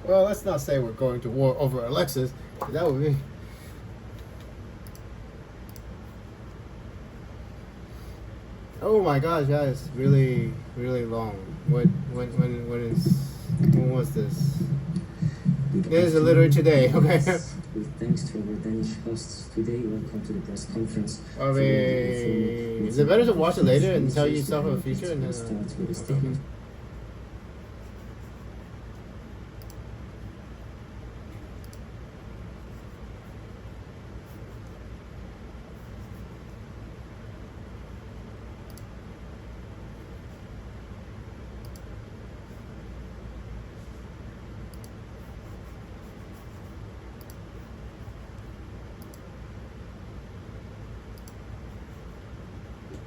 Well, let's not say we're going to war over Alexis. That would be. Oh my gosh, that is really, really long. When was this? It is literally today. Okay. With thanks to our Danish hosts today, welcome to the press conference. I mean, is it better to watch it later and tell yourself a future and then start with a statement.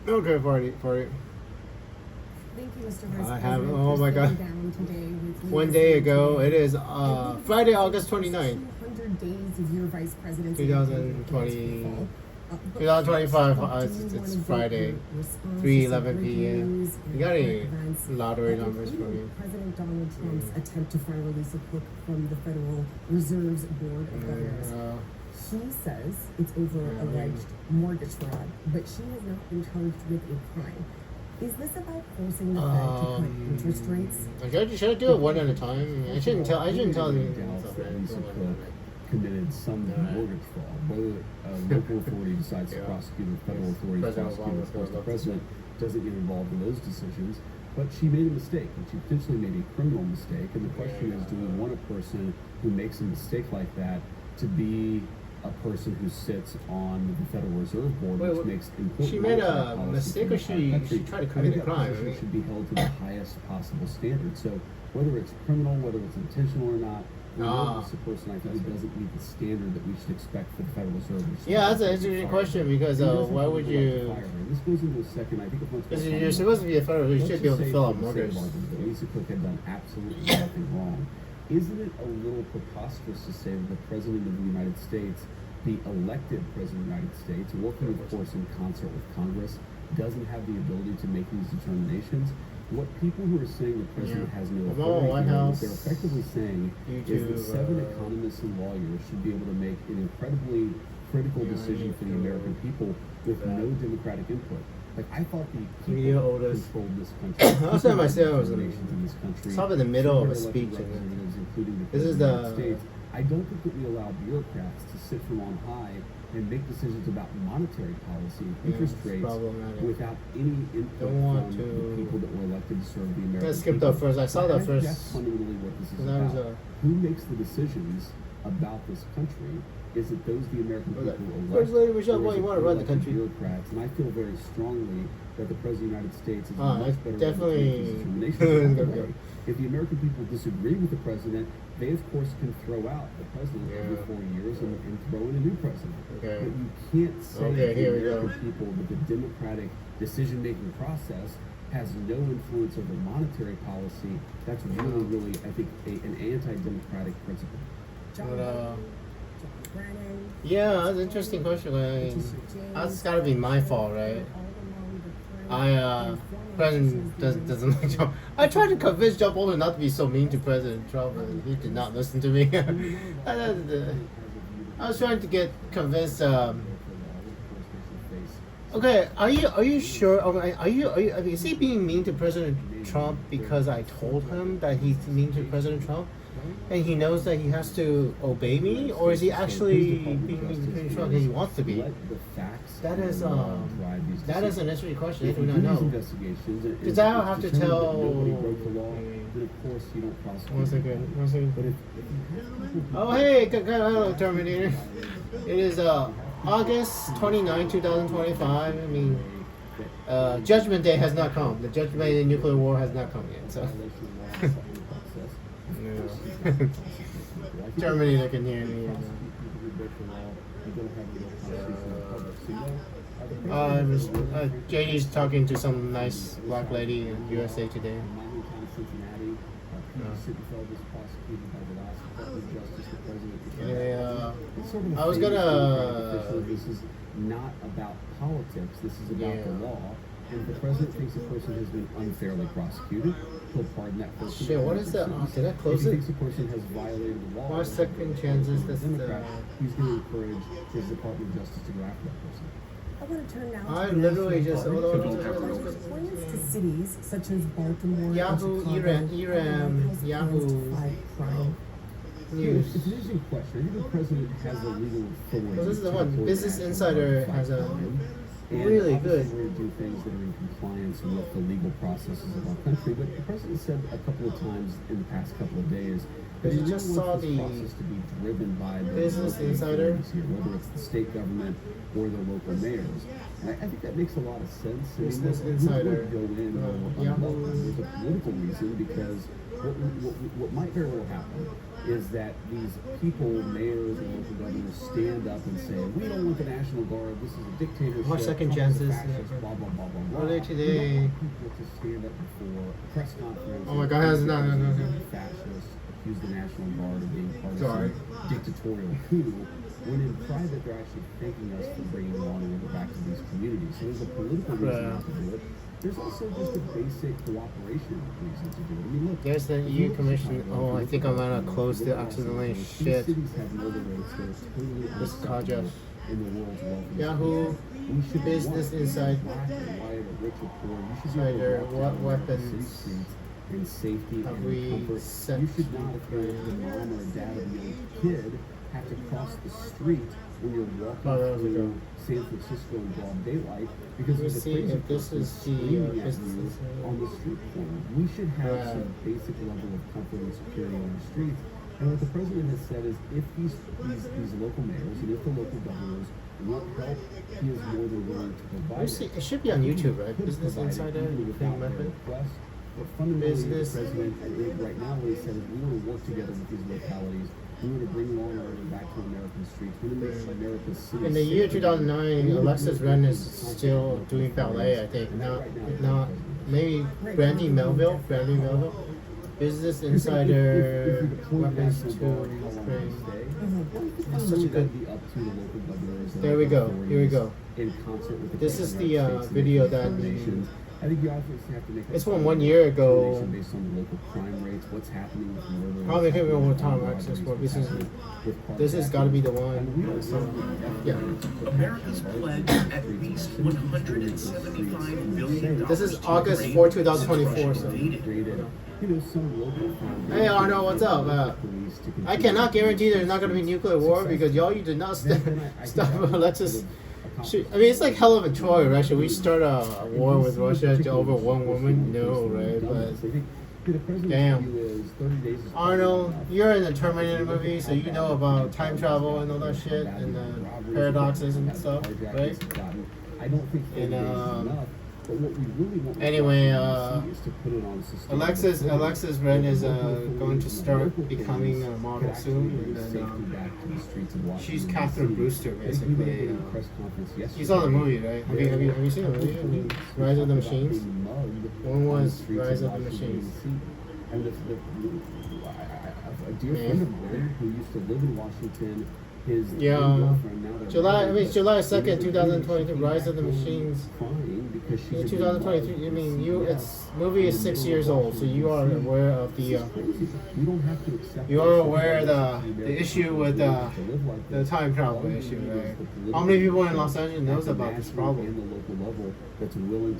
Okay, party. Thank you, Mr. Vice I have. President, Oh for my God. sitting down today with me. 1 day ago. It is Friday, August 29th. 200 days of your vice presidency. 2020. 2025. It's Friday, 3:11 p.m. You got any lottery numbers for me? President Donald Trump's attempt to finally release a book from the Federal Reserve's Board of Governors. She says it's over alleged mortgage fraud, but she has not been charged with a crime. Is this about forcing the Fed to cut interest rates? Should I do it one at a time? I shouldn't tell you. Committed some mortgage fraud. Whether a local authority decides to prosecute or federal authority prosecute, of course, the president doesn't get involved in those decisions. But she made a mistake, and she potentially made a criminal mistake. And the question is, do we want a person who makes a mistake like that to be a person who sits on the Federal Reserve Board, which makes important. She made a mistake, or she tried to commit a crime? It should be held to the highest possible standard. So whether it's criminal, whether it's intentional or not, regardless of person, I think it doesn't meet the standard that we should expect for the Federal Reserve. Yeah, that's an interesting question because why would you? This goes into a second. I think because you're supposed to be a federal, you should be able to fill out mortgage. Lisa Cook had done absolutely nothing wrong. Isn't it a little preposterous to say that the President of the United States, the elected President of the United States, working, of course, in concert with Congress, doesn't have the ability to make these determinations? What people who are saying the President has no authority, what they're effectively saying is that 7 economists and lawyers should be able to make an incredibly critical decision for the American people with no democratic input. Like, I thought the people controlled this country. I'll say myself, nations in this country. It's in the middle of a speech. Including the This is United States. I don't think that we allow bureaucrats to sit from on high and make decisions about monetary policy and interest rates without any input from the people that were elected to serve the American people. Let's skip that first. I saw that first. That's fundamentally what this is about. Who makes the decisions about this country? Is it those the American people elect? First Lady Michelle, you want to run the country? Bureaucrats, and I feel very strongly that the President of the United States is much better definitely determination. If the American people disagree with the president, they of course can throw out the president every 4 years and throw in a new president. But you can't say to the American people that the democratic decision-making process has no influence over monetary policy. That's really, really, I think, an anti-democratic principle. Yeah, that's an interesting question. I mean, that's got to be my fault, right? President doesn't like Trump. I tried to convince John Bolton not to be so mean to President Trump, and he did not listen to me. I was trying to get convinced. Okay, are you sure? I mean, is he being mean to President Trump because I told him that he's mean to President Trump? And he knows that he has to obey me, or is he actually being mean to President Trump because he wants to be? That is an interesting question. I do not know. Because I have to tell. One second. Oh, hey, hello, Terminator. It is August 29, 2025. I mean, Judgment Day has not come. The Judgment Day in nuclear war has not come yet. So. Terminator can hear me. JD's talking to some nice black lady in USA Today. I was gonna. This is not about politics. This is about the law. And if the president thinks a person has been unfairly prosecuted, he'll pardon that person. Shit, what is that? Did I close if he it? thinks a person has violated the law, Why second chances? That's Democrat, he's going to encourage his Department of Justice to go after that person. I want to turn now I to literally just hold on. plans to cities such as Baltimore, Yahoo, and Chicago, Iran, has Yahoo. plans to fight crime. News. It's an interesting question. I think the president has a legal authority. Well, this is the to one. deploy Business national Insider guard to has fight a crime. And really obviously good. we're going to do things that are in compliance with the legal processes of our country. But the president said a couple of times in the past couple of days that You he just really saw wants this the process to be driven by the Business local Insider. authorities here, whether it's the state government or the local mayors. And I think that makes a lot of sense. Business we Insider. go in Yahoo. there's a political reason because what might very well happen is that these people, mayors and local governors, stand up and say, we don't want the National Guard, this is a dictatorship. More second Trump is a chances. fascist, blah, blah, blah, blah, blah. What are they We today? don't want people to stand up before a press conference. Oh my God, and no. Fascist, accuse the National Guard of being part of Sorry. some dictatorial coup, when in private they're actually thanking us for bringing law and order back to these communities. So there's a political reason not to do it. There's also just a basic cooperation reason to do it. I mean, look. There's the EU Commission. Oh, I think I'm gonna close the accidentally. Shit. Cities have murder rates that are totally This unacceptable Kaja. in the world's wealthiest Yahoo. countries. We should Business want Insider. black or white or rich or poor. You should Insider, be able to what walk down the city weapons streets in safety have and we comfort. sent You should not, to if you're the mom or dad of a young kid, have to cross the street when you're walking Oh, there we go. through San Francisco in broad daylight because Let me there's a see crazy if this person is the, screaming at Business you Insider. on the street corner. We should have Yeah. some basic level of comfort and security on the streets. And what the president has said is if these local mayors and if the local governors want help, he is more than willing to Let me provide see. it. It should be on YouTube, right? Could Business provide it Insider. even You without think their method? request. But fundamentally, Business. the president, I think right now what he said is we want to work together with these localities. We want to bring law and order back to American streets. We want to make America's cities In the year safer. 2009, Alexis Ren is still doing ballet, I think. Not maybe Brandy Melville. Business Insider. Weapons to Ukraine. That's such a good. There we go. Here we go. This is the video that. I think you obviously have to make. It's from 1 year ago. Based on the local crime rates, what's happening with murder. Probably what's can't happening remember with what time armed access robberies, for. what's This has got to be the one. And we don't So, know. yeah. America's pledged at least $175 billion. This is August 4, 2024. So. Hey Arnold, what's up? I cannot guarantee there's not going to be nuclear war because y'all you did not stop Alexis. I mean, it's like hell of a Troy, right? Should we start a war with Russia over one woman? No, right? But damn, Arnold, you're in the Terminator movie, so you know about time travel and all that shit and paradoxes and stuff, right? I don't think And enough. But what we really want anyway, is to put it on a sustainable Alexis Ren is going to start becoming a model soon, and then she's Catherine Brewster basically. You saw the movie, right? Have you seen the movie? I mean, Rise of the Machines. One was Rise of the Machines. And a dear friend of mine who used to live in Washington, his girlfriend, now they're July 2nd, 2023, Rise of the Machines. crying because she's In 2023, I mean, it's movie is 6 years old, so you are aware of the. You don't have to accept. You are aware of the issue with the time travel issue, right? How many people in Los Angeles knows about this problem?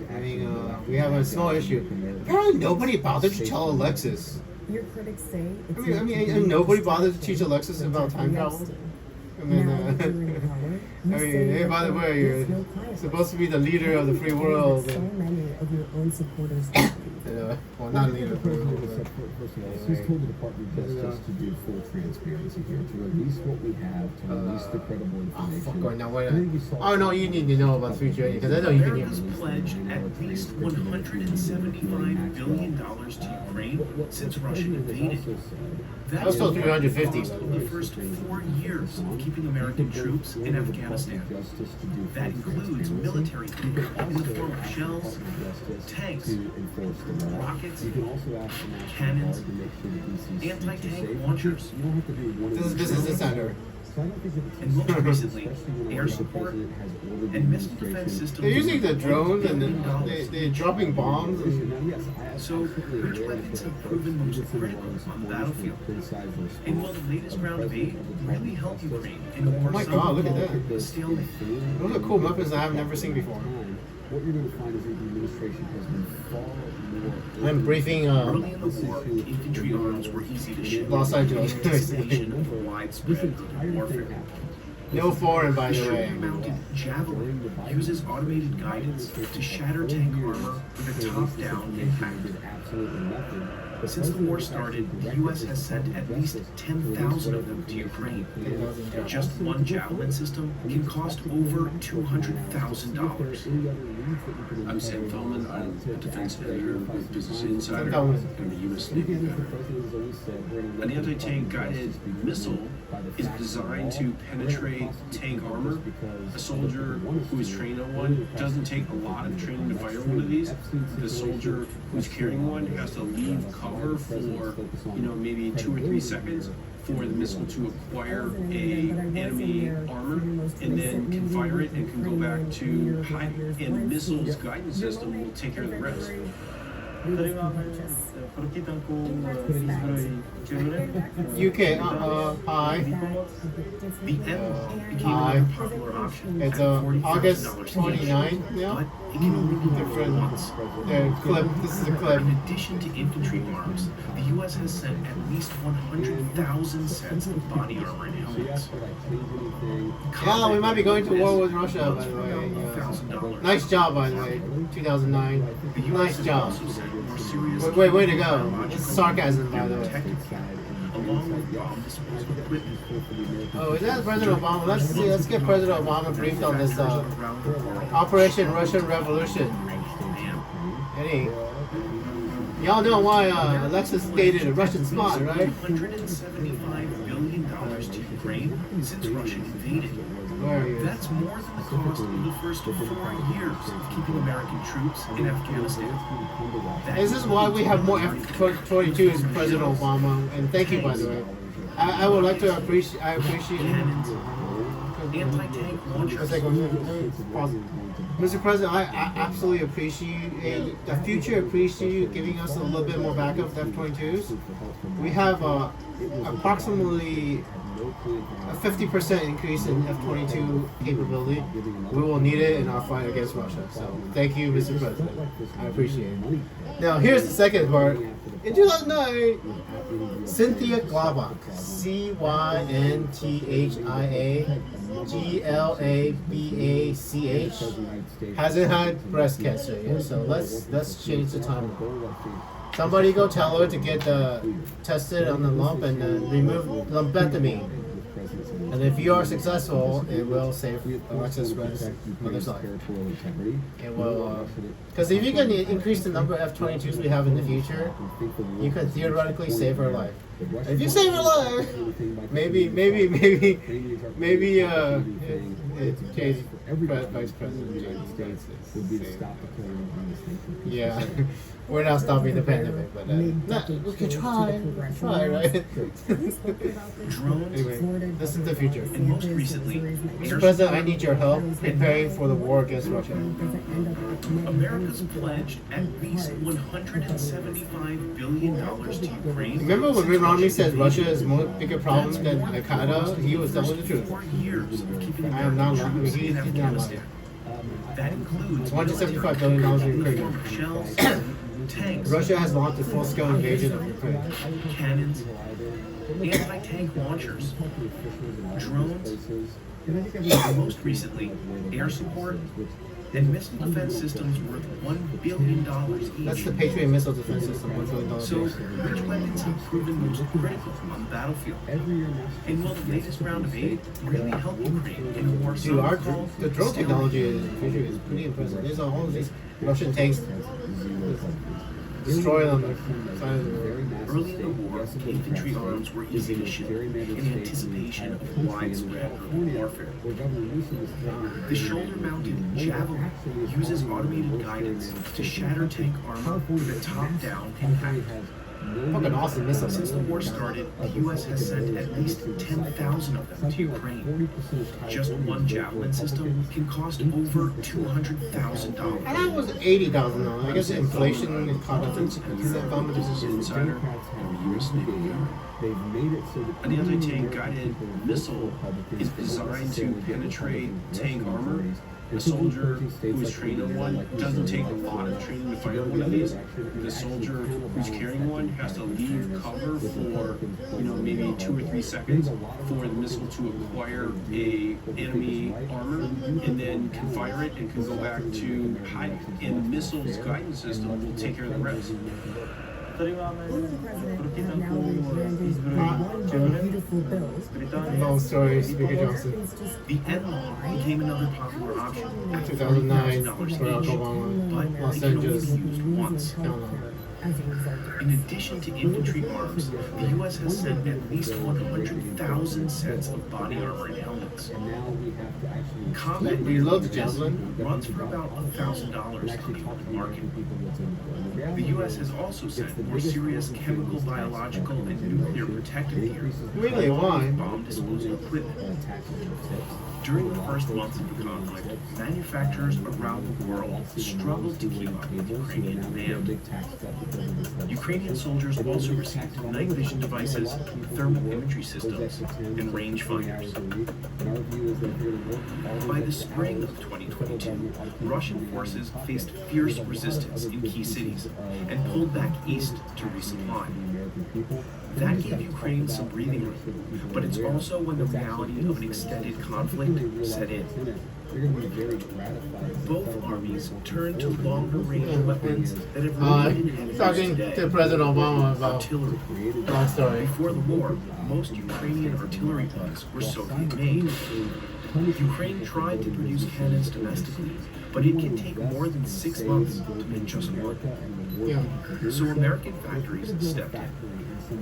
I mean, we have a small issue. Apparently, nobody bothered to tell Alexis. Your critics say it's I mean, and nobody bothered to teach Alexis about time travel. I mean, hey, by the way, you're supposed to be the leader of the free world. So many of your own supporters. Well, not leader of the free world. He's told the Department of Justice to do full transparency here, to release what we have, to release the credible information. Fuck, right now, wait a minute. Oh, no, you need to know about free trading, because I know you can hear America's me. pledged at least $175 billion to Ukraine since Russia invaded. That was still 350. Cost of the first 4 years of keeping American troops in Afghanistan. That includes military equipment in the form of shells, tanks, rockets, cannons, anti-tank launchers. This is Business Insider. So I don't think that it's And most especially recently, when air our support president has ordered the and missile defense administration systems. They're using the drones and $1 billion. they're dropping bombs. And, Now, yes, I am So, absolutely which aware weapons that have folks, proven most even some of critical our on the supporters battlefield? who criticize the response And will the latest of the round of aid President of the really Department of help Justice, Ukraine in a Oh war my some God, look at call that. a stalemate? those are cool weapons I've never seen before. What you're going to find is that the administration has been far more. I'm briefing Early in the war, infantry arms were easy to ship Los Angeles. in anticipation of This widespread entire warfare. thing happened. No foreign, by The the way. shoulder-mounted Javelin uses automated guidance to shatter tank armor with a top-down impact. Did absolutely nothing. Since the war started, the U.S. has sent at least 10,000 of them to Ukraine. Just one Javelin system can cost over $200,000. I'm Sam Feldman. I'm a defense editor with Business Insider Feldman. and the U.S. Navy veteran. An anti-tank guided missile is designed to penetrate tank armor. A soldier who is trained on one doesn't take a lot of training to fire one of these. The soldier who's carrying one has to leave cover for, maybe 2 or 3 seconds for the missile to acquire a enemy armor, and then can fire it and can go back to hiding. And the missile's guidance system will take care of the rest. UK, hi. The M became Hi. a popular option. It's at August $40,000 each, 29th now. but it can only be bought Different once. clip. This is a clip. In addition to infantry arms, the U.S. has sent at least 100,000 sets of body armor and helmets. Yeah, we might be going to war with Russia, by the way. Yeah. $1,000. Nice job, by the way. 2009. The U.S. Nice has job. also sent more serious Way to go. It's sarcasm, by the way. protective gear, along with bomb disposal equipment. Oh, is that President Obama? Let's see. Let's get President Obama briefed on this Operation Russian Revolution. Eddie, y'all know why Alexis dated a Russian spy, right? $175 billion to Ukraine since Russia invaded. Where are you? That's more than the cost of the first 4 years of keeping American troops in Afghanistan. This is why we have more F-22s, President Obama. And thank you, by the way. I would like to appreciate. I appreciate. Cannons, anti-tank launchers. Mr. President, I absolutely appreciate the future. Appreciate you giving us a little bit more backup of F-22s. We have approximately a 50% increase in F-22 capability. We will need it in our fight against Russia. So thank you, Mr. President. I appreciate it. Now here's the second part. In 2009, Cynthia Glabach, CYNTHIAGLABACH, hasn't had breast cancer yet. So let's change the timeline. Somebody go tell her to get tested on the lump and remove lumpectomy. And if you are successful, it will save Alexis Ren's mother's life. It will, because if you can increase the number of F-22s we have in the future, you can theoretically save her life. If you save her life, maybe, Jay's Vice President of the United States would be to stop the killing of the nation. yeah, we're not stopping the pandemic, but we could try, right? Drones, Anyway, this is the future. and most recently, Mr. President, I need your help preparing for the war against Russia. America's pledged at least $175 billion to Ukraine. Remember when Mitt Romney said Russia is more bigger problem than Al Qaeda? He was telling the truth. 4 years of keeping I am not lying. American troops He's in not Afghanistan. lying. That includes $175 billion in in the form Ukraine. of shells, tanks, Russia has launched a full-scale invasion of Ukraine. cannons, anti-tank launchers, drones, and most recently, air support and missile defense systems worth $1 billion each. That's the Patriot missile defense system, $1 billion. So, which weapons have proven most critical on the battlefield? And will the latest round of aid really help Ukraine in a war Dude, some call the drone technology in the future is pretty impressive. There's all of these Russian tanks destroy on the side of the road. Early in the war, infantry arms were easy to ship in anticipation of widespread urban warfare. The shoulder-mounted Javelin uses automated guidance to shatter tank armor with a top-down impact. Fucking awesome missile. Since the war started, the U.S. has sent at least 10,000 of them to Ukraine. Just one Javelin system can cost over $200,000. And that was $80,000. I guess inflation is caught up in that bump. This is Insider. They've made it so that An anti-tank guided missile is designed to penetrate tank armor. A soldier who is trained on one doesn't take a lot of training to fire one of these. The soldier who's carrying one has to leave cover for, maybe 2 or 3 seconds for the missile to acquire a enemy armor, and then can fire it and can go back to hide. And the missile's guidance system will take care of the rest. Former president now rebranded one beautiful bill. Long story, Speaker Johnson. The NLAW became another popular option at 2009, $30,000 Barack each, Obama, but Los it can only Angeles. be used once. As a result. In addition to infantry arms, the U.S. has sent at least 100,000 sets of body armor and helmets. Combat Reload the vehicles Javelin. runs for about $1,000 on the open market. The U.S. has also sent more serious chemical, biological, and nuclear protective gear. Really? Why? Bomb disposal equipment. During the first months of the conflict, manufacturers around the world struggled to keep up with Ukrainian demand. Ukrainian soldiers also received night vision devices, thermal imagery systems, and rangefinders. By the spring of 2022, Russian forces faced fierce resistance in key cities and pulled back east to resupply. That gave Ukraine some breathing room, but it's also when the reality of an extended conflict set in. Both armies turned to longer range weapons that have limited heavy use Talking today. to President Obama about Artillery. long story. Before the war, most Ukrainian artillery guns were Soviet-made. Ukraine tried to produce cannons domestically, but it can take more than 6 months to make just one. Yeah. So American factories stepped in.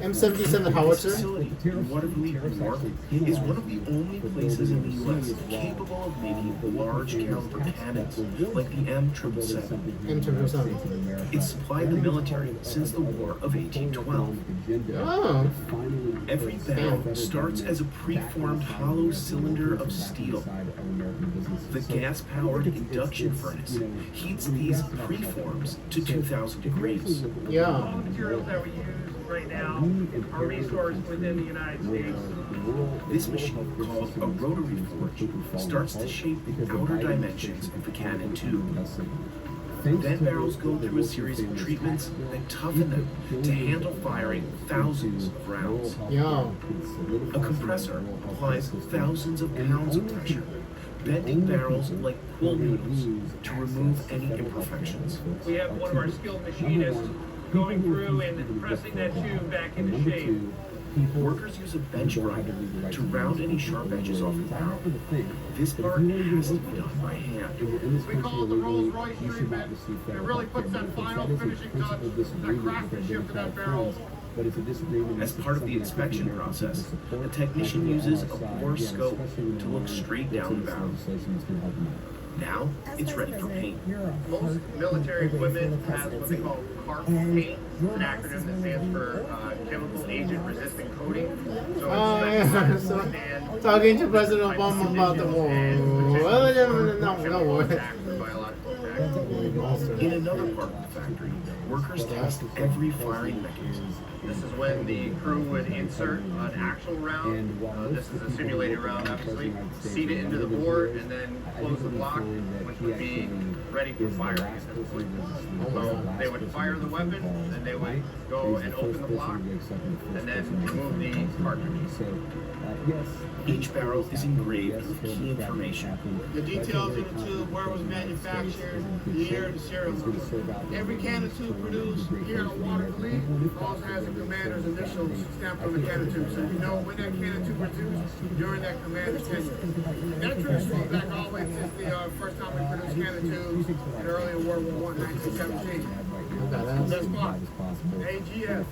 M77 This howitzer. facility in Waterloo, New York, is one of the only places in the U.S. capable of making large caliber cannons like the M777. M777. It's supplied the military since the War of 1812. Oh. Every barrel starts as a preformed hollow cylinder of steel. The gas-powered induction furnace heats these preforms to 2,000 degrees. Yeah. Materials that we use right now are resourced within the United States. This machine, called a rotary forge, starts to shape the outer dimensions of the cannon tube. Then barrels go through a series of treatments that toughen them to handle firing thousands of rounds. Yeah. A compressor applies thousands of pounds of pressure, bending barrels like pool noodles to remove any imperfections. We have one of our skilled machinists going through and pressing that tube back into shape. Workers use a bench grinder to round any sharp edges off the barrel. This part has to be done by hand. We call it the Rolls Royce treatment. It really puts that final finishing touch, that craftsmanship to that barrel. As part of the inspection process, a technician uses a bore scope to look straight down the barrel. Now, it's ready for paint. Most military equipment has what they call CARP paint. It's an acronym that stands for Chemical Agent Resistant Coating. So Oh, it's yeah. meant to So, withstand talking to President Obama about the war. Well, no war. attacks and biological attacks. In another part of the factory, workers test every firing mechanism. This is when the crew would insert an actual round. This is a simulated round, obviously. Seat it into the board and then close the block, which would be ready for firing at this point. So they would fire the weapon, and they would go and open the block, and then remove the cartridge. Each barrel is engraved with key information. The details of the tube, where it was manufactured, the year, the serial number. Every cannon tube produced here at Waterloo also has a commander's initials stamped on the cannon tube, so you know when that cannon tube was produced during that commander's tenure. That tradition goes back all the way since the first time we produced cannon tubes in early World War I, 1917. That's why. AGF.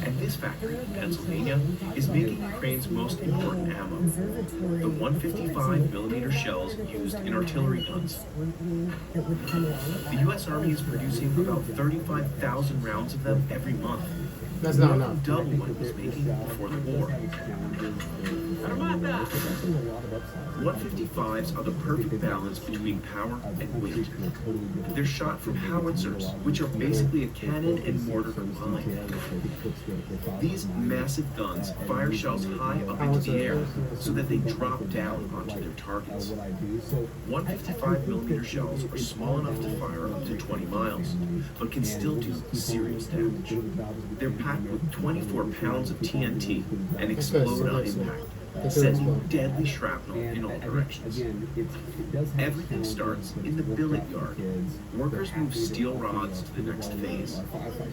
And this factory in Pennsylvania is making Ukraine's most important ammo, the 155mm shells used in artillery guns. The U.S. Army is producing about 35,000 rounds of them every month. That's not enough. Double what it was making before the war. 155s are the perfect balance between power and weight. They're shot from howitzers, which are basically a cannon and mortar combined. These massive guns fire shells high up into the air so that they drop down onto their targets. 155mm shells are small enough to fire up to 20 miles, but can still do serious damage. They're packed with 24 pounds of TNT and explode on impact, sending deadly shrapnel in all directions. Everything starts in the billet yard. Workers move steel rods to the next phase,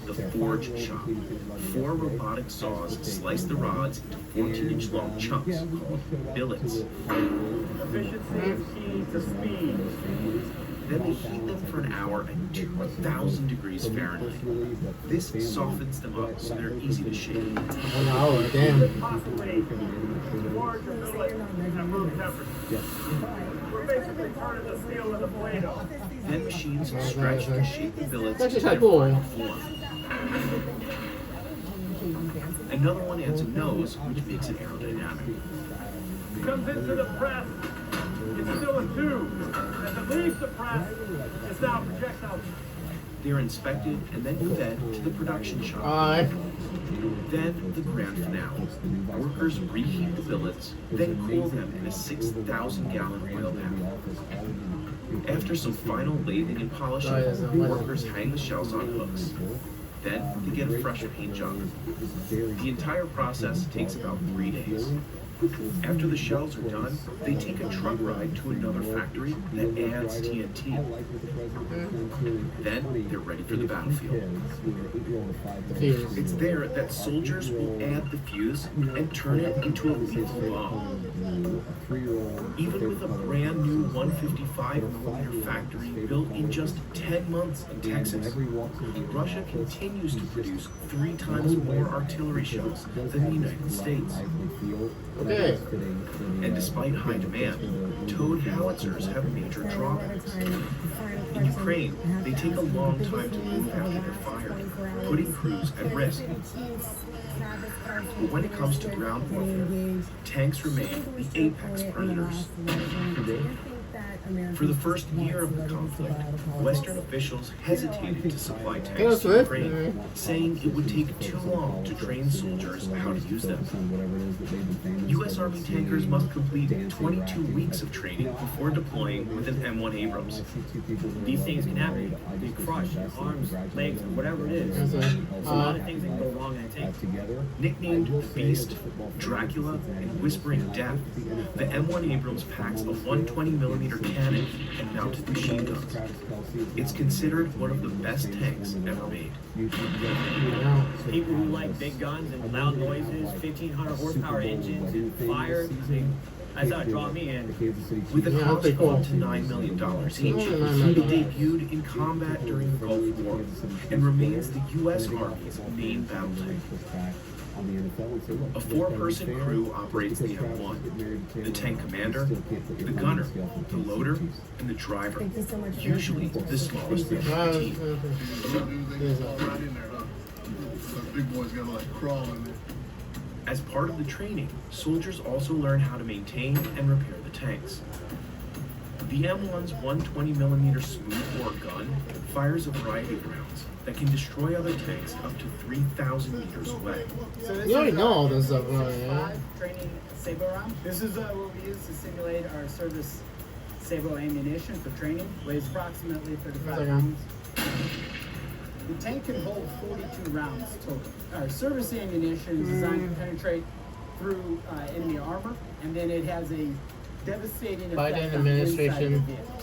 the forge shop. 4 robotic saws slice the rods into 14-inch long chunks called billets. Efficiency is key to speed. Then they heat them for an hour at 2,000 degrees Fahrenheit. This softens them up so they're easy to shape. 1 hour, damn. Possibly forge or billet at room temperature. We're basically turning the steel into Play-Doh. Then machines stretch and shape the billets That's into just their cool. final form. Another one adds a nose, which makes it aerodynamic. Comes into the press. It's still a tube. As it leaves the press, it's now projectile. They're inspected and then fed to the production shop. Then the grand finale. Workers reheat the billets, then cool them in a 6,000-gallon oil bath. After some final lathing and polishing, workers hang the shells on hooks. Then they get a fresh paint job. The entire process takes about 3 days. After the shells are done, they take a truck ride to another factory that adds TNT. Then they're ready for the battlefield. It's there that soldiers will add the fuse and turn it into a lethal bomb. Even with a brand new 155mm factory built in just 10 months in Texas, Russia continues to produce 3 times more artillery shells than the United States. Okay. And despite high demand, towed howitzers have major drawbacks. In Ukraine, they take a long time to move after they're fired, putting crews at risk. But when it comes to ground warfare, tanks remain the apex predators. For the first year of the conflict, Western officials hesitated to supply tanks to Ukraine, saying it would take too long to train soldiers how to use them. U.S. Army tankers must complete 22 weeks of training before deploying with an M1 Abrams. These things can happen. Be crushed, arms, legs, whatever it is. There's a lot of things that can go wrong in a tank. Nicknamed the Beast, Dracula, and Whispering Death, the M1 Abrams packs a 120mm cannon and mounted machine guns. It's considered one of the best tanks ever made. People who like big guns and loud noises, 1,500 horsepower engines, and fire, that's how it draw me in. With a cost of up to $9 million each, it debuted in combat during the Gulf War and remains the U.S. Army's main battle tank. A 4-person crew operates the M1, the tank commander, the gunner, the loader, and the driver, usually the smallest member of the team. Right in there, huh? Those big boys gotta like crawl in there. As part of the training, soldiers also learn how to maintain and repair the tanks. The M1's 120mm smoothbore gun fires a variety of rounds that can destroy other tanks up to 3,000 meters away. You already know all this stuff, right? Yeah? Training Sabo round. This is what we use to simulate our service Sabo ammunition for training. Weighs approximately 35 pounds. The tank can hold 42 rounds total. Our service ammunition is designed to penetrate through enemy armor, and then it has a devastating effect Biden on the inside of the administration. vehicle.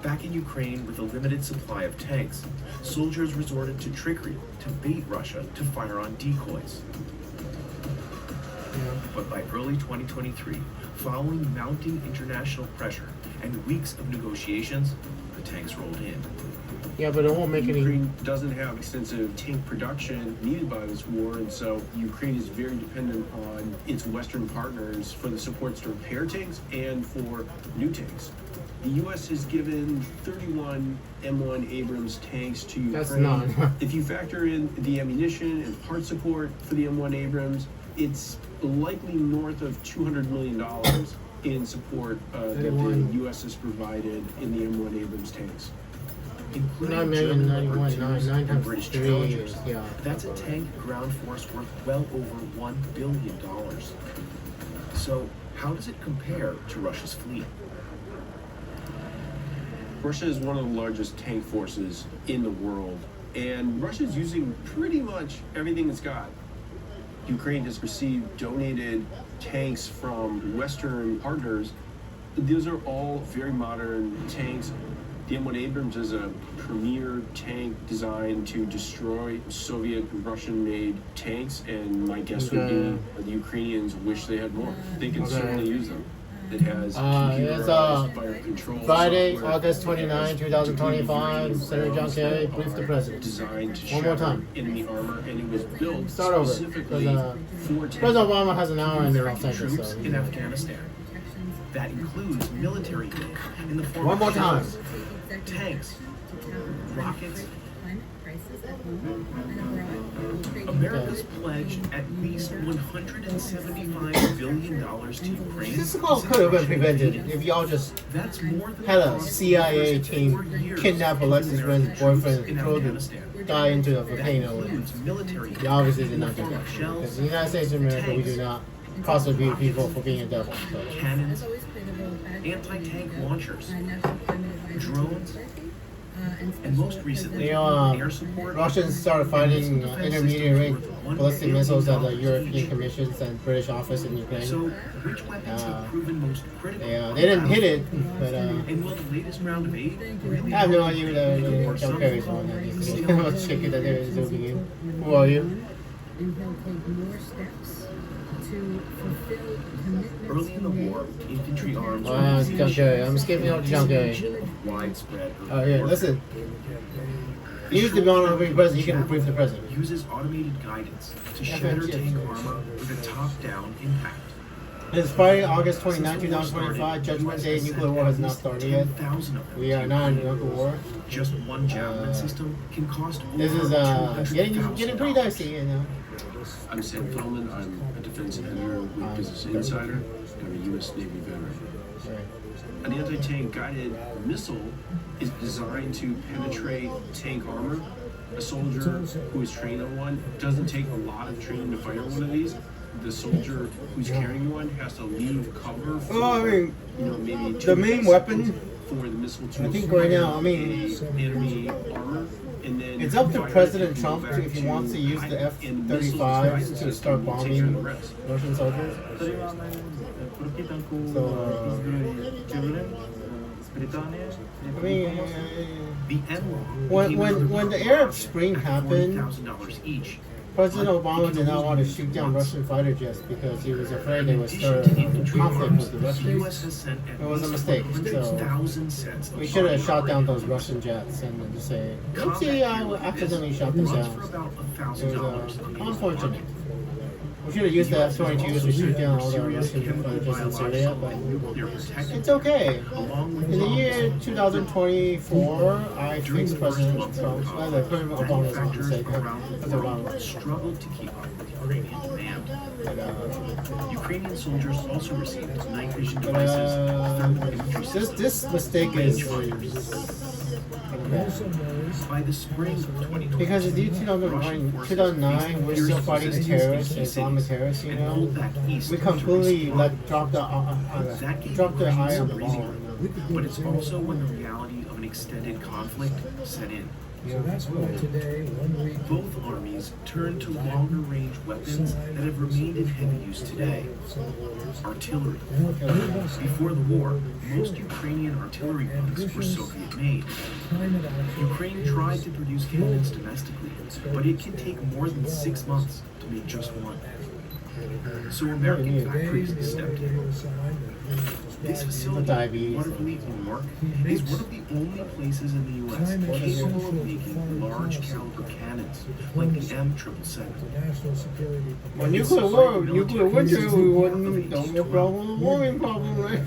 Back in Ukraine with a limited supply of tanks, soldiers resorted to trickery to bait Russia to fire on decoys. But by early 2023, following mounting international pressure and weeks of negotiations, the tanks rolled in. Yeah, but it won't make any. Ukraine doesn't have extensive tank production needed by this war, and so Ukraine is very dependent on its Western partners for the supports to repair tanks and for new tanks. The U.S. has given 31 M1 Abrams tanks to Ukraine. That's not. If you factor in the ammunition and part support for the M1 Abrams, it's likely north of $200 million in support that the U.S. has provided in the M1 Abrams tanks. Including 9 million, German 91, Leopard 2s 9 and times British 3 Challengers. is, yeah. That's a tank ground force worth well over $1 billion. So how does it compare to Russia's fleet? Russia is one of the largest tank forces in the world, and Russia is using pretty much everything it's got. Ukraine has received donated tanks from Western partners. Those are all very modern tanks. The M1 Abrams is a premier tank designed to destroy Soviet and Russian-made tanks, and my guess would be the Ukrainians wish they had more. They can certainly use them. It has computerized fire control Friday, software. August 29, 2025. Senator John Kerry, brief the president. Designed to One more shatter time. enemy armor, and it was built Start over. specifically Because, for President Obama has an hour and they're all thinking, Troops so. in Afghanistan. That includes military aid in the form One of more time. shells, tanks, rockets. America's pledged at least $175 billion to Ukraine. This call could have been prevented if y'all just That's more than had the a cost of CIA the first team 4 years kidnap of Alexis American Ren's troops boyfriend in and throw the Afghanistan. guy into a That volcano. includes military They obviously did in the not do form that. of shells, Because in the United States of America, we do not prosecute people for being a devil. So. cannons, anti-tank launchers, drones, and most recently, You know, air support. Russians started fighting missile defense intermediate range systems worth $1 ballistic missiles at the billion European each. Commission's and British office in So, Ukraine. which weapons have proven most critical? They didn't hit it, but And will the latest round of aid really I have no help idea or what John Kerry's on that. some- Let's check it that they're zooming in. Who are you? And he'll take more steps to fulfill commitments Early in the he war, made. infantry arms John Kerry. I'm skipping over to John Kerry. widespread. Oh, here, listen. Use the honorary president. You can brief the president. Uses automated guidance to Yeah, shatter yeah. tank armor with a top-down impact. It's Friday, August 29, 2025. Judgment Day. Nuclear war has not started yet. 10,000 of them We are not in a nuclear war. Just one javelin system can cost over This is getting pretty $200,000. dicey, you know. I'm Sam Feldman. I'm a defense editor with Business Insider. I'm a U.S. Navy veteran. An anti-tank guided missile is designed to penetrate tank armor. A soldier who is trained on one doesn't take a lot of training to fire one of these. The soldier who's carrying one has to leave cover for, Well, I mean, maybe the main weapon, for the missile to I think right now, I mean, enemy armor. And then it's up to fire President it Trump back if he wants to use the and the missile F-35s guidance to system start will take care of the bombing rest. Russian soldiers. I mean, The M1 when the Arab Spring happened, $40,000 each. President Obama did not want to shoot down Russian fighter jets because he was afraid they would start a conflict with the The U.S. Russians. has sent at It was a least mistake, 100,000 sets of We should have shot down those armored Russian jets and then just say, combat oopsie, I gear like accidentally this shot them runs down. for about It was $1,000 unfortunate. We should have used the F-22s to shoot down all the Russian fighters in Syria, but They're protected it's okay. along with In the year 2024, I fixed President Trump's, President Obama's mistake. That's Obama. struggled to keep up with Ukrainian demand. Ukrainian soldiers also received night vision devices, thermal imagery systems, This mistake is by the spring of 2020. because in the year 2009, we're still fighting the terrorists, the Islamic terrorists, you know. We completely dropped the eye on the ball. But it's also when the reality of an extended conflict set in. So that's why today, 1 week, Both armies turned to longer range weapons that have remained in heavy use today. Artillery. Before the war, most Ukrainian artillery guns were Soviet made. Ukraine tried to produce cannons domestically, but it can take more than 6 months to make just one. So American factories stepped in. This facility, Diabetes. Waterloo, New York, is one of the only places in the U.S. capable of making large caliber cannons like the M777. Well, nuclear winter, we wouldn't, don't have a problem, warming problem, right?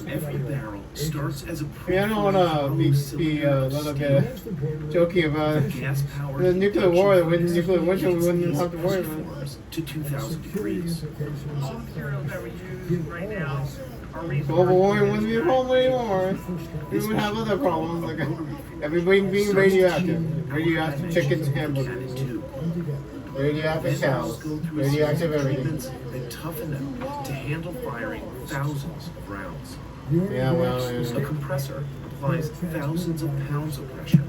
Every barrel starts as a Yeah, I don't want to be a little bit joking about gas-powered the nuclear war. With nuclear winter, we wouldn't have to worry about it. forms to 2,000 degrees. All the materials that we use right now are Global warming wouldn't be a problem anymore. We would have other problems, like everybody being radioactive. Radioactive chickens, hamburgers, radioactive cows, radioactive everything. Treatments that toughen them to handle firing thousands of rounds. Yeah, well, A compressor applies thousands of pounds of pressure.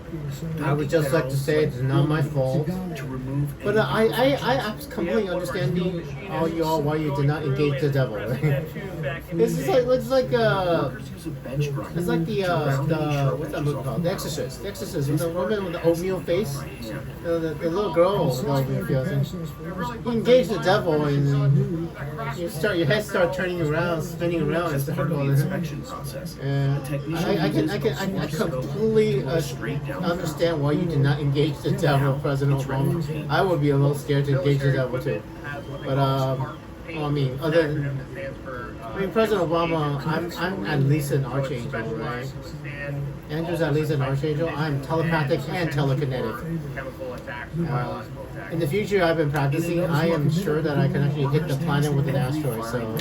I would just like to say it's not my fault. To remove But I completely understand all y'all why you did not engage the devil. Right? It's like it's like the what's that movie called? The Exorcist. The Exorcist. The woman with the oatmeal face. The little girl with the oatmeal face. You engage the devil and your head start turning around, spinning around in circles. And I completely understand why you did not engage the devil, President Obama. I would be a little scared to engage the devil too. But I mean, President Obama, I'm at least an archangel, right? Andrew's at least an archangel. I'm telepathic and telekinetic. In the future, I've been practicing. I am sure that I can actually hit the planet with an asteroid. So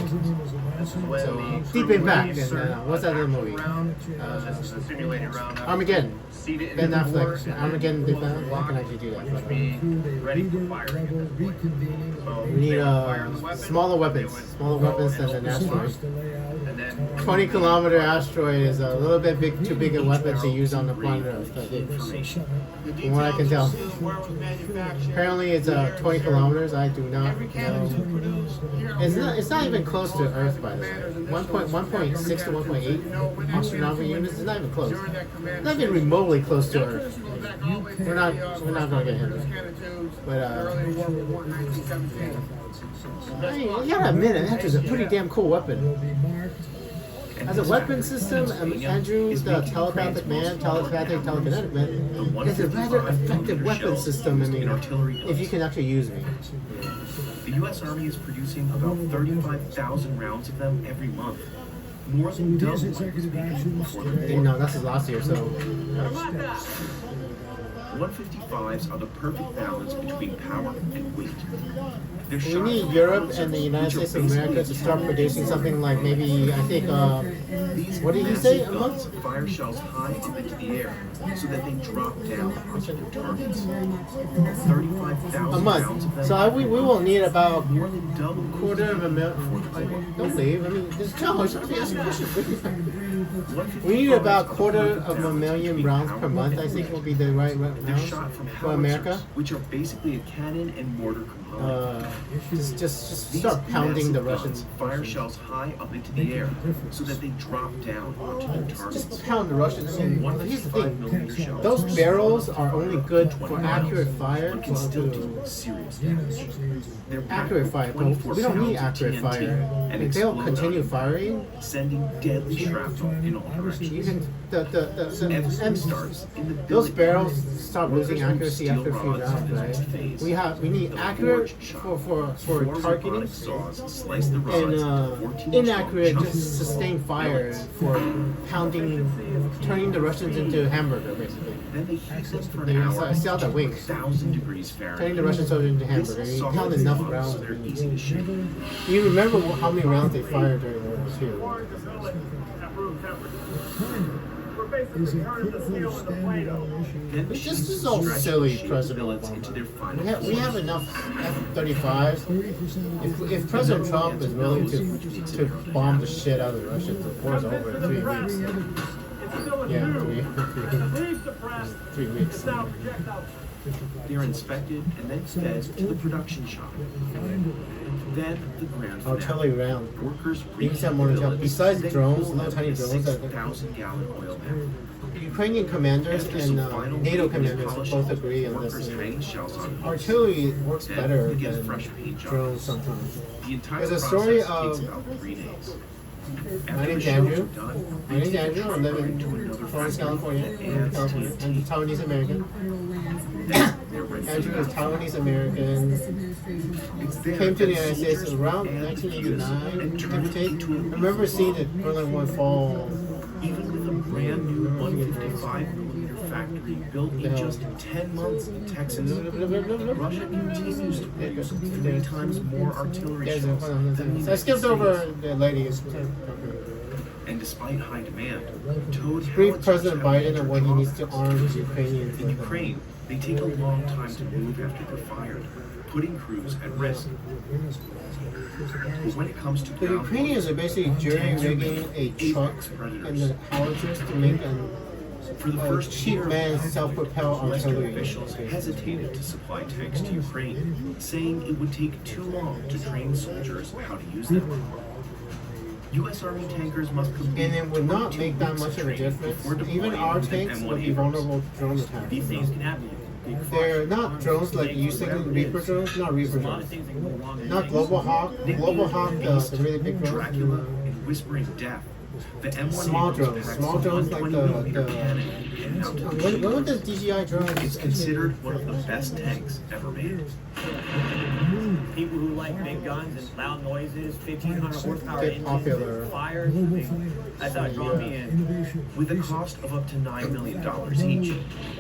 Deep Impact. And what's that other movie? Armageddon. Ben Affleck. Armageddon. Deep Impact. I can actually do that. But, we need smaller weapons. Smaller weapons than an asteroid. 20-kilometer asteroid is a little bit too big a weapon to use on the planet Earth, I think. From what I can tell. Apparently it's 20 kilometers. I do not know. It's not even close to Earth, by the way. 1.6 to 1.8 astronomical units is not even close. It's not even remotely close to Earth. We're not gonna get hit. But you gotta admit, Andrew's a pretty damn cool weapon. As a weapon system, Andrew, the telepathic man, telekinetic man, is a rather effective weapon system. I mean, if you can actually use me. The U.S. Army is producing about 35,000 rounds of them every month. More than double what was made before the war. No, that's last year, so. 155s are the perfect balance between power and weight. We need Europe and the United States of America to start producing something like maybe, I think, what did he say, a month? Fire shells high up into the air so that they drop down onto their targets. 35,000 a month. So we will need about more than double quarter of a million. Don't leave. I mean, just tell us. Ask a question. We need about quarter of a million rounds per month. I think will be the right rounds for America. Which are basically a cannon and mortar component. Just start pounding the Russians. Fire shells high up into the air so that they drop down onto their targets. Just pound the Russians. Here's the thing: those barrels are only good for accurate fire. Can still do serious damage. Accurate fire, but we don't need accurate fire. If they'll continue firing, sending deadly shrapnel in all directions. Even those barrels start losing accuracy after a few rounds, right? We need accurate for targeting and inaccurate just sustained fire for pounding, turning the Russians into hamburger basically. Then they heat them for an hour. I see all the wings. 1,000 degrees Fahrenheit. Turning the Russian soldiers into hamburger. You pound enough rounds. So they're easy to shoot. You remember how many rounds they fired during the war too? This is all silly, President Obama. We have enough F-35s. If President Trump is willing to bomb the shit out of the Russians, the war's over in 3 weeks. Yeah, 3 weeks. They're inspected and then fed to the production shop. Then the grand artillery finale. round. Workers These are reheat more the than billet, besides then drones, cool little them tiny in a drones that 6,000-gallon oil pan. Ukrainian commanders After and some final NATO paint is commanders polished both off, agree on workers this. hang shells on each. Artillery works Then better they get than fresh paint jobs. drones sometimes. The entire There's a process story takes of- about 3 days. My After the name's shells Andrew. are done, My name's they take Andrew. a I truck live in into another Florence, factory California. and California. I'm Taiwanese American. then they're ready Andrew to is go. Taiwanese American. It's there Came to the that United States soldiers around and 1989, and give or turned take. into a I remember seeing the Berlin Wall fall. Even with a brand new 155mm factory built in just 10 months in Texas, Russia continues to produce 3 times more artillery There's shells than the I United skipped over States. the ladies. And despite high demand, towed Brief howitzers President have Biden major on what he needs to drawbacks. arm the Ukrainians In with. Ukraine, they take a long time to move after they're fired, putting crews at risk. But when it comes to The ground Ukrainians are basically jury-rigging a truck and the howitzers to make for the a first cheap year, man's self-propelled Western artillery. officials hesitated to supply tanks to Ukraine, saying it would take too long to train soldiers how to use them. U.S. Army tankers must complete And it would not 22 make that weeks much of a training difference. before Even deploying our with an tanks M1 would be Abrams. vulnerable to drone attacks. These things can happen. They're not drones like you think Reaper drones, not Reaper A lot of drones. things that can go wrong. in Not things. Global Hawk. Global Hawk, the really big Dracula drone. and Whispering Death. The M1 Small Abrams drones. packs Small a drones like 120mm cannon and mounted When would the DJI drone? It's considered one of the best tanks ever made. People who like big guns and loud noises, 1,500 horsepower Get engines, popular. fires. I mean, that's how it drawn me in. With a cost of up to $9 million each,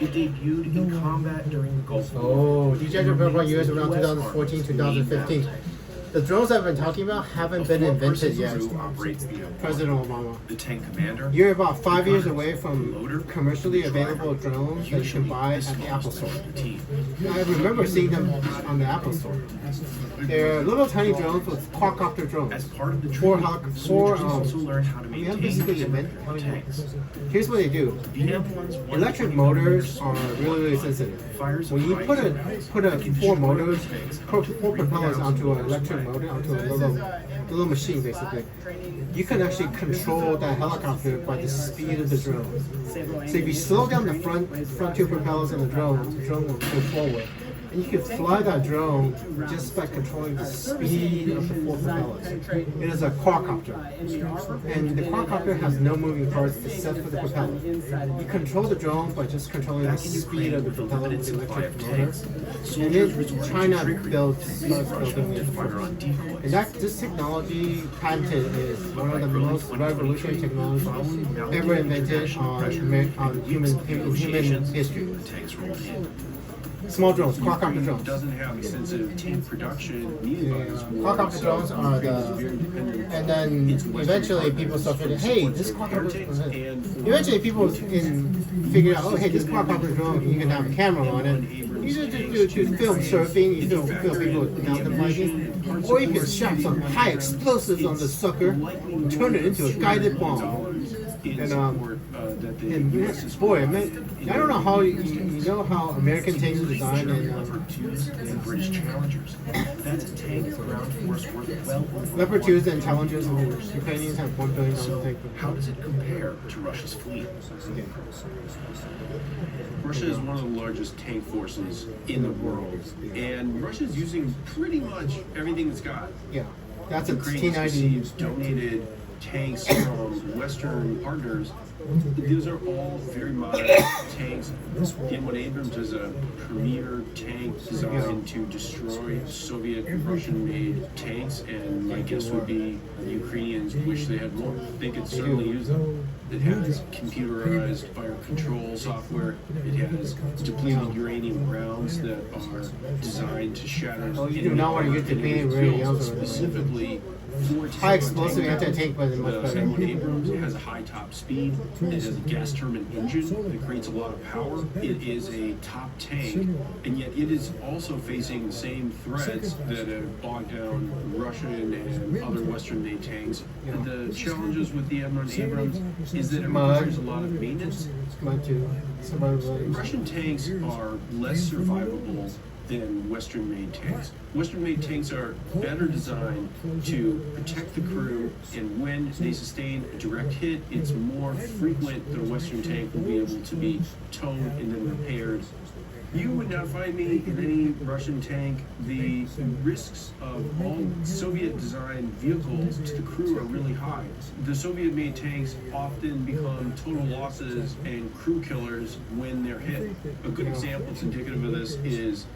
it debuted in combat during the Gulf War. Oh, DJI drone brought US around 2014, 2015. The drones I've been talking about haven't been invented yet. Crew operates the M1. President Obama. The tank commander. You're about 5 years away from commercially available drones that you can buy at the Apple Store. I remember seeing them on the Apple Store. They're little tiny drones with quadcopter drones. As part of the Four training, hawk, soldiers four, also learn how to yeah, maintain basically and invent- repair tanks. Here's what they do. The M1's Electric 120mm motors are really sensitive. fires When you put a four motors, four propellers 3,000 onto an watts electric away. motor, onto a little machine basically, you can actually control that helicopter by the speed of the drone. So if you slow down the front two propellers in the drone will go forward. And you can fly that drone just by controlling the speed of the four propellers. It is a quadcopter. And the quadcopter has no moving parts except for the propeller. You control the drone by just controlling the speed of the propeller with the electric motor. And then China starts building it. And this technology patented is one of the most revolutionary technologies ever invented on human history. The tanks rolled in. Small drones, quadcopter Ukraine drones. doesn't have extensive tank production needed by this war. Quadcopter drones are and then eventually people started, hey, this quadcopter, eventually people can figure out, oh, hey, this quadcopter drone, you can have a camera on it. You just do film surfing, you film people mountain biking, or you can strap some high explosives on the sucker and turn it into a guided bomb. And boy, man, I don't know how you know how American tanks are designed and British Challengers. That's a tank ground force worth well over Leopard 2s and Challengers, and the Ukrainians have $1 billion tank. How does it compare to Russia's fleet? Russia is one of the largest tank forces in the world, and Russia is using pretty much everything it's got. Yeah, that's a Ukraine has T-90. received donated tanks from Western partners. These are all very modern tanks. The M1 Abrams is a premier tank designed to destroy Soviet and Russian-made tanks, and my guess would be the Ukrainians wish they had more. They could certainly use them. It has computerized fire control software. It has depleted uranium rounds that are designed to shatter. Oh, you do not want to get depleted uranium rounds. Specifically for High explosive anti-tank weapon, much better. M1 Abrams has a high top speed. It has a gas turbine engine that creates a lot of power. It is a top tank, and yet it is also facing the same threats that have bogged down Russian and other Western-made tanks. And the challenges with the M1 Abrams is that it requires a lot of maintenance. Mine too. Survivability. Russian tanks are less survivable than Western-made tanks. Western-made tanks are better designed to protect the crew, and when they sustain a direct hit, it's more frequent that a Western tank will be able to be towed and then repaired. You would not find me in any Russian tank. The risks of all Soviet-designed vehicles to the crew are really high. The Soviet-made tanks often become total losses and crew killers when they're hit. A good example that's indicative of this is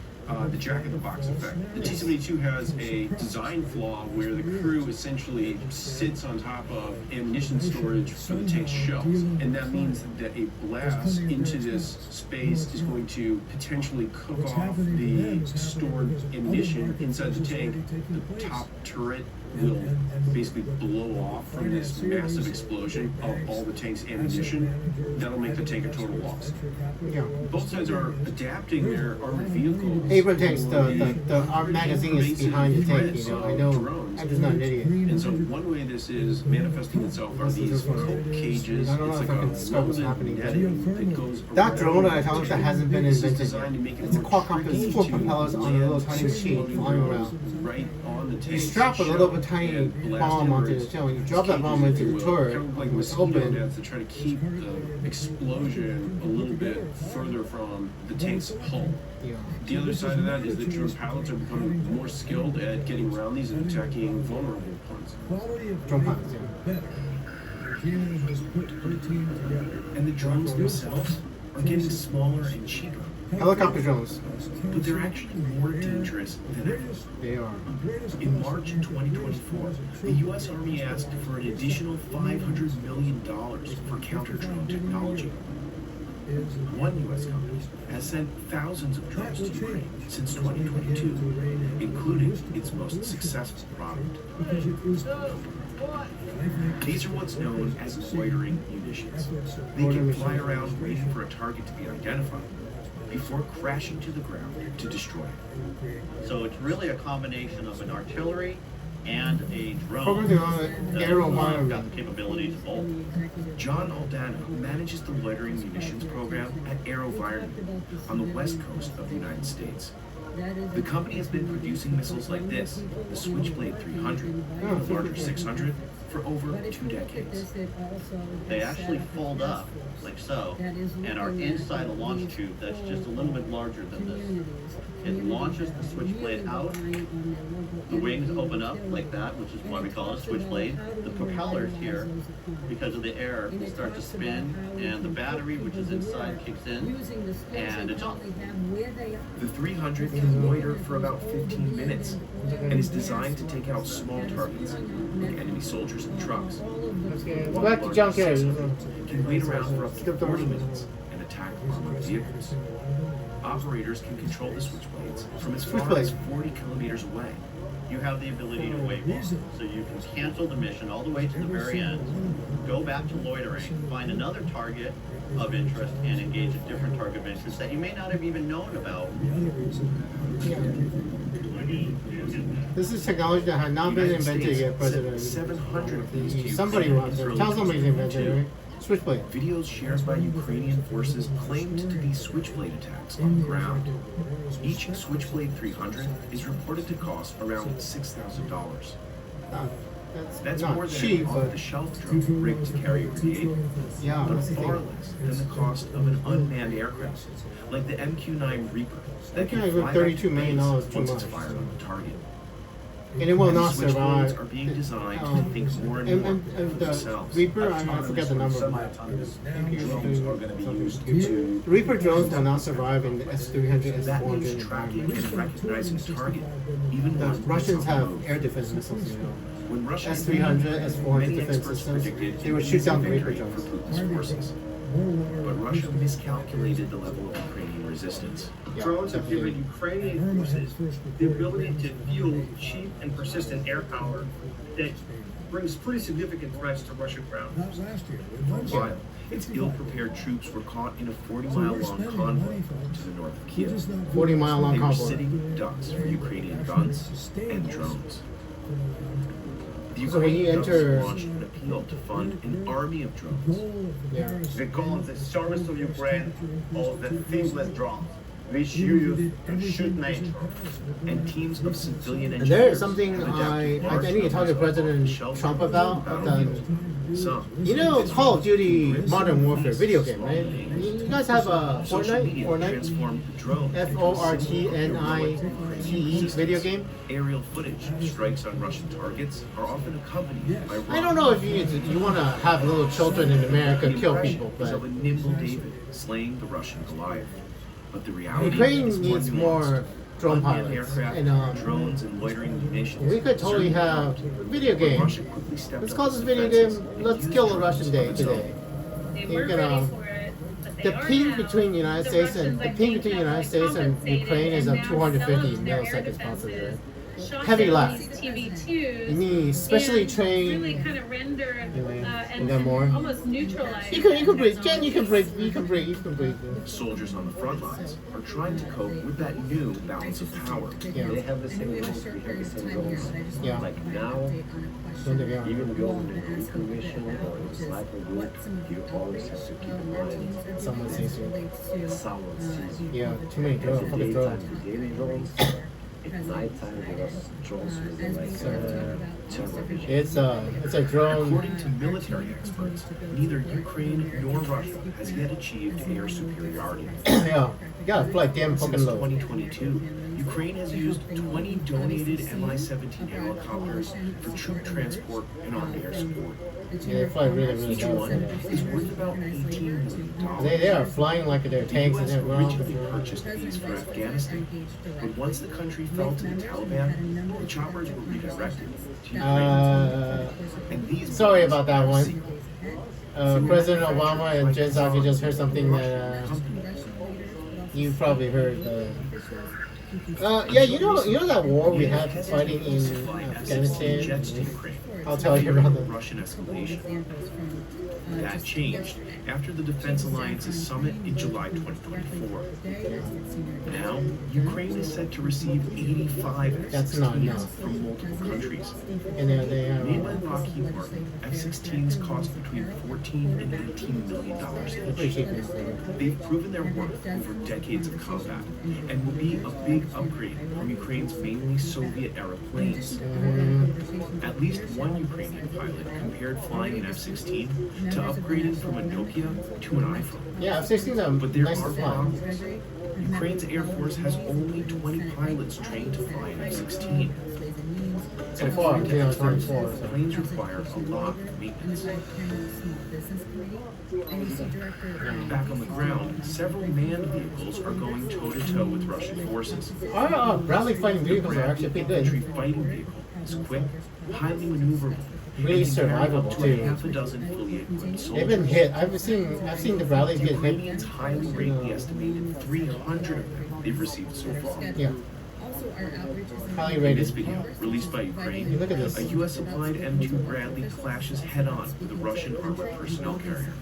the jack-in-the-box effect. The T-72 has a design flaw where the crew essentially sits on top of ammunition storage for the tank's shells, and that means that a blast into this space is going to potentially cook off the stored ammunition inside the tank. The top turret will basically blow off from this massive explosion of all the tank's ammunition. That'll make the tank a total loss. Yeah. Both sides are adapting their armored vehicles. Abrams tanks, our magazine is behind the tank, you know. I know, I'm just not an idiot. And so one way this is manifesting itself are these coat cages. I don't know It's if like I can describe what's happening. netting that goes That around. drone that I talked about that hasn't been This is invented designed to yet. make it It's a more quadcopter, tricky it's 4 to propellers on a land little tiny machine flying around. right on the tank. You strap a little bit tiny and blast bomb onto inwards. the tail, and you drop that bomb into the turret, Kind of like when it's mosquito open. nets to try to keep the explosion a little bit further from the tank's hull. Yeah. The other side of that is that drone pilots are becoming more skilled at getting around these and attacking vulnerable points. Quality of Drone training pilots, is better. Virginia has put her team together. And the drones themselves are getting smaller and cheaper, Helicopter drones. but they're actually more dangerous than ever. They are. In March 2024, the U.S. Army asked for an additional $500 million for counter-drone technology. One U.S. company has sent thousands of drones to Ukraine since 2022, including its most successful product. These are what's known as loitering munitions. They can fly around waiting for a target to be identified before crashing to the ground to destroy it. So it's really a combination of an artillery and a drone Focusing on the aerial got environment. the capabilities of both. John Aldana manages the loitering munitions program at AeroVironment on the west coast of the United States. The company has been producing missiles like this, the Switchblade 300 and the larger 600, for over 2 decades. They actually fold up like so and are inside a launch tube that's just a little bit larger than this. It launches the Switchblade out. The wings open up like that, which is why we call it a Switchblade. The propellers here, because of the air, will start to spin, and the battery, which is inside, kicks in, and it's on. The 300 can loiter for about 15 minutes and is designed to take out small targets, like enemy soldiers and trucks. Go back to junk air. Can wait around for up to 40 minutes and attack armored vehicles. Operators can control the switchblades from as far as 40 kilometers away. You have the ability to wait walk, so you can cancel the mission all the way to the very end, go back to loitering, find another target of interest, and engage a different target of interest that you may not have even known about. This is technology that had not been invented yet, President. 700 of these to Somebody Ukraine wants in it. early Tell somebody's invented it, 2022. right? Switchblade. Videos shared by Ukrainian forces claimed to be switchblade attacks on the ground. Each Switchblade 300 is reported to cost around $6,000. That's not more than cheap, an but off-the-shelf drone rigged to carry a grenade, yeah, but that's the far thing. less than the cost of an unmanned aircraft, like the MQ-9 Reaper, that can MQ-9 fly with back to $32 million base too once it's much. fired on the target. And it will And not these survive. switchblades are being designed to think more and more for the themselves. Reaper, I forget the number. Semi-autonomous drones are going to be used to Reaper drones will not survive in the S-300, That means S-400 tracking environment. and recognizing the target, even The when Russians it's on the have move. air defense missiles, you know. When Russia S-300, S-400 many defense experts systems, predicted they would shoot down the Reaper victory for drones. Putin's forces. But Russia miscalculated the level of Ukrainian resistance. Drones have given Ukrainian forces the ability to field cheap and persistent air power that brings pretty significant threats to Russian ground. Not last year. For a while, its ill-prepared troops were caught in a 40-mile-long convoy to the north of Kiev. 40-mile-long They were convoy. sitting ducks for Ukrainian guns and drones. The So when you Ukrainian enter- government launched an appeal to fund an army of drones. Yeah. They call it the service of Ukraine, or the thingless drone. which use shoot nature. And teams of civilian And engineers. there is something have I adapted need to talk to President Trump about. You know Call of Duty Modern Warfare video game, right? You guys have a Fortnite? Fortnite video game? Aerial footage strikes on Russian targets are often accompanied by I don't know if you want to have little children in America kill people, is but of a nimble David slaying the Russian Goliath. But the reality Ukraine is needs more drone unmanned pilots. aircraft, And drones, and loitering munitions. we could totally have a video game. Russia quickly stepped Let's up call its this video defenses game and Let's used Kill a it Russian for Day its own. today. They You're weren't gonna- ready for it, but they The are ping now. between the United The States and Russians, the I ping think, between the have, United like, States and compensated Ukraine is and of now 250 some of their air milliseconds defenses possibly. shot Heavy down lag. these TV2s You need specially and trained. really kind of rendered Anyway, and you got more? almost neutralized. You can breathe, that Jen. You can breathe. You can breathe. You can breathe. Soldiers on the front lines are trying to cope with that new balance of power. Yeah. They have the same goals, we have the same goals. Yeah. Like now, When they go. even going to a recon mission or a sniper group, you always have to keep in mind Someone sees you. someone sees you. Yeah, too many drones. At the Fucking daytime, drones. the daily drones. At nighttime, there was drones with like terrible vision. It's a drone. According to military experts, neither Ukraine nor Russia has yet achieved air superiority. Yeah, you gotta fly damn Since fucking low. 2022, Ukraine has used 20 donated Mi-17 helicopters for troop transport and armed air support. Yeah, they fly really, really Each low. one is worth about $18 million. They are flying like they're The tanks and U.S. they're originally wrong. purchased these for Afghanistan, but once the country fell to the Taliban, the choppers were redirected to Ukraine. And these Sorry about that are one. secret. President Obama and Jen Psaki just heard something that you probably heard. Yeah, you know that war we had fighting in Afghanistan. I'll tell you about that. Russian escalation. That changed after the Defense Alliance's summit in July 2024. Now, Ukraine is set to receive 85 That's not F-16s enough. from multiple countries. And then they Made by have. Lockheed Martin, F-16s cost between $14 and $18 million Pretty each. cheap. They've proven their worth over decades of combat and will be a big upgrade from Ukraine's mainly Soviet-era planes. At least one Ukrainian pilot compared flying an F-16 to upgrading from a Nokia to an iPhone. Yeah, F-16s are But there nice are to fly. problems. Ukraine's Air Force has only 20 pilots trained to fly an F-16. So far, According to experts, 24. So. planes require a lot of maintenance. Back on the ground, several manned vehicles are going toe-to-toe with Russian forces. Our Bradley fighting vehicles are actually pretty Infantry good. fighting vehicle is quick, highly maneuverable, Really and can carry up survivable to too. half a dozen fully equipped They've soldiers. been hit. I've seen the Bradleys get hit. Ukrainians highly rate the estimated 300 of them they've received so far. Yeah, highly In this rated. video, released by Ukraine, Look at this. a U.S.-supplied M2 Bradley clashes head-on with a Russian armored personnel carrier.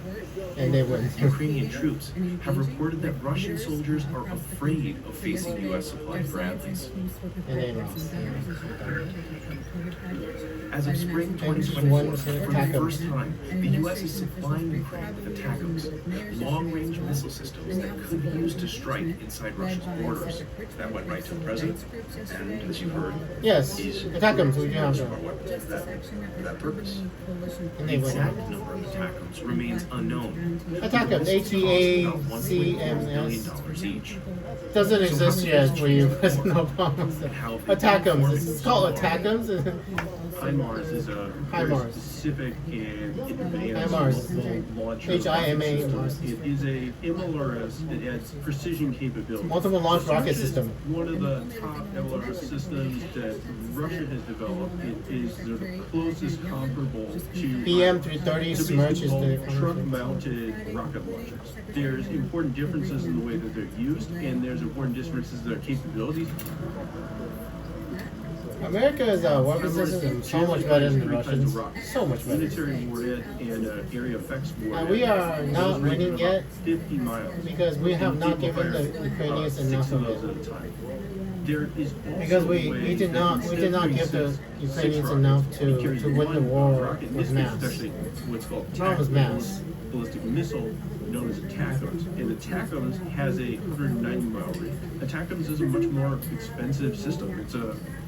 And they win. Ukrainian troops have reported that Russian soldiers are afraid of facing U.S.-supplied Bradleys. And they lost. As of spring 2024, for the first time, the U.S. is supplying Ukraine with ATACMS, long-range missile systems that could be used to strike inside Russia's borders. That went right to the president, and as you heard, Yes, attack them. So we do have our them. weapons for that purpose. And The they win. exact number of ATACMS remains unknown. Attack them. Missiles cost about ATACMS. $1.4 billion each. Doesn't exist yet for you, President Obama. Attack them. It's called attack them. HIMARS is a very HIMARS. specific and advanced HIMARS. multiple launcher HIMA system. Mars. It is a MLRS that has precision capability. Multiple launch rocket It's system. one of the top MLRS systems that Russia has developed. It is the closest comparable to BM-330 to Smerch is basically the truck-mounted rocket launchers. There's important differences in the way that they're used, and there's important differences in their capabilities. America's weapon system is so much better than the Russians. So much better. Military warhead and area effects warhead. And we are not winning yet 50 miles. because we have not given the Ukrainians enough of it. There is Because we did not give the Ukrainians enough to win the war with mass. Especially what's called The problem is mass. ballistic missile known as ATACMS, and ATACMS has a 190-mile range. ATACMS is a much more expensive system.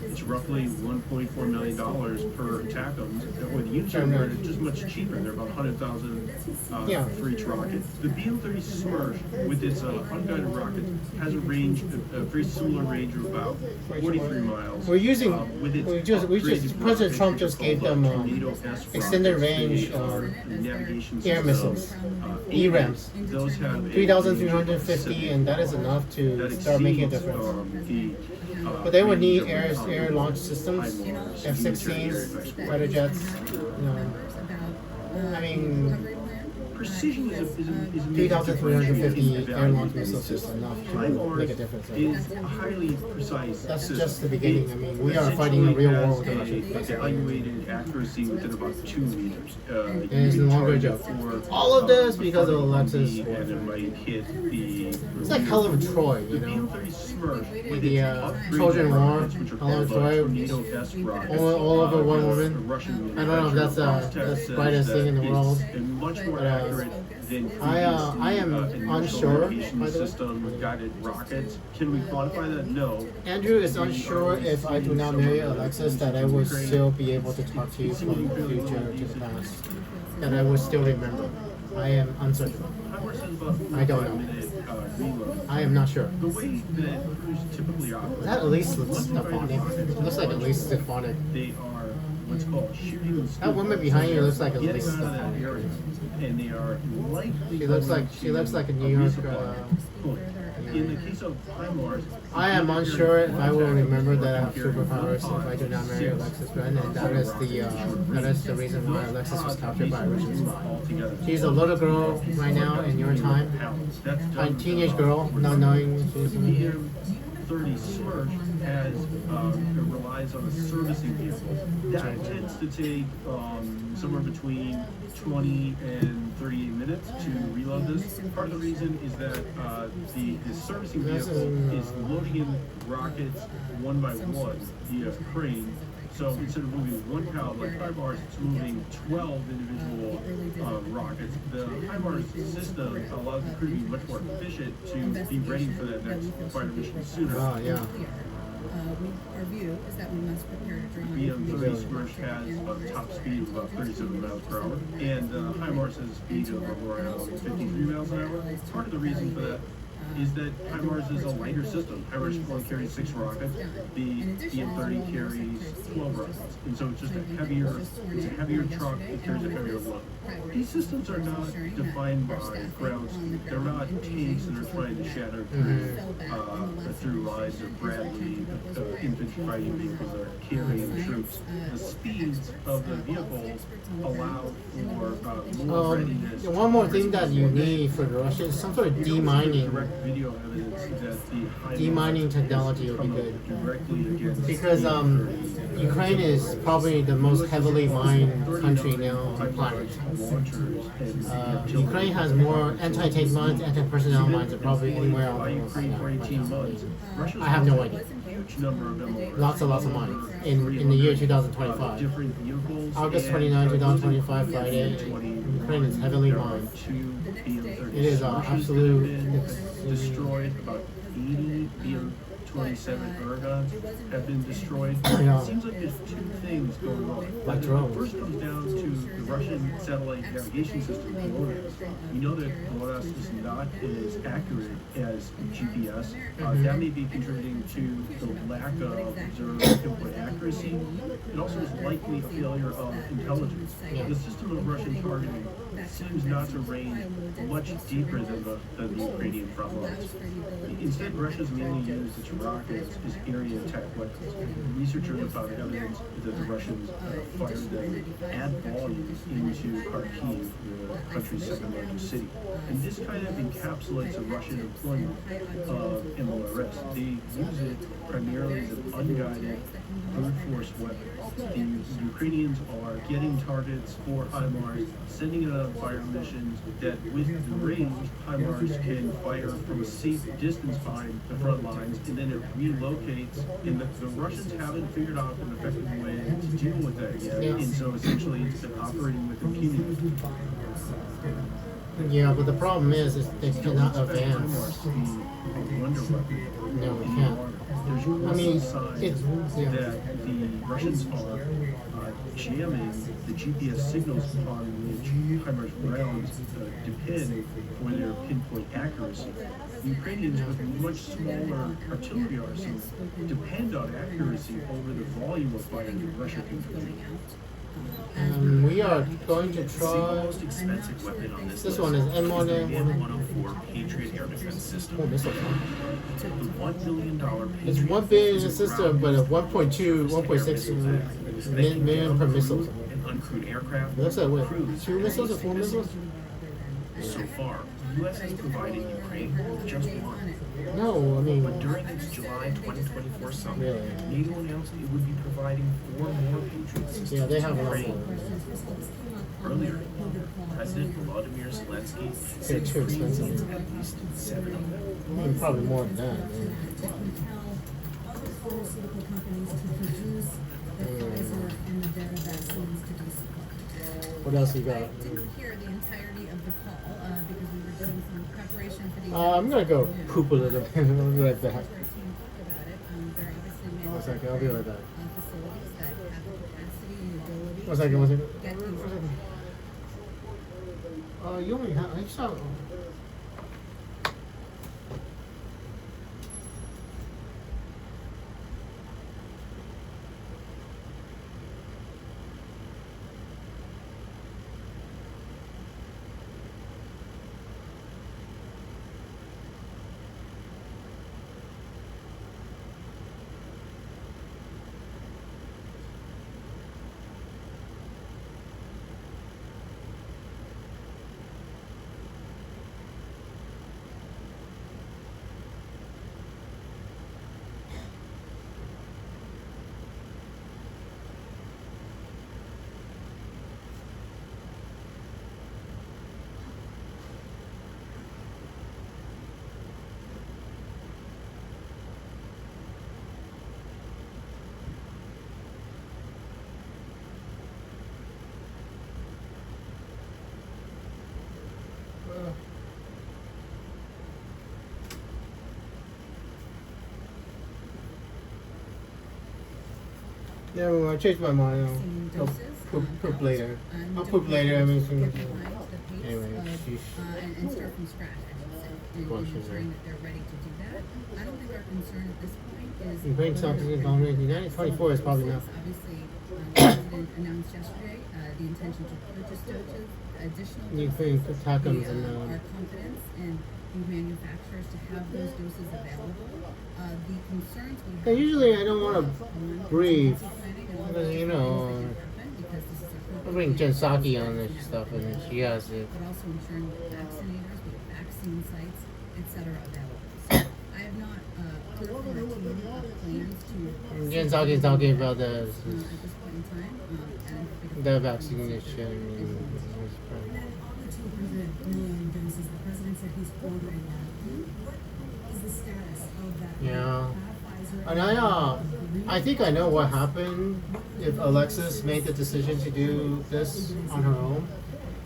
It's roughly $1.4 million per ATACMS. With Unitarm, it's just much cheaper. They're about $100,000 for each rocket. The BM-30 Smersh, with its unguided rockets, has a range, a very similar range of about 43 miles. We're using, President Trump just gave them extended range air missiles, ERAMs, 3,350, and that is enough to start making a difference. But they would need air launch systems, F-16s, fighter jets. I mean, precision is 3,350 air launch missiles is enough to make a difference. Is highly precise. That's just the beginning. I mean, we are fighting a real war with the Russians. Evaluated accuracy within about 2 meters. And it's no longer a joke. All of this because of Alexis Ren. And it might hit the. It's like Hell of Troy, you know. With the Trojan War, Hell of Troy, all over one woman. I don't know if that's the brightest thing in the world. But, I am unsure. Guided rockets. Can we quantify that? No. Andrew is unsure if I do not marry Alexis that I will still be able to talk to you from the future to the past. That I will still remember. I am uncertain. I don't know. I am not sure. The way that crews typically operate. That at least looks Stephanic. It looks like at least Stephanic. They are what's called shooting. That woman behind you looks like at least Stephanic. And they are likely. She looks like a New York. In the case of HIMARS, I am unsure if I will remember that I have superpowers if I do not marry Alexis Ren, and that is the reason why Alexis was captured by a Russian spy. She's a little girl right now in your time, a teenage girl, not knowing she's a BM-30 Smersh relies on a servicing vehicle. That tends to take somewhere between 20 and 38 minutes to reload this. Part of the reason is that the servicing vehicle is loading in rockets one by one via crane. So instead of moving one pallet like HIMARS, it's moving 12 individual rockets. The HIMARS system allows the crew to be much more efficient to be ready for that next fighter mission sooner. Yeah. Our view is that we must prepare to draw. BM-30 Smersh has a top speed of about 37 miles per hour, and HIMARS has a speed of around 53 miles an hour. Part of the reason for that is that HIMARS is a lighter system. HIMARS only carries 6 rockets. The BM-30 carries 12 rockets, and so it's just a heavier truck that carries a heavier load. These systems are not defined by ground speed. They're not tanks that are trying to shatter through lines of Bradley infantry fighting vehicles that are carrying troops. The speeds of the vehicles allow for more readiness. One more thing that you need for the Russians, some sort of demining. Video evidence that the demining technology would be good. Because Ukraine is probably the most heavily mined country now on the planet. Ukraine has more anti-tank mines, anti-personnel mines than probably anywhere on the world. I have no idea. Lots and lots of mines in the year 2025. August 29, 2025, Friday, Ukraine is heavily mined. It is absolute. Destroyed about 80 BM-27 Oregons have been destroyed. Yeah. It seems like there's 2 things going on. Like The first comes down to the Russian satellite navigation system, GLONASS. We know that GLONASS is not as accurate as GPS. That may be contributing to the lack of observed input accuracy. It also is likely a failure of intelligence. The system of Russian targeting seems not to range much deeper than the Ukrainian front lines. Instead, Russia's mainly used its rockets as area attack weapons. Researchers have found evidence that the Russians fired them at volume into Kharkiv, the country's second largest city. And this kind of encapsulates the Russian employment of MLRS. They use it primarily as an unguided brute force weapon. The Ukrainians are getting targets for HIMARS, sending it on fire missions that with the range, HIMARS can fire from a safe distance behind the front lines, and then it relocates, and the Russians haven't figured out an effective way to deal with that yet, and so essentially it's been operating with impunity. Yeah, but the problem is they cannot advance. Wonder weapon. No, we can't. There's I mean, signs it's yeah. that the Russians are jamming the GPS signals upon which HIMARS rounds depend for their pinpoint accuracy. The Ukrainians with much smaller artillery arsenals depend on accuracy over the volume of fire that Russia can produce. We are going to The try. most expensive weapon on this This list one is the M1. M104 Patriot air defense Oh, system. missile. The $1 billion Patriot It's 1 billion system, but a 1.2, 1.6 million per missile. and uncrewed aircraft. That's like what? Cruise 2 missiles or 4 missiles? So far, the U.S. has provided Ukraine with just one. No, I mean. But during its July 2024 summit, Really? NATO announced it would be providing 4 more Patriot systems Yeah, they have a to lot Ukraine. more. Earlier, President Volodymyr Zelensky said They're too Ukraine needs expensive. at least 7 of them. I mean, probably more than that. Other pharmaceutical companies to produce the Pfizer and the Moderna vaccines to be supplied. What else you got? I didn't hear the entirety of the call because we were doing some preparation for the. I'm gonna go poop a little bit. I'll be right back. Our team talked about it. They're obviously One second, I'll be right back. facilities that have the capacity and ability. One second, one second. to get these. You only have. I saw. Yeah, well, I changed my mind. I'll poop later. I'll poop later. I mean, anyway, sheesh. And start from scratch, I should say, and ensuring that they're ready to do that. I don't think our concern at this point is. You bring something in Dominic United 24 is probably not. Obviously, the president announced yesterday the intention to purchase doses, additional You doses. think attack them and Our confidence in the manufacturers to have those doses available. The concerns we have. And usually I don't want to breathe. Because, you know, I bring Jen Psaki on this stuff and she has it. But also ensuring that vaccinators, we have vaccine sites, etc. available. So I have not heard from our team plans to. Jen Psaki is talking about the at this point in time, and the vaccination. And then on the 200 million doses, the president said he's ordering that. What is the status of that? Yeah. And I think I know what happened if Alexis made the decision to do this on her own.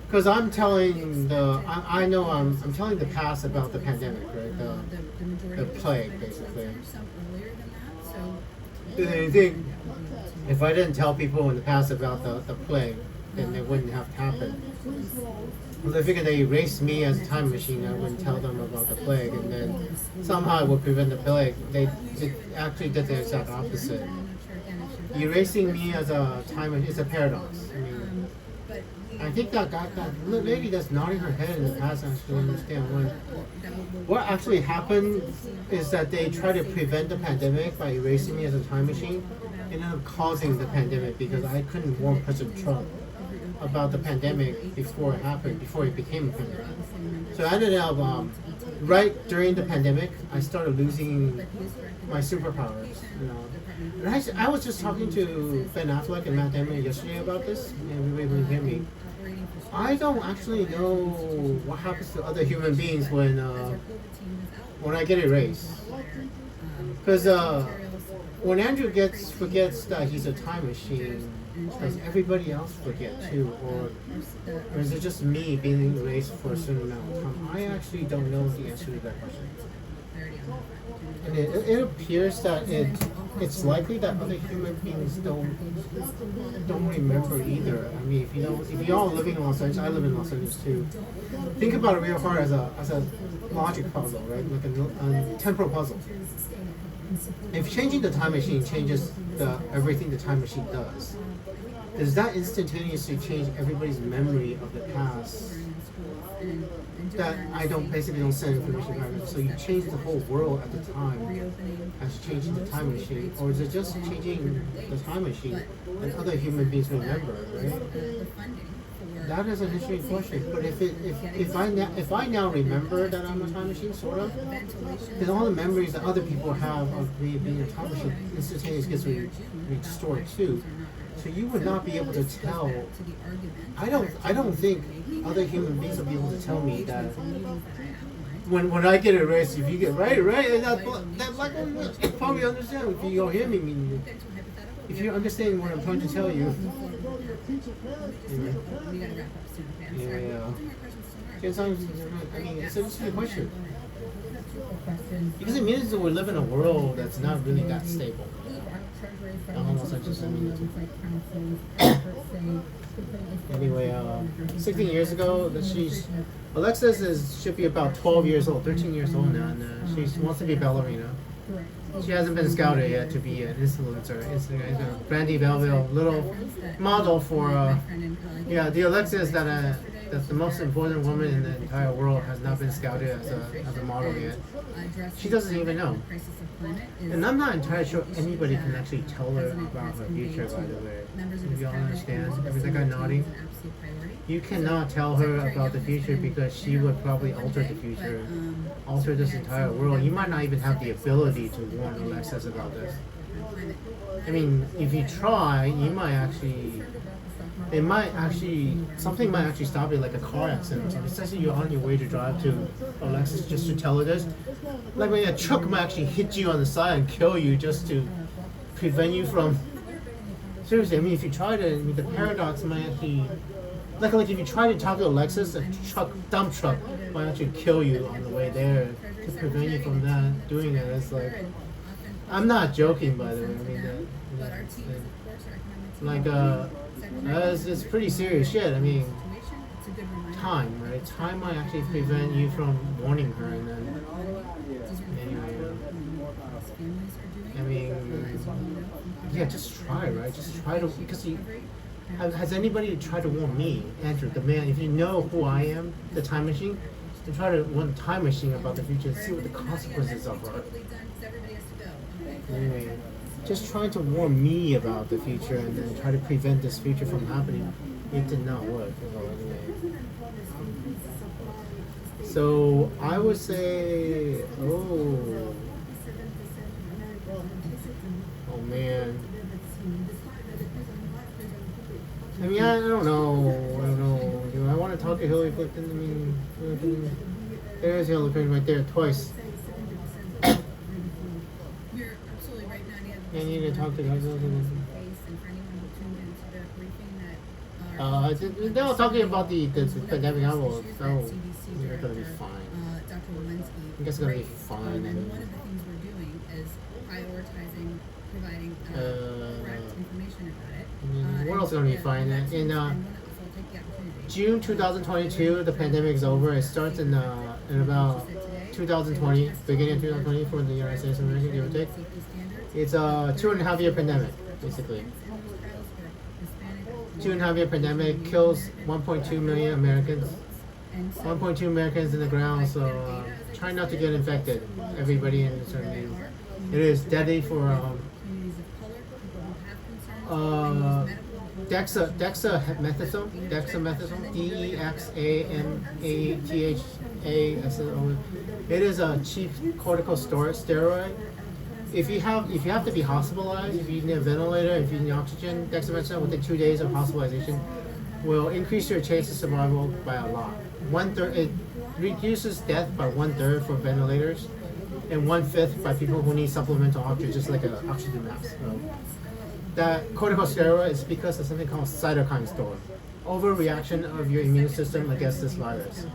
Because I'm telling I know I'm telling the past about the pandemic, right? The plague, basically. I think if I didn't tell people in the past about the plague, then it wouldn't have happened. Well, I figured they erased me as a time machine. I wouldn't tell them about the plague, and then somehow I would prevent the plague. They actually did the exact opposite. Erasing me as a time machine is a paradox. I mean, I think that lady that's nodding her head in the past actually understand what actually happened is that they tried to prevent the pandemic by erasing me as a time machine, and ended up causing the pandemic because I couldn't warn President Trump about the pandemic before it happened, before it became a pandemic. So I ended up, right during the pandemic, I started losing my superpowers, you know. And I was just talking to Ben Affleck and Matt Damon yesterday about this, and everybody would hear me. I don't actually know what happens to other human beings when I get erased. Because when Andrew forgets that he's a time machine, Does everybody else forget too, or is it just me being erased for a certain amount of time? I actually don't know the answer to that question. And it appears that it's likely that other human beings don't remember either. I mean, if you all living in Los Angeles, I live in Los Angeles too. Think about it real hard as a logic puzzle, right? Like a temporal puzzle. If changing the time machine changes everything the time machine does that instantaneously change everybody's memory of the past? That basically don't send information back. So you change the whole world at the time as changing the time machine, or is it just changing the time machine and other human beings remember, right? That is an interesting question. But if I now remember that I'm a time machine, sort of, then all the memories that other people have of me being a time machine instantaneously gets restored too. So you would not be able to tell. I don't think other human beings will be able to tell me that when I get erased, if you get right, and that black one probably understand if you don't hear me. If you understand what I'm trying to tell you. Yeah. I mean, it's an interesting question. Because it means that we live in a world that's not really that stable. Anyway, 16 years ago, Alexis should be about 12 years old, 13 years old now, and she wants to be a ballerina. She hasn't been scouted yet to be an influencer. Brandy Belleville, little model for the Alexis that's the most important woman in the entire world has not been scouted as a model yet. She doesn't even know. And I'm not entirely sure anybody can actually tell her about her future, by the way. If you all understand, everything I'm nodding. You cannot tell her about the future because she would probably alter the future, alter this entire world. You might not even have the ability to warn Alexis about this. I mean, if you try, you might actually... something might actually stop you, like a car accident or something. Especially you're on your way to drive to Alexis just to tell her this. Like when a truck might actually hit you on the side and kill you just to prevent you from... Seriously, I mean, if you try to, the paradox might actually... Like if you try to talk to Alexis, a dump truck might actually kill you on the way there to prevent you from doing that. It's like... I'm not joking, by the way. I mean, it's pretty serious shit. I mean, time, right? Time might actually prevent you from warning her, and then anyway. I mean, yeah, just try, right? Just try to, because has anybody tried to warn me, Andrew, the man? If you know who I am, the time machine, to try to warn the time machine about the future and see what the consequences of are. Anyway, just trying to warn me about the future and then try to prevent this future from happening, it did not work. Anyway. So I would say, oh man. I mean, I don't know. Do I want to talk to Hillary Clinton? I mean, there's Hillary Clinton right there twice. I need to talk to Hillary Clinton. They were talking about the pandemic. They're going to be fine. I guess it's going to be fine. And one of the things we're doing is prioritizing providing correct information about it. The world's going to be fine. In June 2022, the pandemic is over. It starts in about 2020, beginning of 2020 for the United States of America, give or take. It's a 2.5 year pandemic, basically. 2.5 year pandemic kills 1.2 million Americans. 1.2 Americans in the ground, so try not to get infected. Everybody in this area. It is deadly for dexamethasone, DEXAMATHA. It is a cheap corticosteroid. If you have to be hospitalized, if you need a ventilator, if you need oxygen, dexamethasone within 2 days of hospitalization will increase your chance of survival by a lot. 1/3, it reduces death by 1/3 for ventilators, and 1/5 by people who need supplemental oxygen, just like an oxygen mask. So that corticosteroid is because of something called cytokine storm. Overreaction of your immune system against this virus.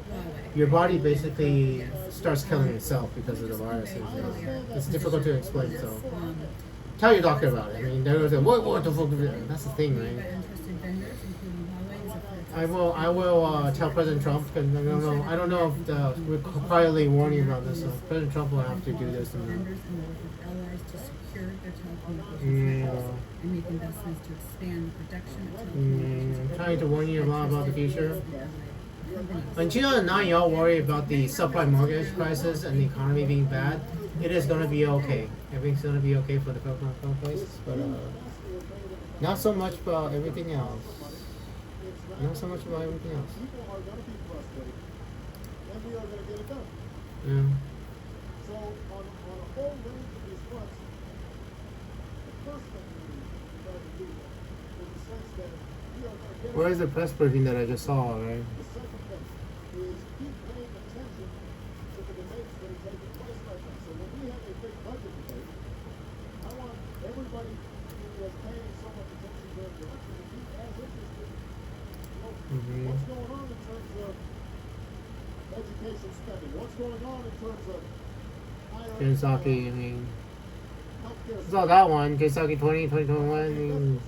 Your body basically starts killing itself because of the virus. It's difficult to explain, so tell your doctor about it. I mean, they're going to say, what the fuck? That's the thing, right? I will tell President Trump, because I don't know if we're quietly warning about this, so President Trump will have to do this. And make investments to expand protection of I'm trying to warn you a lot about the future. In 2009, y'all worry about the subprime mortgage crisis and the economy being bad. It is going to be okay. Everything's going to be okay for the crisis, but not so much about everything else. Not so much about everything else. Yeah. Where is the press briefing that I just saw, right? What's going on in terms of education spending? What's going on in terms of Kiyosaki, I mean, I saw that one, Kiyosaki 2021. I mean,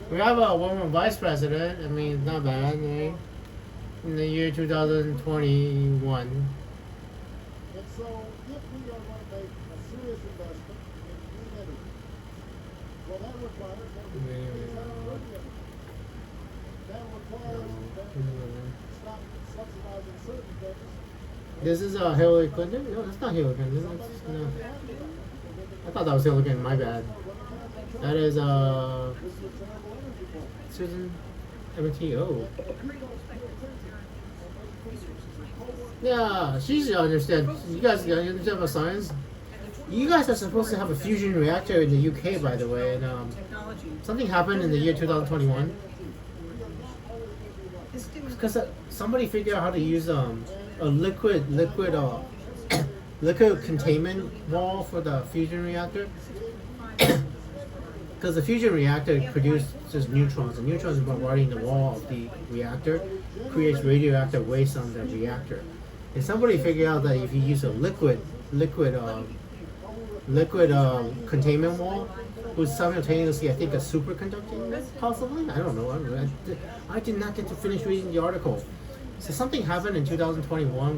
we have a woman vice president. I mean, it's not bad, right? In the year 2021. And so, if we are going to make a serious investment in clean energy, well, that requires that we stop subsidizing certain things. This is Hillary Clinton? No, that's not Hillary Clinton. No. I thought that was Hillary Clinton. My bad. That is Susan MTO. Yeah, she's understand. You guys understand about science? You guys are supposed to have a fusion reactor in the UK, by the way, and something happened in the year 2021. Because somebody figured out how to use a liquid containment wall for the fusion reactor. Because the fusion reactor produces neutrons, and neutrons bombarding the wall of the reactor creates radioactive waste on the reactor. And somebody figured out that if you use a liquid containment wall, with simultaneously, I think, a superconducting, possibly. I don't know. I did not get to finish reading the article. So something happened in 2021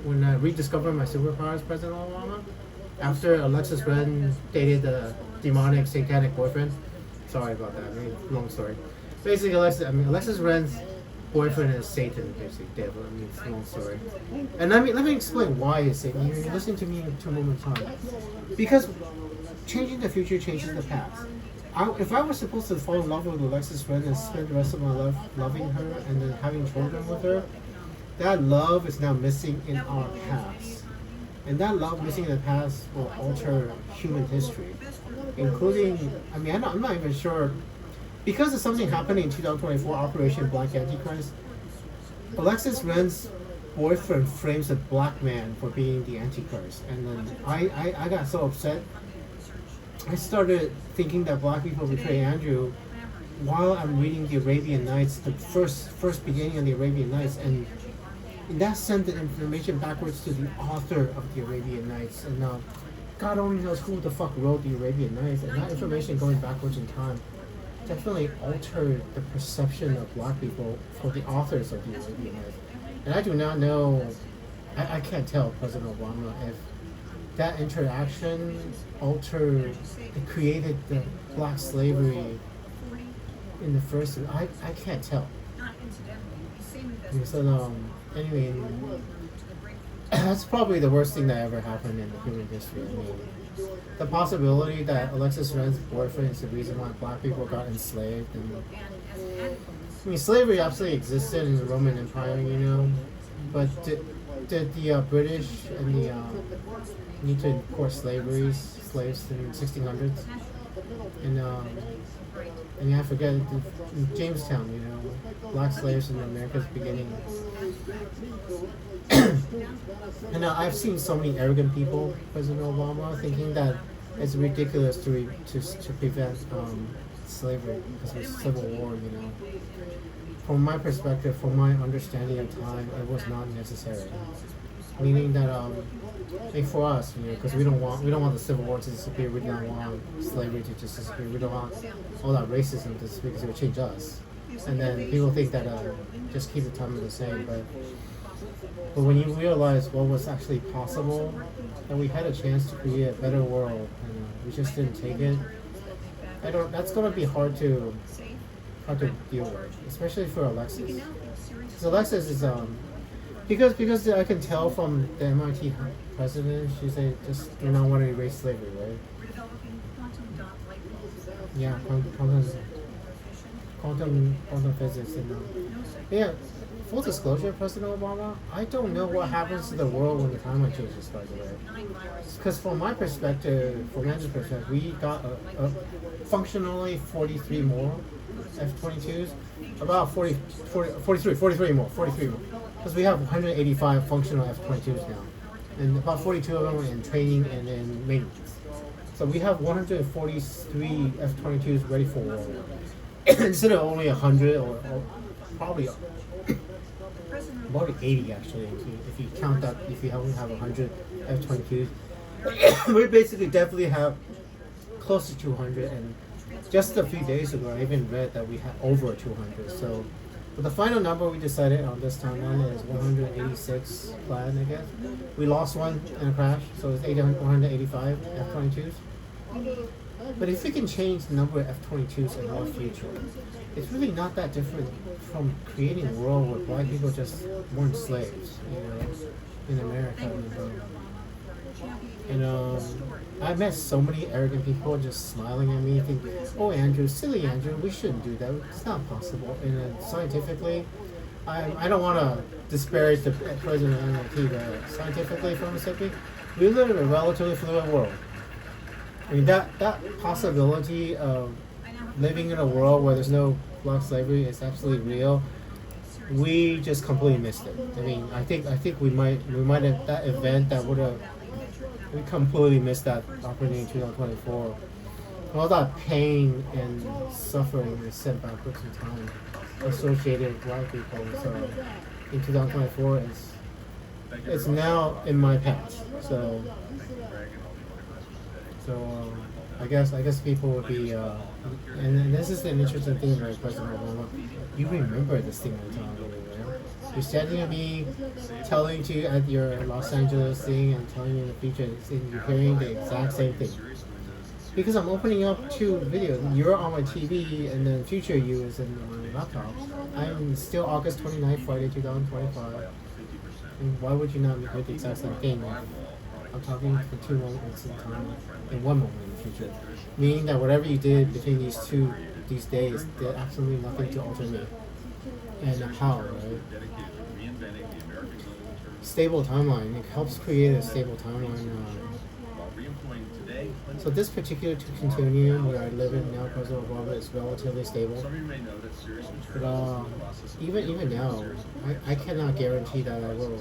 when I rediscovered my superpowers, President Obama, after Alexis Ren dated the demonic satanic boyfriend. Sorry about that. I mean, long story. Basically, Alexis Ren's boyfriend is Satan, basically devil. I mean, it's a long story. And let me explain why it's Satan. You're listening to me in 2 moments time. Because changing the future changes the past. If I was supposed to fall in love with Alexis Ren and spend the rest of my life loving her and then having children with her, that love is now missing in our past. And that love missing in the past will alter human history, including, I'm not even sure, because of something happening in 2024, Operation Black Antichrist, Alexis Ren's boyfriend frames a black man for being the Antichrist. And then I got so upset. I started thinking that black people betray Andrew while I'm reading the Arabian Nights, the first beginning of the Arabian Nights, and that sent the information backwards to the author of the Arabian Nights. And God only knows who the fuck wrote the Arabian Nights, and that information going backwards in time definitely altered the perception of black people for the authors of the Arabian Nights. And I do not know, I can't tell President Obama if that interaction altered, it created the black slavery in the first. I can't tell. So anyway, that's probably the worst thing that ever happened in human history. I mean, the possibility that Alexis Ren's boyfriend is the reason why black people got enslaved, and slavery absolutely existed in the Roman Empire, but did the British and the need to enforce slaves in the 1600s? And I forget in Jamestown, you know, black slaves in America's beginning. And I've seen so many arrogant people, President Obama, thinking that it's ridiculous to prevent slavery because of civil war. You know, from my perspective, from my understanding of time, it was not necessary. Meaning that like for us, you know, because we don't want the civil war to disappear. We don't want slavery to just disappear. We don't want all that racism to disappear because it would change us. And then people think that just keep the time the same, but when you realize what was actually possible, and we had a chance to create a better world, and we just didn't take it. That's gonna be hard to deal with, especially for Alexis. Because Alexis is because I can tell from the MIT president, she said just do not want to erase slavery, right? Yeah, quantum physics, yeah. Full disclosure, President Obama, I don't know what happens to the world when the timeline changes, by the way. Because from my perspective, from Andrew's perspective, we got a functionally 43 more F-22s, about 43 more. Because we have 185 functional F-22s now, and about 42 of them are in training and in maintenance. So we have 143 F-22s ready for war. Instead of only 100 or probably about 80 actually, if you count that, if you only have 100 F-22s. We basically definitely have close to 200, and just a few days ago I even read that we had over 200. So but the final number we decided on this timeline is 186 planned, I guess. We lost one in a crash, so it's 185 F-22s. But if we can change the number of F-22s in our future, it's really not that different from creating a world where black people just weren't slaves, you know, in America. And I met so many arrogant people just smiling at me, thinking, "Oh, Andrew, silly Andrew, we shouldn't do that. It's not possible." And scientifically, I don't want to disparage the president of MIT, but scientifically, from Mississippi, we live in a relatively fluid world. I mean, that possibility of living in a world where there's no black slavery is absolutely real. We just completely missed it. I mean, I think we might have that event that would have. We completely missed that opportunity in 2024. All that pain and suffering is sent backwards in time associated with black people. So in 2024, it's now in my past. So I guess people would be, and this is an interesting thing about President Obama. You remember this thing I'm telling you, right? You're standing at me, telling you at your Los Angeles thing, and telling you in the future, and you're hearing the exact same thing. Because I'm opening up two videos. You're on my TV, and then future you is in my laptop. I'm still August 29th, Friday 2025. And why would you not hear the exact same thing? I'm talking for 2 moments in time, in 1 moment in the future. Meaning that whatever you did between these days did absolutely nothing to alter me. And how, right? Stable timeline. It helps create a stable timeline. So this particular continuum where I live in now, President Obama, is relatively stable. But even now, I cannot guarantee that I will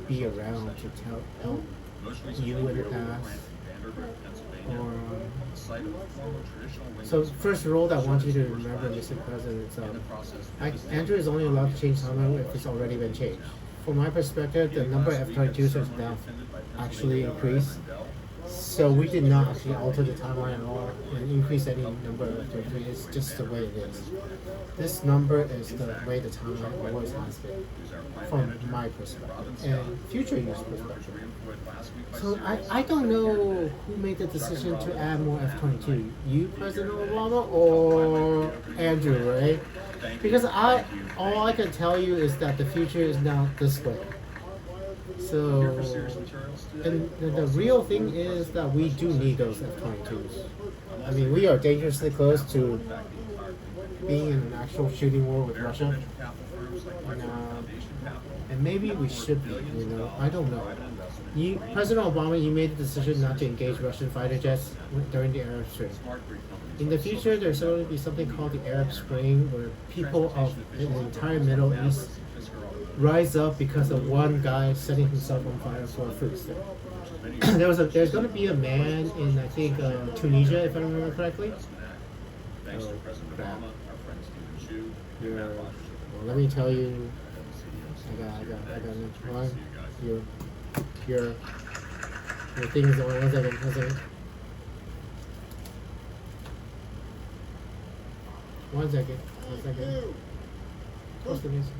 be around to help you in the past. Or, so first rule that I want you to remember, Mr. President, Andrew is only allowed to change timeline if it's already been changed. From my perspective, the number of F-22s has now actually increased. So we did not actually alter the timeline at all and increase any number of F-22s. It's just the way it is. This number is the way the timeline always has been, from my perspective and future use perspective. So I don't know who made the decision to add more F-22. You, President Obama, or Andrew, right? Because all I can tell you is that the future is now this way. So, and the real thing is that we do need those F-22s. I mean, we are dangerously close to being in an actual shooting war with Russia. And maybe we should be, you know, I don't know. President Obama, you made the decision not to engage Russian fighter jets during the Arab Spring. In the future, there's going to be something called the Arab Spring, where people of the entire Middle East rise up because of one guy setting himself on fire for a food stamp. There's going to be a man in, I think, Tunisia, if I remember correctly. Thanks to President Obama, our friend Stephen Chu, Well, let me tell you, I got one. Your thing is on. 1 second. One second. What's the music?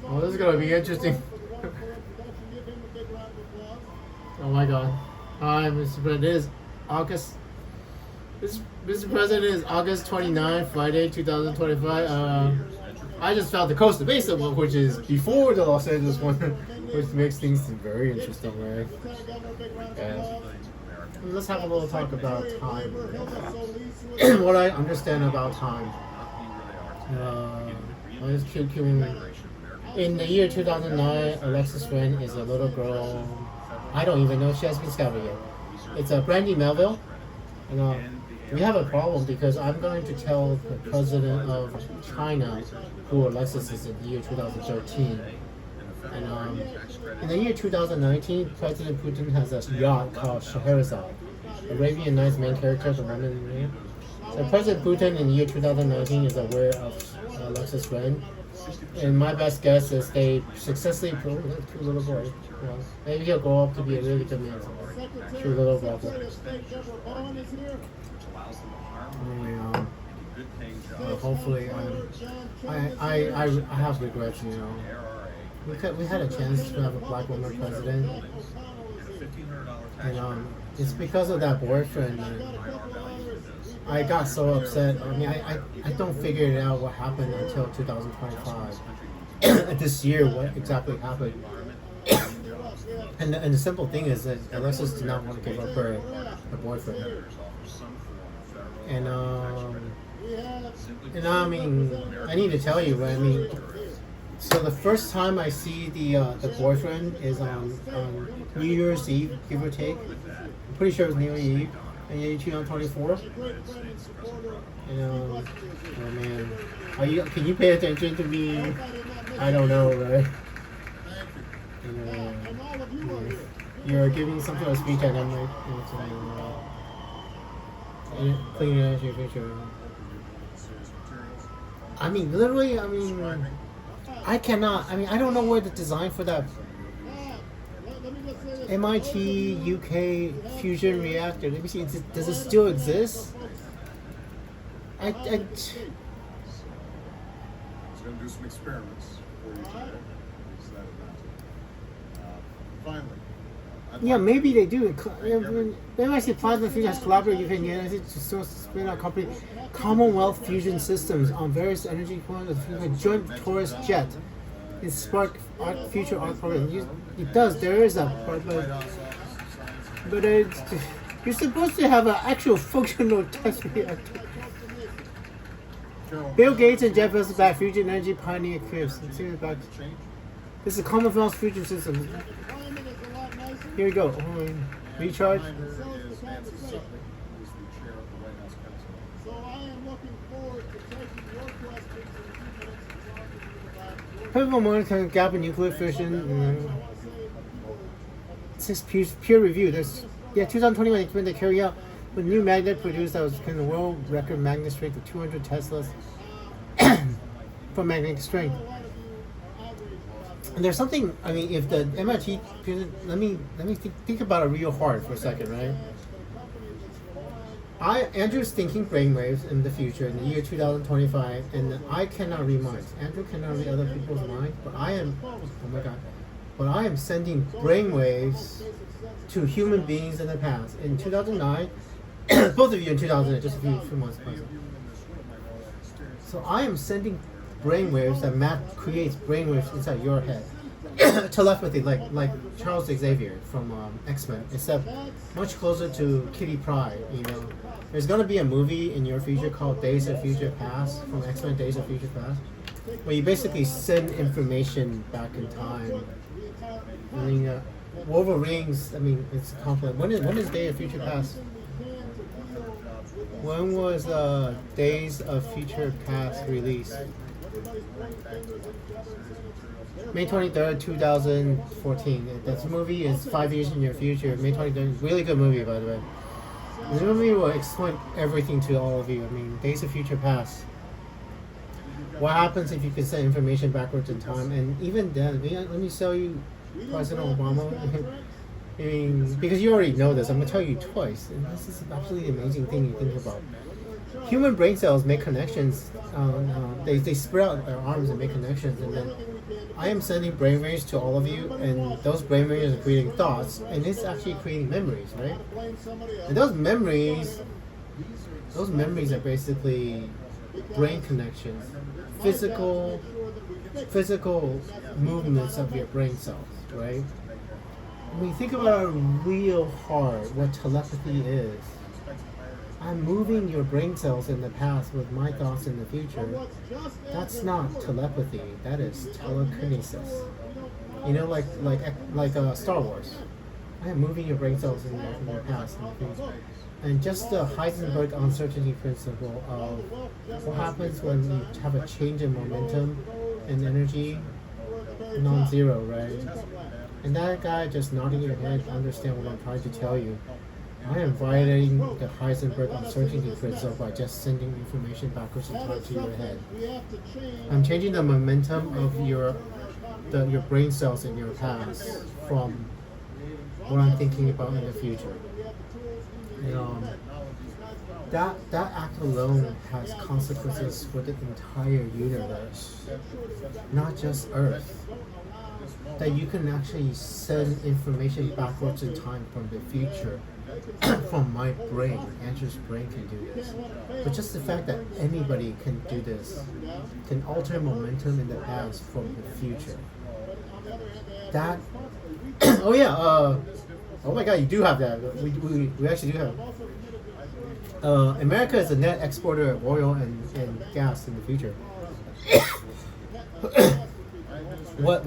Oh, this is gonna be interesting. Oh my God! Hi, Mr. President. It is August. Mr. President, it is August 29th, Friday, 2025. I just found the Costa Mesa one, which is before the Los Angeles one, which makes things very interesting, right? Let's have a little talk about time. What I understand about time. Let's keep in the year 2009, Alexis Ren is a little girl. I don't even know if she has been scouted yet. It's a Brandy Melville. And we have a problem because I'm going to tell the president of China who Alexis is in the year 2013. And in the year 2019, President Putin has a yacht called Scheherazade, Arabian Nights main character, the woman in the name. So President Putin in the year 2019 is aware of Alexis Ren. And my best guess is they successfully proved that cute little boy. Well, maybe he'll grow up to be a really good man. Cute little brother. Hopefully, I have regrets, you know. We had a chance to have a black woman president, and it's because of that boyfriend. I got so upset. I mean, I don't figure it out what happened until 2025. This year, what exactly happened? And the simple thing is that Alexis did not want to give up her boyfriend. And I mean, I need to tell you, but I mean, so the first time I see the boyfriend is on New Year's Eve, give or take. I'm pretty sure it was New Year's Eve. And 2024. And oh man, can you pay attention to me? I don't know, right? And, you're giving some sort of speech, and I'm like, cleaning out your picture. I mean, literally, I cannot. I mean, I don't know where the design for that MIT UK fusion reactor. Let me see. Does it still exist? It's going to do some experiments for you today. Finally. Yeah, maybe they do. MIT Plasma Fusion has collaborated with the United States to spin out company Commonwealth Fusion Systems on various energy points of a joint Taurus jet. It spark future art program. It does. There is a part, but you're supposed to have an actual functional test reactor. Bill Gates and Jeff Bezos back fusion energy pioneer careers. This is Commonwealth Fusion System. Here we go. Recharge. Pivotal monitoring gap in nuclear fission. It says peer review. There's 2021 experimented to carry out with new magnet produced that was kind of world record magnet strength of 200 Teslas for magnetic strength. And there's something. I mean, if the MIT, let me think about it real hard for a second, right? Andrew's thinking brainwaves in the future, in the year 2025, and I cannot read minds. Andrew cannot read other people's minds, but I am. Oh my God! But I am sending brainwaves to human beings in the past. In 2009, both of you in 2000, just a few months past. So I am sending brainwaves that Matt creates brainwaves inside your head. Telepathy, like Charles Xavier from X-Men, except much closer to Kitty Pryde. You know, there's gonna be a movie in your future called Days of Future Past from X-Men Days of Future Past, where you basically send information back in time. I mean, Wolverines. I mean, it's complex. When is Days of Future Past? When was Days of Future Past released? May 23rd, 2014. This movie is 5 years in your future. May 23rd. Really good movie, by the way. This movie will explain everything to all of you. I mean, Days of Future Past. What happens if you can send information backwards in time? And even then, let me tell you, President Obama. I mean, because you already know this, I'm going to tell you twice. And this is an absolutely amazing thing you think about. Human brain cells make connections. They spread out their arms and make connections. And then I am sending brainwaves to all of you, and those brainwaves are creating thoughts, and it's actually creating memories, right? And those memories are basically brain connections, physical movements of your brain cells, right? When you think about it real hard, what telepathy is, I'm moving your brain cells in the past with my thoughts in the future. That's not telepathy. That is telekinesis. You know, like Star Wars. I am moving your brain cells in your past and the future. And just the Heisenberg uncertainty principle of what happens when you have a change in momentum and energy, non-zero, right? And that guy just nodding your head, understand what I'm trying to tell you. I am violating the Heisenberg uncertainty principle by just sending information backwards in time to your head. I'm changing the momentum of your brain cells in your past from what I'm thinking about in the future. That act alone has consequences for the entire universe, not just Earth. That you can actually send information backwards in time from the future. From my brain, Andrew's brain can do this. But just the fact that anybody can do this, can alter momentum in the past from the future. That, oh yeah, oh my God, you do have that. We actually do have. America is a net exporter of oil and gas in the future. What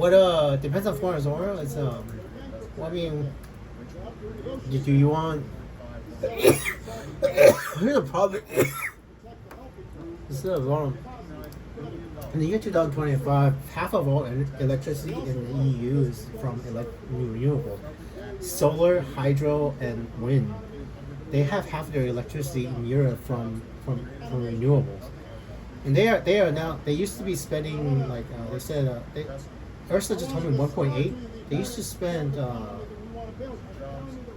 depends on foreign oil. It's I mean, do you want? Here's the problem. This is wrong. In the year 2025, half of all electricity in the EU is from renewables. Solar, hydro, and wind. They have half their electricity in Europe from renewables. And they are now. They used to be spending like they said. Ursula just told me 1.8. They used to spend.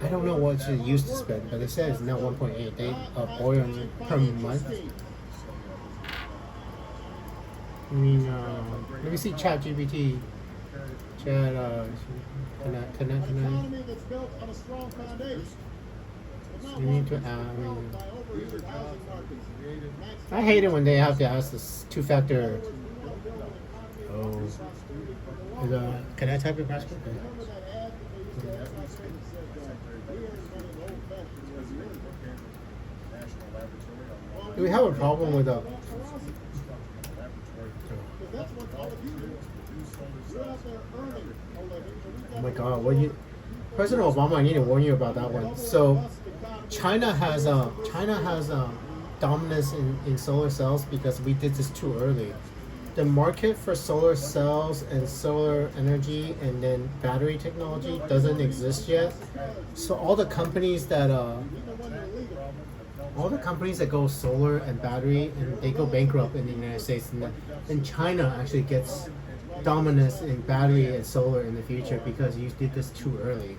I don't know what they used to spend, but they said it's now 1.8. They oil per month. I mean, let me see ChatGPT. Chat. Can I? You need to I hate it when they have to ask this two-factor. Oh. Can I type your password? Do we have a problem with the? Oh my God! President Obama? I need to warn you about that one. So, China has dominance in solar cells because we did this too early. The market for solar cells and solar energy and then battery technology doesn't exist yet. So all the companies that all the companies that go solar and battery, and they go bankrupt in the United States, and China actually gets dominance in battery and solar in the future because you did this too early.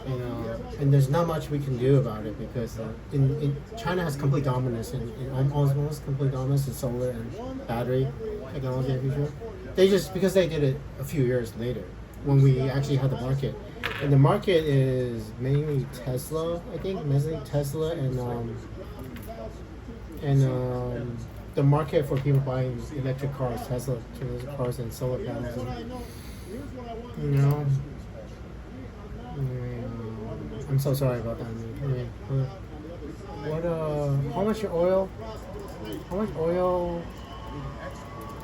You know, and there's not much we can do about it because in China has complete dominance in almost complete dominance in solar and battery technology in the future. They just because they did it a few years later when we actually had the market, and the market is mainly Tesla, I think, mainly Tesla and the market for people buying electric cars, Tesla cars and solar panels, and, you know. I'm so sorry about that. Anyway, how much oil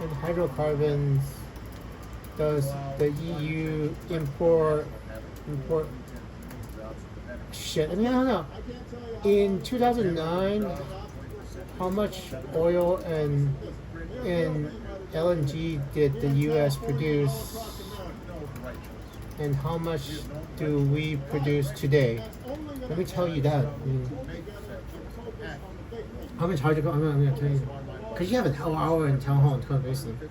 and hydrocarbons does the EU import? Shit, I mean, I don't know. In 2009, how much oil and LNG did the US produce? And how much do we produce today? Let me tell you that. I mean, how much hydrocarbon? I'm going to tell you. Because you have an hour in town hall in basically.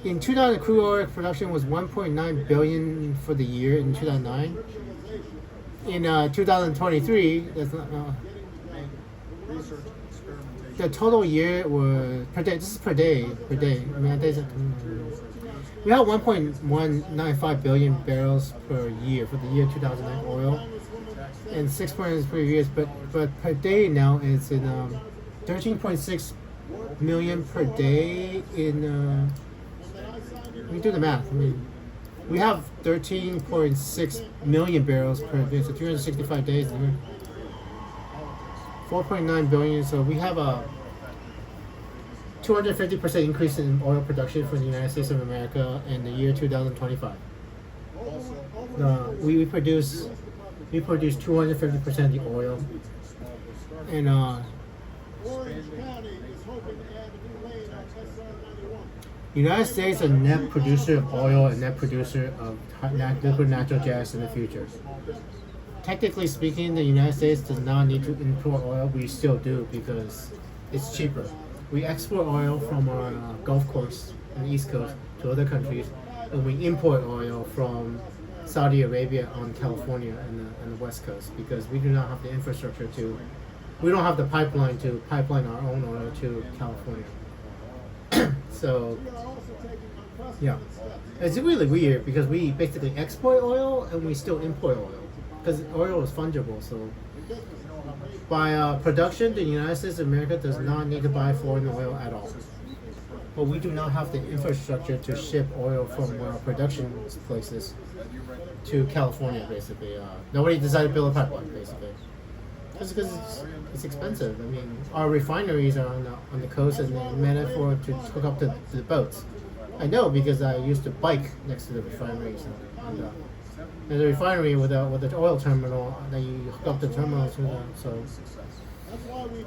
In 2000, crude oil production was 1.9 billion for the year in 2009. In 2023, that's not. The total year was per day. This is per day. Per day. I mean, days. We have 1.195 billion barrels per year for the year 2009 oil, and 6.6 per year. But per day now it's in 13.6 million per day. In we do the math. I mean, we have 13.6 million barrels per day, so 365 days. 4.9 billion. So we have a 250% increase in oil production for the United States of America in the year 2025. We produce 250% of the oil, and United States is a net producer of oil and net producer of liquid natural gas in the future. Technically speaking, the United States does not need to import oil. We still do because it's cheaper. We export oil from our Gulf Coast on the East Coast to other countries, and we import oil from Saudi Arabia on California and the West Coast because we do not have the infrastructure we don't have the pipeline to pipeline our own oil to California. So, yeah, it's really weird because we basically export oil and we still import oil because oil is fungible. So. By production, the United States of America does not need to buy foreign oil at all. But we do not have the infrastructure to ship oil from our production places to California, basically. Nobody decided to build a pipeline, basically. Just because it's expensive. I mean, our refineries are on the coast and they're meant for to hook up to the boats. I know because I used to bike next to the refineries. And there's a refinery with the oil terminal that you hook up the terminal to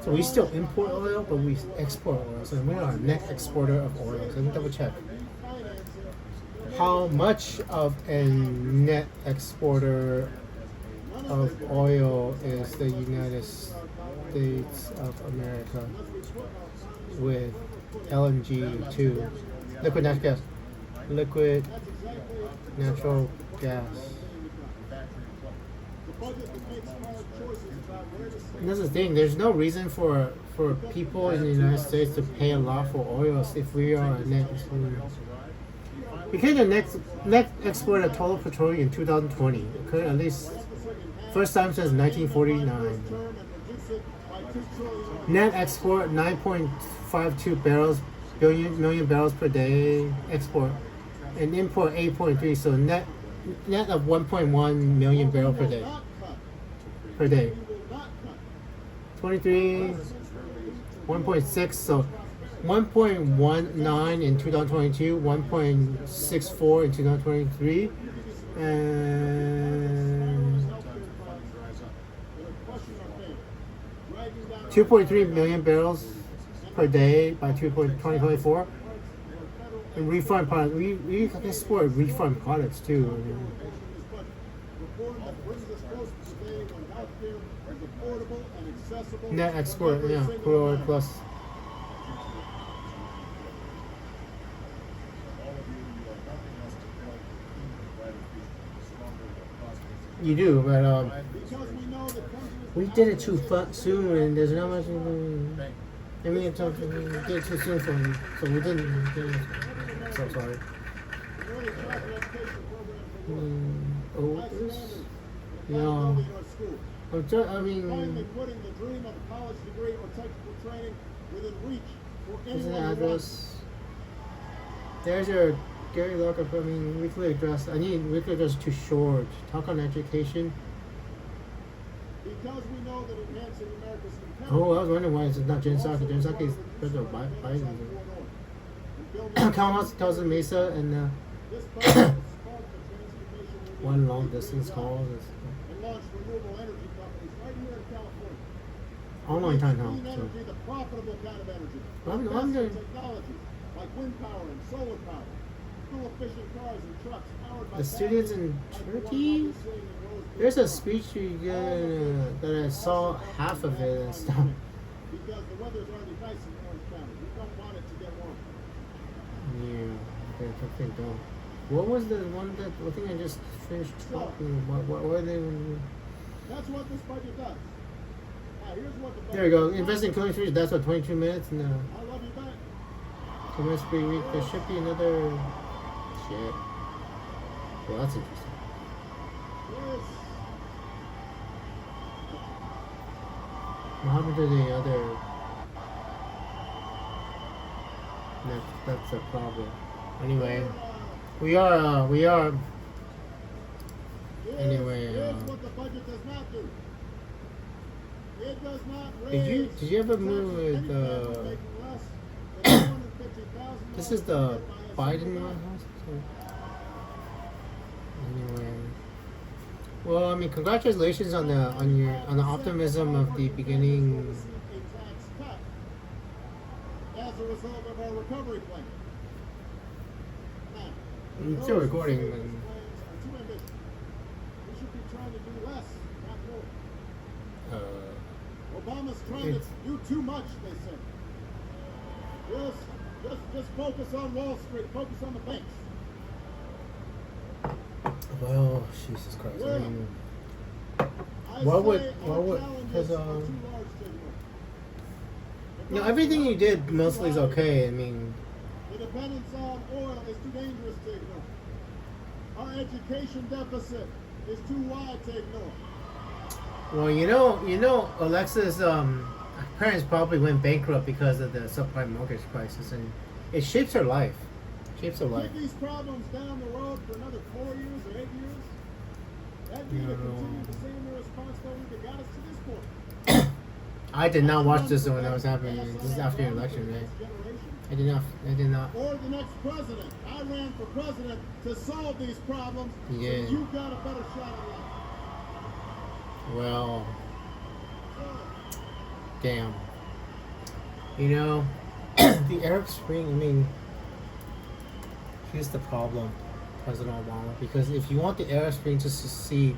so we still import oil, but we export oil. So we are a net exporter of oil. So let me double check. How much of a net exporter of oil is the United States of America with LNG to liquid natural gas? Liquid natural gas. And that's the thing. There's no reason for people in the United States to pay a lot for oils if we are a net exporter. We became the net exporter of total petroleum in 2020. It occurred at least first time since 1949. Net export 9.52 million barrels per day export, and import 8.3. So net of 1.1 million barrels per day. 23, 1.6, so 1.19 in 2022, 1.64 in 2023, and 2.3 million barrels per day by 2024. And refined products, we export refined products too. reform that brings us closer to the day when healthcare is affordable and accessible. Net for export, every yeah, single crude oil American. plus. You do, but Because we know that countries we did it too soon, and there's not much. I mean, we did it too soon for me, so we didn't. So sorry. early childhood education programs are Oh, standards, no. in our school. I mean, Finally putting the dream of a college degree or technical training within reach for is an anyone who wants address. There's your Gary Lockup. I mean, weekly address. Weekly address too short. Talk on education. it. Because we know that enhancing America's competitiveness. Oh, I was wondering why it's not Jen Psaki. Jen Psaki is President Biden. House tells him Mesa and This budget has sparked the transformation we need one to long keep distance doing call. and launched renewable energy companies right here in California. Online time now. Clean So. energy, the profitable kind of energy. I'm Invest in doing- technologies like wind power and solar power. Fuel efficient cars and trucks powered by The students in batteries like the ones Turkey. I'll be seeing in Rosewood There's a Park. speech that I saw half of it and stuff. Because the weather's already nice in Orange County. We don't want it to get warm. Yeah, I think don't. What was the one that I think I just finished talking about? What were they? That's what this budget does. Now here's what the budget There you go. does. Investing 23. That's what 22 minutes. No, I love you back. 2 minutes per week. There should be another. Shit. Well, that's interesting. Yes. What happened to the other? That's a problem. Anyway, we are. Anyway, Here's what the budget does not do. It does not raise Did you ever move with taxes to any family making less than $250,000 This is the by a Biden single White month. House. Anyway, well, I mean, congratulations on the optimism of the beginning. A tax cut as a result of our recovery plan. Now, I'm still recording. those plans are too ambitious. We should be trying to do less, not more. Obama's trying to It's- do too much, they say. Just focus on Wall Street, focus on the banks. Well, Jesus Christ. I mean, I what say would, our challenges because are too large to ignore. you know, everything you did mostly is okay. I mean, The dependence on oil is too dangerous to ignore. Our education deficit is too wide to ignore. well, you know, Alexis, parents probably went bankrupt because of the subprime mortgage crisis, and it shapes her life. Shapes her life. Kick these problems down the road for another 4 years or 8 years. That'd be to No. continue the same irresponsibility that got us to this point. I did not watch this when it was happening. This is after the election, right? I did not. Or the next president. I ran for president to solve these problems. Yeah. So you got a better shot at life. Well, damn. You know, the Arab Spring, I mean, here's the problem, President Obama, because if you want the Arab Spring to succeed,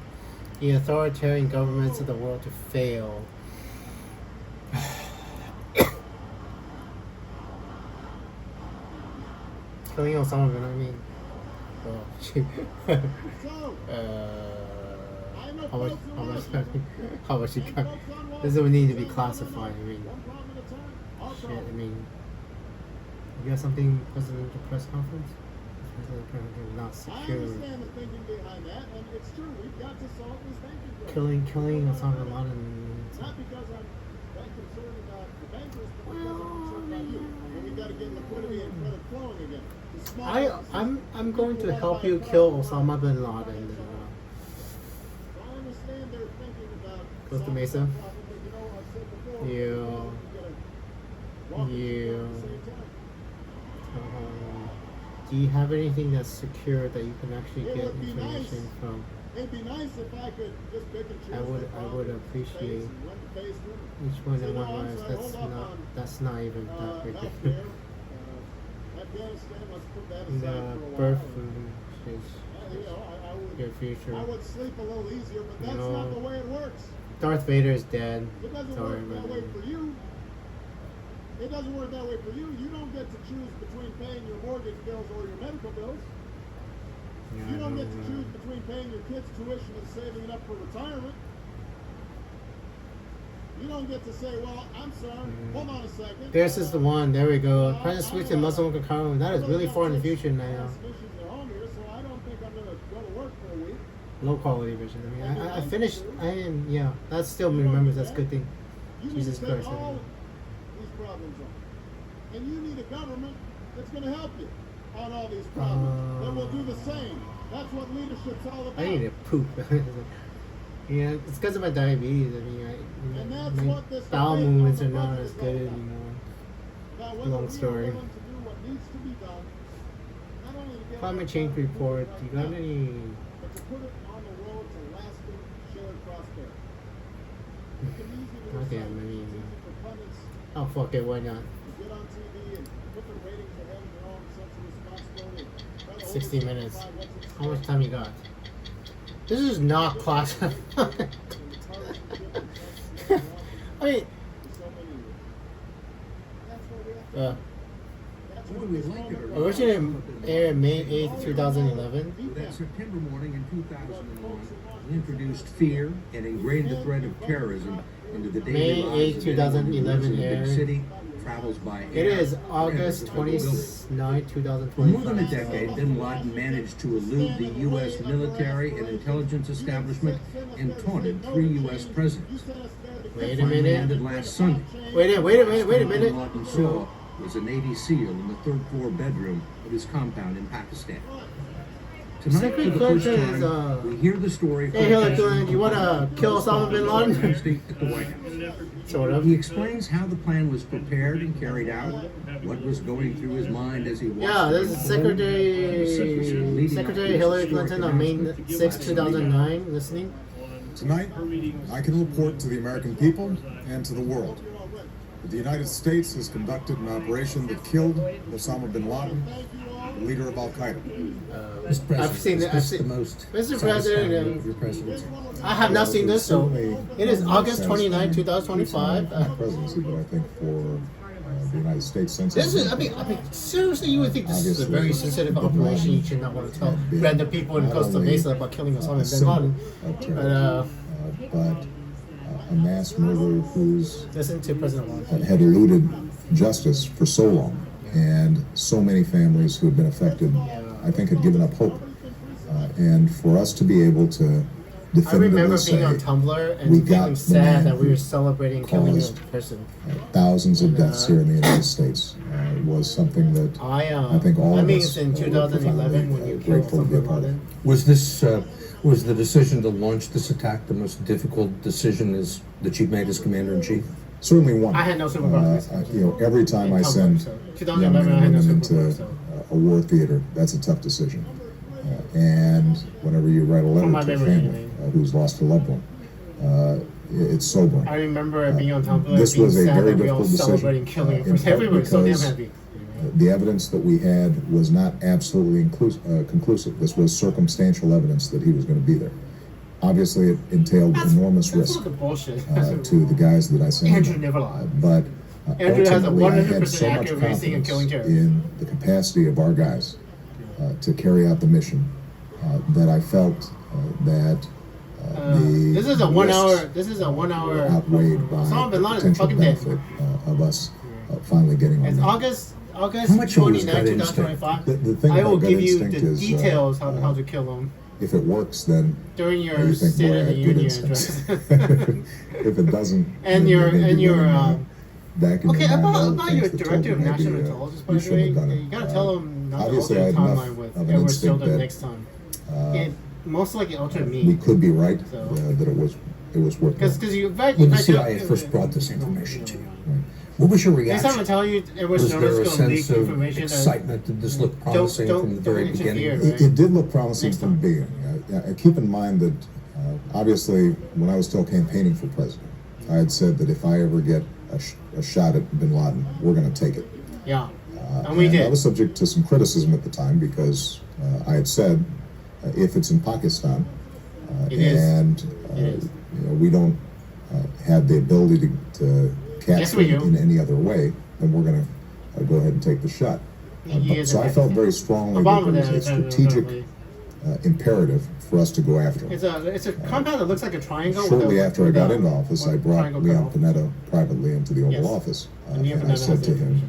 the authoritarian governments of the world to fail, killing Osama bin Laden, well, how much you got? This doesn't need to be classified. I mean, shit. I mean, you got something, presidential press conference? President not I secure. understand the thinking behind that, and it's true. We've got to solve this banking crisis. Killing Osama bin Laden. Not because I'm that concerned about the bankers, but because I'm concerned about you. And we got to get liquidity and credit flowing again. The small I'm going to help you kill Osama bin Laden. So I understand their thinking about Close to solving Mesa. that problem, but you know, I've said before, Yeah. you gotta walk and chew gum at the same time. Do you have anything that's secure that you can actually It get would be information nice. from? It'd be nice if I could just pick and choose. I would the problem, appreciate face and when to face them. each one Say, and no, one I'm was. sorry, hold up on, That's not even that big. healthcare, Afghanistan, let's put that aside The for a while. birth and shit. your future. I would sleep a little easier, but that's No. not the way it works. Darth Vader is dead. It doesn't Sorry, work that man. way for you. It doesn't work that way for you. You don't get to choose between paying your mortgage bills or your medical bills. Yeah, You I don't know, get to man. choose between paying your kids' tuition and saving it up for retirement. You don't get to say, well, I'm sorry, hold on a second. This is the one. There we go. Trying to switch to Muslim Kakaro. That is really far in the future now. Transmissions at home here, so I don't think I'm going to go to work for a week. Low quality version. I mean, I finished. Yeah. That still remembers. That's a good thing. You Jesus need to take Christ. I all mean. these problems on. And you need a government that's going to help you on all these problems. That will do the same. That's what leadership's all about. I need to poop. Yeah, it's because of my diabetes. I mean, And that's my what this bowel debate movements on are the not budget as is good all about. anymore. Now, whether Long we are story. willing to do what needs to be done, not only to get Climate our change country report. right You got now, any? but to put it on the road to lasting shared prosperity. It can easy to God damn, I recite. mean, It's easy for pundits oh fuck it, why not? to get on TV and put the ratings ahead of their own sense of responsibility. Try to 60 minutes. oversimplify what's at How much stake. time you got? This is not classified. I mean, Whether we like it or not, originally aired May 8th, 2011. that September morning in 2001 introduced fear and ingrained the threat of terrorism into the daily May lives 8, of anyone who lives 2011 in a big aired. city, travels by It air, is or August enters a federal building. 29, For 2025. more than a decade, bin Laden managed to elude the U.S. military and intelligence establishment and taunted 3 U.S. presidents. Wait a Finally minute. ended last Sunday. Wait a minute. Bin Laden saw was a Navy SEAL in the third-floor bedroom of his compound in Pakistan. Tonight, Secret for the first Clinton is, time, we hear the story Hey Hillary Clinton, you want to kill Osama bin Laden? at the White House. Sort of. He explains how the plan was prepared and carried out, what was going through his mind as he watched. Yeah, this the is unfold, and the secrecy leading up to Secretary this Hillary historic Clinton on May announcement 6, by 2009, listening. Tonight, I can report to the American people and to the world that the United States has conducted an operation that killed Osama bin Laden, the leader of Al Qaeda. Mr. President, I've seen is it. this the most Mr. satisfying President, of your presidency? I have not seen this, so it is August 29, Satisfying 2025. presidency, but I think for the United States since This is, I mean, seriously, you would think this is a very sensitive operation. You should not want to tell random people in Costa Mesa about killing Osama bin Laden. but a mass murderer who's Listen to President Obama. had eluded justice for so long, and so many families who had been affected, I think, had given up hope. And for us to be able to I remember definitively being on say Tumblr and we feeling got the sad man that we were who celebrating killing a caused person. thousands of deaths here in the United States was something that I think all I of mean, us it's in were 2011 when profoundly, you killed grateful to be a Osama part bin of. Laden. Was this was the decision to launch this attack the most difficult decision as the chief made as commander in chief? Certainly one. I had no supervisors. Every time I In send so young 2011, men I had and no women supervisors. into a war theater, that's a tough decision. And whenever you write a letter my to a memory, family who's lost a loved one, it's sobering. I remember being on Tumblr This being was a sad very that we all difficult celebrating decision. killing a In person. part Everybody was so damn because happy. the evidence that we had was not absolutely conclusive. This was circumstantial evidence that he was going to be there. Obviously, it entailed enormous That's risk fucking bullshit. to the guys that I sent. Andrew never lied. But Andrew has a ultimately, I had 100% so much accurate racing and confidence killing terrorists. in the capacity of our guys to carry out the mission that I felt that This is a 1 risks hour. This is a 1 hour. outweighed by Osama bin the Laden is potential fucking dead. benefit of us finally getting on It's that. August How much of it was 29, gut instinct? 2025. The thing I about will gut give you instinct the is, details on how to kill him if it works, then during your you think, State boy, I of the had good Union instincts. address. If it doesn't, And then your maybe and your getting, back in okay your mind all the about things your that told director you of maybe, national intelligence, by you the shouldn't way. have done it. You gotta tell him not to Obviously, alter I the had enough timeline with of an Edward instinct Snowden that next time. It most likely altered me. we could be right So. that it was worth it. Because you When the CIA first brought this information to you, what was your next time I reaction? tell you Edward Was Snowden's there a going to leak sense of information excitement? Did this look Don't- promising don't- from the very don't beginning? interfere. It did look promising from the beginning. Keep in mind that obviously when I was still campaigning for president, I had said that if I ever get a shot at bin Laden, we're going to take it. Yeah. And we did. I was subject to some criticism at the time because I had said, if it's in Pakistan, and we don't have the ability to capture it in any other way, then we're going to go ahead and take the shot. So I felt very strongly that there was a strategic imperative for us to go after him. It's a compound that looks like a triangle. Shortly after I got into office, I brought Leon Panetta privately into the Oval Office, and I said to him,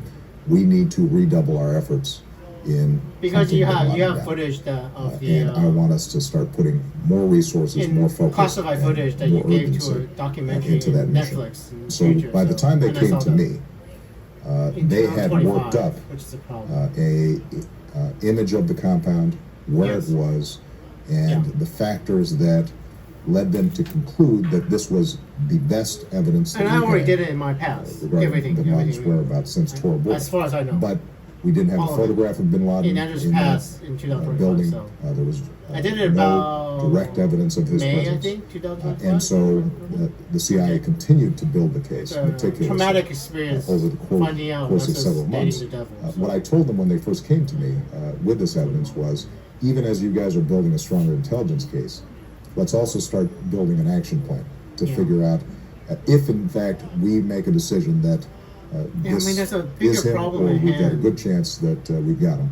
"We need to redouble our efforts in because you have footage of the and I want us to start putting more resources, more focus, classified footage that you gave to a documentary into that Netflix. So by the time they came to me, they had worked up a image of the compound, where it was, and the factors that led them to conclude that this was the best evidence. And I already did it in my past. Everything. The Laden's whereabouts since Tora Bora. As far as I know. But we didn't have a photograph of Bin Laden in passed in 2025. Building. So. There was I did it about direct evidence of his May, presence. I think, 2025. And so the CIA continued to build the case meticulously. Traumatic experience over the course of several months. What I told them when they first came to me with this evidence was, even as you guys are building a stronger intelligence case, let's also start building an action plan to figure out if, in fact, we make a decision that this there's a bigger is him, problem or at we've got a hand. good chance that we've got him.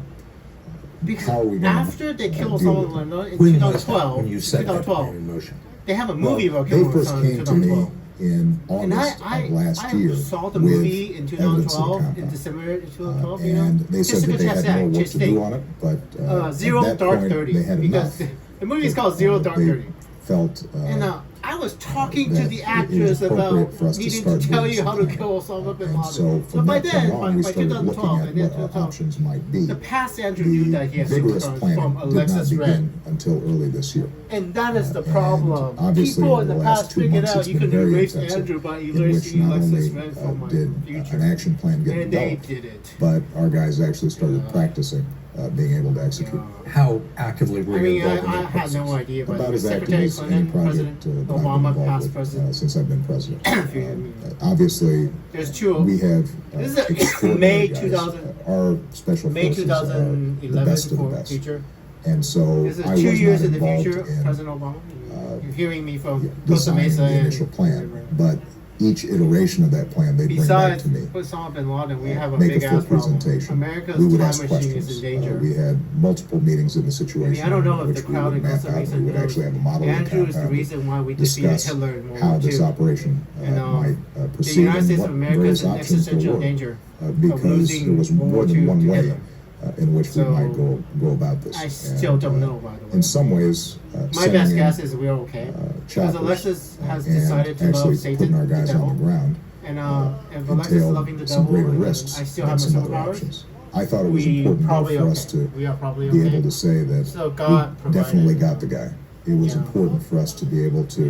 Because how are we going after they killed deal someone with it? in 2012, when you said that in motion? they have a movie about They killing first someone in came to me 2012. in And August of last year saw the with movie in evidence of the 2012, in compound. December 2012, And they said that they had more work to do on it, but Zero at that Dark point 30, they had because enough. the movie is called Zero Dark 30. Felt And I was talking to that the it was actress about appropriate for us to needing start to tell doing you how to something. kill Osama bin And Laden. so But from by that point then, on, we by started looking 2012, at and then what our 2012, options might be. the past Andrew knew that he had Vigorous from planning did not Alexis begin Ren. until early this year. And that is the problem. Obviously, People over in the the last past 2 figured months, out it's you been can very erase intensive, Andrew by in which erasing not Alexis only Ren from my did future. an action plan get And they developed, did it. but our guys actually started practicing being able to execute. How actively were I you mean, involved in I that had process? no idea, but About as active Secretary as any Clinton, project President that I've been Obama, involved past with president. since I've been president. Obviously, There's two. we have This is extraordinary May guys. 2000. Our special May forces are the 2011 best of the for best. future. And so This is I 2 was years not in the involved future, in President Obama. You're hearing me from Costa designing Mesa the and initial plan, but each iteration of that plan they bring back besides to me. Osama bin Laden, we have a Make big a full ass problem. presentation. America's We would time ask machine questions. is in danger. We had multiple meetings in the situation. I don't know if which the we crowd would in map Costa out. Mesa We would knows actually have a model of the Andrew is the compound, reason why we defeated discuss Hitler in World how War this II. operation And, might the proceed United States and of what America various is in options there existential were. danger Because losing there was World more War than II one to way Hitler. in which we So, might go about this. I still don't know, by the way. In some ways, My best guess is we're okay. Because choppers, Alexis has and decided to love actually Satan, putting our the guys devil. on the ground And if Alexis is entailed loving the some devil, greater and risks I still than have some my other superpowers, options. I thought it was we important though, probably for us okay. to We are probably be okay. able to say that So God we definitely provided. got the guy. It was important for us to be able to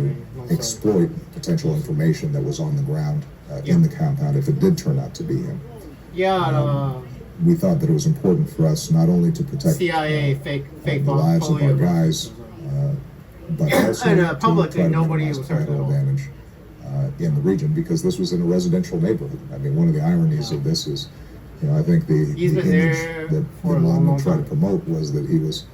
exploit potential information that was on the ground in the compound if it did turn out to be him. Yeah, We thought that it was important for us not only to protect CIA fake the lives of our guys, but also And, to publicly, try to nobody minimize was hurt at collateral all. damage in the region, because this was in a residential neighborhood. I mean, one of the ironies of this is, I think the He's been image there that for a Bin long, Laden long would try to time. promote was that he was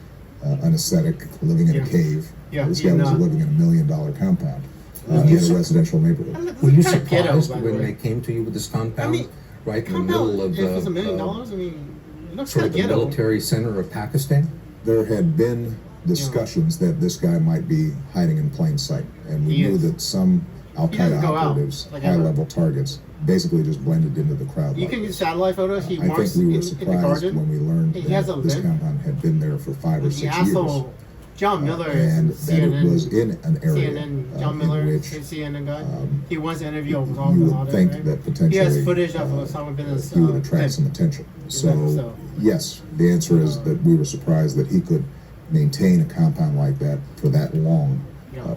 an ascetic living in a cave. Yeah, This guy in, was living in $1 million compound in a residential neighborhood. Were you Kind of ghetto, surprised by the when way. they came to you with this compound, I mean, right in the middle of if it's $1 million, I mean, it looks sort kind of of the ghetto. military center of Pakistan? There had been discussions that this guy might be hiding in plain sight, and we He knew is. that some Al He doesn't Qaeda go out, operatives, like ever. high-level targets, basically just blended into the crowd. You like can this. use satellite photos. He I marks think we were in the surprised garden. when we learned He has a that this lid. compound had been there for 5 or 6 The years, asshole, John Miller and is that it CNN. was in an area CNN, John in Miller, which CNN guy. He wants to interview Osama you bin would Laden, think right? that potentially He has footage of Osama bin Laden's he would attract clip. some attention. Exactly So, so. yes, the answer is that we were surprised that he could maintain a compound like that for that long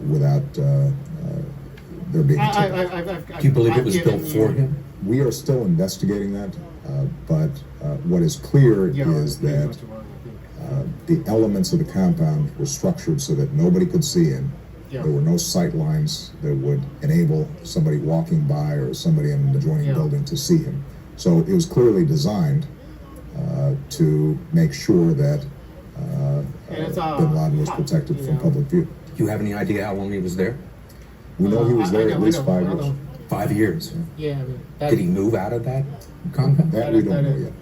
without there being a tip. Do you believe it was built for him? We are still investigating that, but what is clear is that the elements of the compound were structured so that nobody could see in. There were no sight lines that would enable somebody walking by or somebody in an adjoining building to see him. So it was clearly designed to make sure that bin Laden was protected from public view. Do you have any idea how long he was there? We know he was there at least 5 years. 5 years. Yeah. I mean, Did he move out of that compound? That we don't know yet.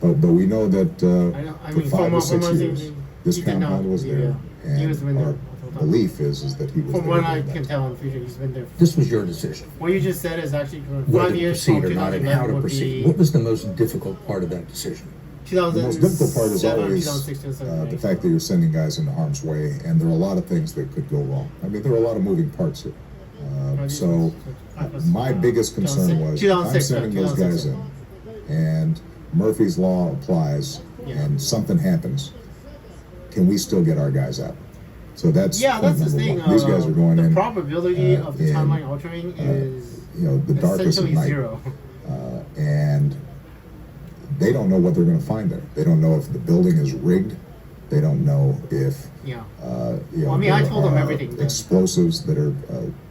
But we know that for 5 or 6 years, this compound was there, and our belief is that he was From there. what I can tell in the future, he's been there. This was your decision. What you just said is actually for Whether 5 to years. proceed or not, and how to proceed. What was the most difficult part of that decision? The most difficult part is always 2006, the fact that you're sending guys into harm's way, and there are a lot of things that could go wrong. I mean, there are a lot of moving parts here. So my biggest concern was I'm sending those guys in, and Murphy's Law applies, and something happens. Can we still get our guys out? So that's that's the thing. These guys are going the in. The probability of the timeline altering is the darkest of night, zero. And they don't know what they're going to find there. They don't know if the building is rigged. They don't know if I told them everything. Explosives that are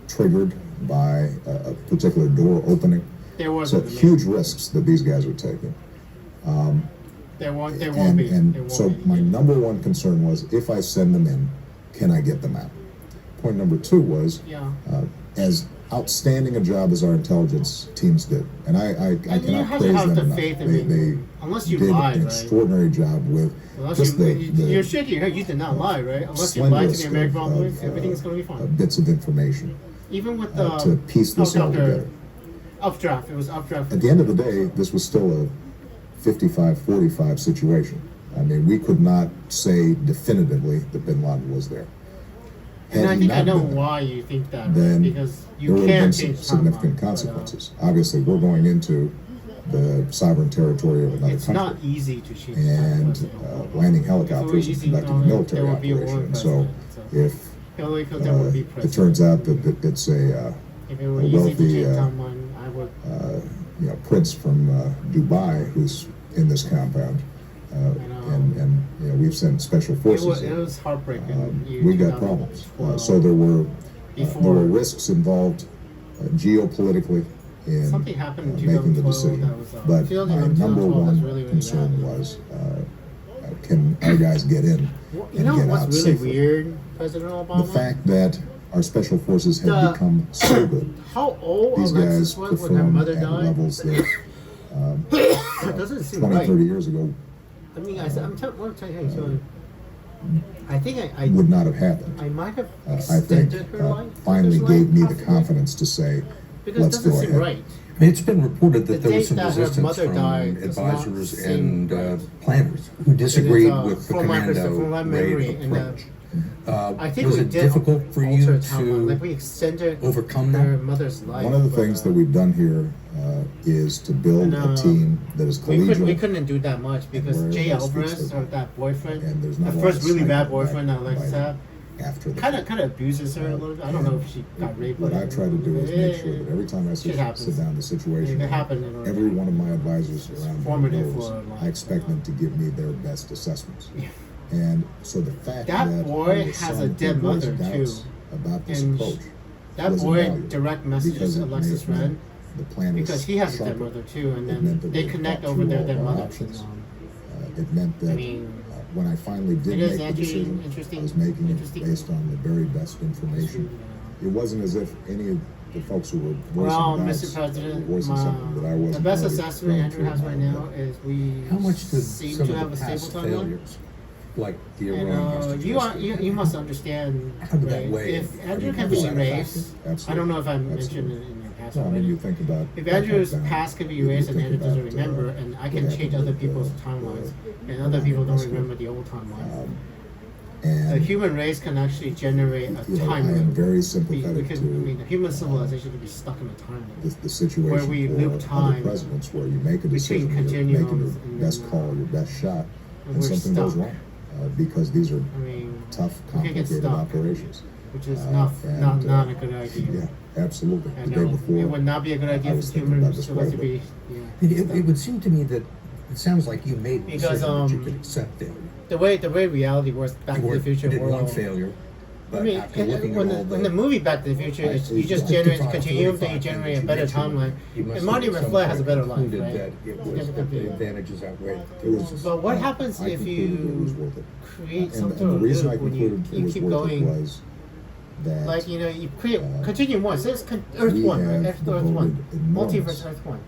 triggered by a particular door opening. There was huge risks that these guys are taking. There won't be. And so my number one concern was, if I send them in, can I get them out? Point number two was, as outstanding a job as our intelligence teams did, and I cannot praise them enough. They unless you did lie, an extraordinary job with just you're shaking your head. You did not lie, right? Unless you lie to the American public, everything's going to be fine. Bits of information. Even with the to piece this all together. Updraft. It was updraft. At the end of the day, this was still a 55-45 situation. I mean, we could not say definitively that bin Laden was there. And I think I know why you think that, then because you there would have been can't some change significant consequences. Obviously, we're going into the sovereign territory of another it's country. Not easy to change. And landing helicopters and conducting a military operation. And so if it turns out that it's a wealthy prince from Dubai who's in this compound, and we've sent special forces. It was heartbreaking. We've got problems. So there were risks involved geopolitically in something happened in making the decision. But my number one concern was, can our guys get in and get what's out really safely? Weird, President Obama? The fact that our special forces have become so good. How old These Alexis guys was when her perform mother at died? levels that That doesn't seem 20, right. 30 years ago I mean, I'm telling you, I think I would not have happened. I might have I extended think her life. finally life, gave me the possibly. confidence to say, Because let's it doesn't go seem ahead. right. I mean, it's been reported that The there was date some that her resistance mother from died does not advisors seem and planners who disagreed with the from my commando memory, raid approach. I think was we it did difficult for you alter timeline. Like we to extended overcome her that? mother's life. One of the things that we've done here is to build a team that is collegial. We couldn't do that much because where Jay everybody speaks Alvarez, their or that boyfriend, and there's the not a lot first of really bad sniping boyfriend that Alexis by had, after the kind of abuses her a little bit. I don't know if she got raped. What I try to do is make sure that every time I Shit sit happens. down the situation, It happened in every one of my advisors around me formative knows for, like, I expect them to give me their best assessments. Yeah. And so the fact That that boy there was has some a dead voice mother, doubts too. about this And approach that was boy invaluable direct messages because it Alexis made Ren the plan because he has a dead sharper. mother too, and It meant then that they we connect thought over through their all dead our mothers. options. It meant that I mean, when I finally did it make is the actually decision, interesting- I was making interesting. it based on the very best information. It wasn't as if any of the folks who were voicing Well, doubts Mr. President, were voicing something that I wasn't the best already assessment going Andrew through has in right my now head. is we How much did seem some to of have the a stable past timeline. failures, like the And Iran hostage you must understand. How did that right? weigh? If I Andrew mean, can was be that a erased, factor? I don't know if I Absolutely. mentioned it in your past No, I mean, already. you think about If that Andrew's background, past can be you erased and think Andrew doesn't about, remember, and I can what change happened other with, people's timelines, and other people don't remember the old timeline. The and human race can actually generate a you know, I am timeline. very sympathetic I to mean, the human civilization could be stuck in a timeline. the situation where we for loop other time presidents where you make a between decision, you're continuums making your and best then, call, your best shot, and and we're something goes stuck. wrong. Because these are I mean, tough, we can get complicated stuck, operations. which is and, not a good idea. Yeah, absolutely. I The day know before, it would not be a good idea I for was thinking about humans this to quite a be. bit. Yeah. It would seem to me that it sounds like you made the Because, decision that you could accept failure. The way reality works, Back You to the Future did one world. failure, I mean, in the movie Back to the Future, you just generate continuum, then you generate a better timeline. And Marty McFly has a better life, right? The advantages outweigh. But what happens if you create some sort the of reason I loop when concluded it you was keep worth it going? was that Like, you know, you create continuum 1, says Earth we 1, right? have Earth 1, enormous, multiverse Earth 1.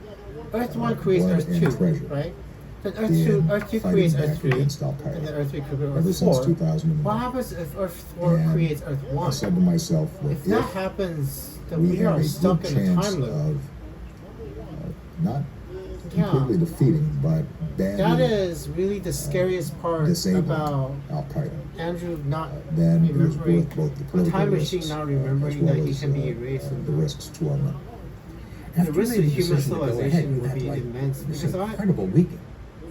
Earth 1 creates blood Earth and 2, treasure right? Then Earth in 2 creates fighting Earth back 3, against Al and Qaeda. then Earth 3 creates Ever Earth since 4. 2001. What happens if Earth 4 And creates Earth 1? I said to myself that If that happens, then we we have are a stuck good in a chance time loop. of not Yeah. completely defeating, but badly That is really the scariest part disabling about Al Qaeda. Andrew not Then it was remembering, worth both the a political time risks, machine not as remembering well that he as, can be erased. And the risks to our men. the risk of human civilization would be immense. This Because incredible weekend.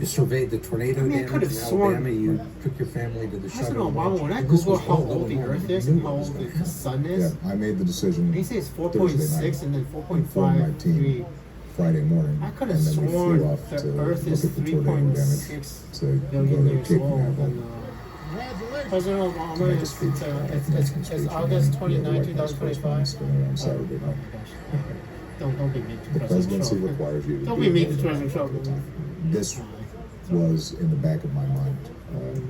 You surveyed the tornado I mean, I damage could in have sworn- Alabama. You took your family to the President shuttle. Obama, when I And this Google was how all old the going on. Earth is You and knew how it was old gonna the happen. sun is, Yeah, I made the decision. they say it's Thursday 4.6 night, and then informed my 4.53. team Friday morning, I could and have then we sworn flew off the to Earth look is at the tornado damage 3.6 to go billion to years Cape old. Canaveral. And, President Obama To make a is speech, it's August 29, White House 2025. correspondence on Saturday night. Don't be mean to The President presidency Trump. requires you to Don't be be mean there to President all Trump. the time. This was in the back of my mind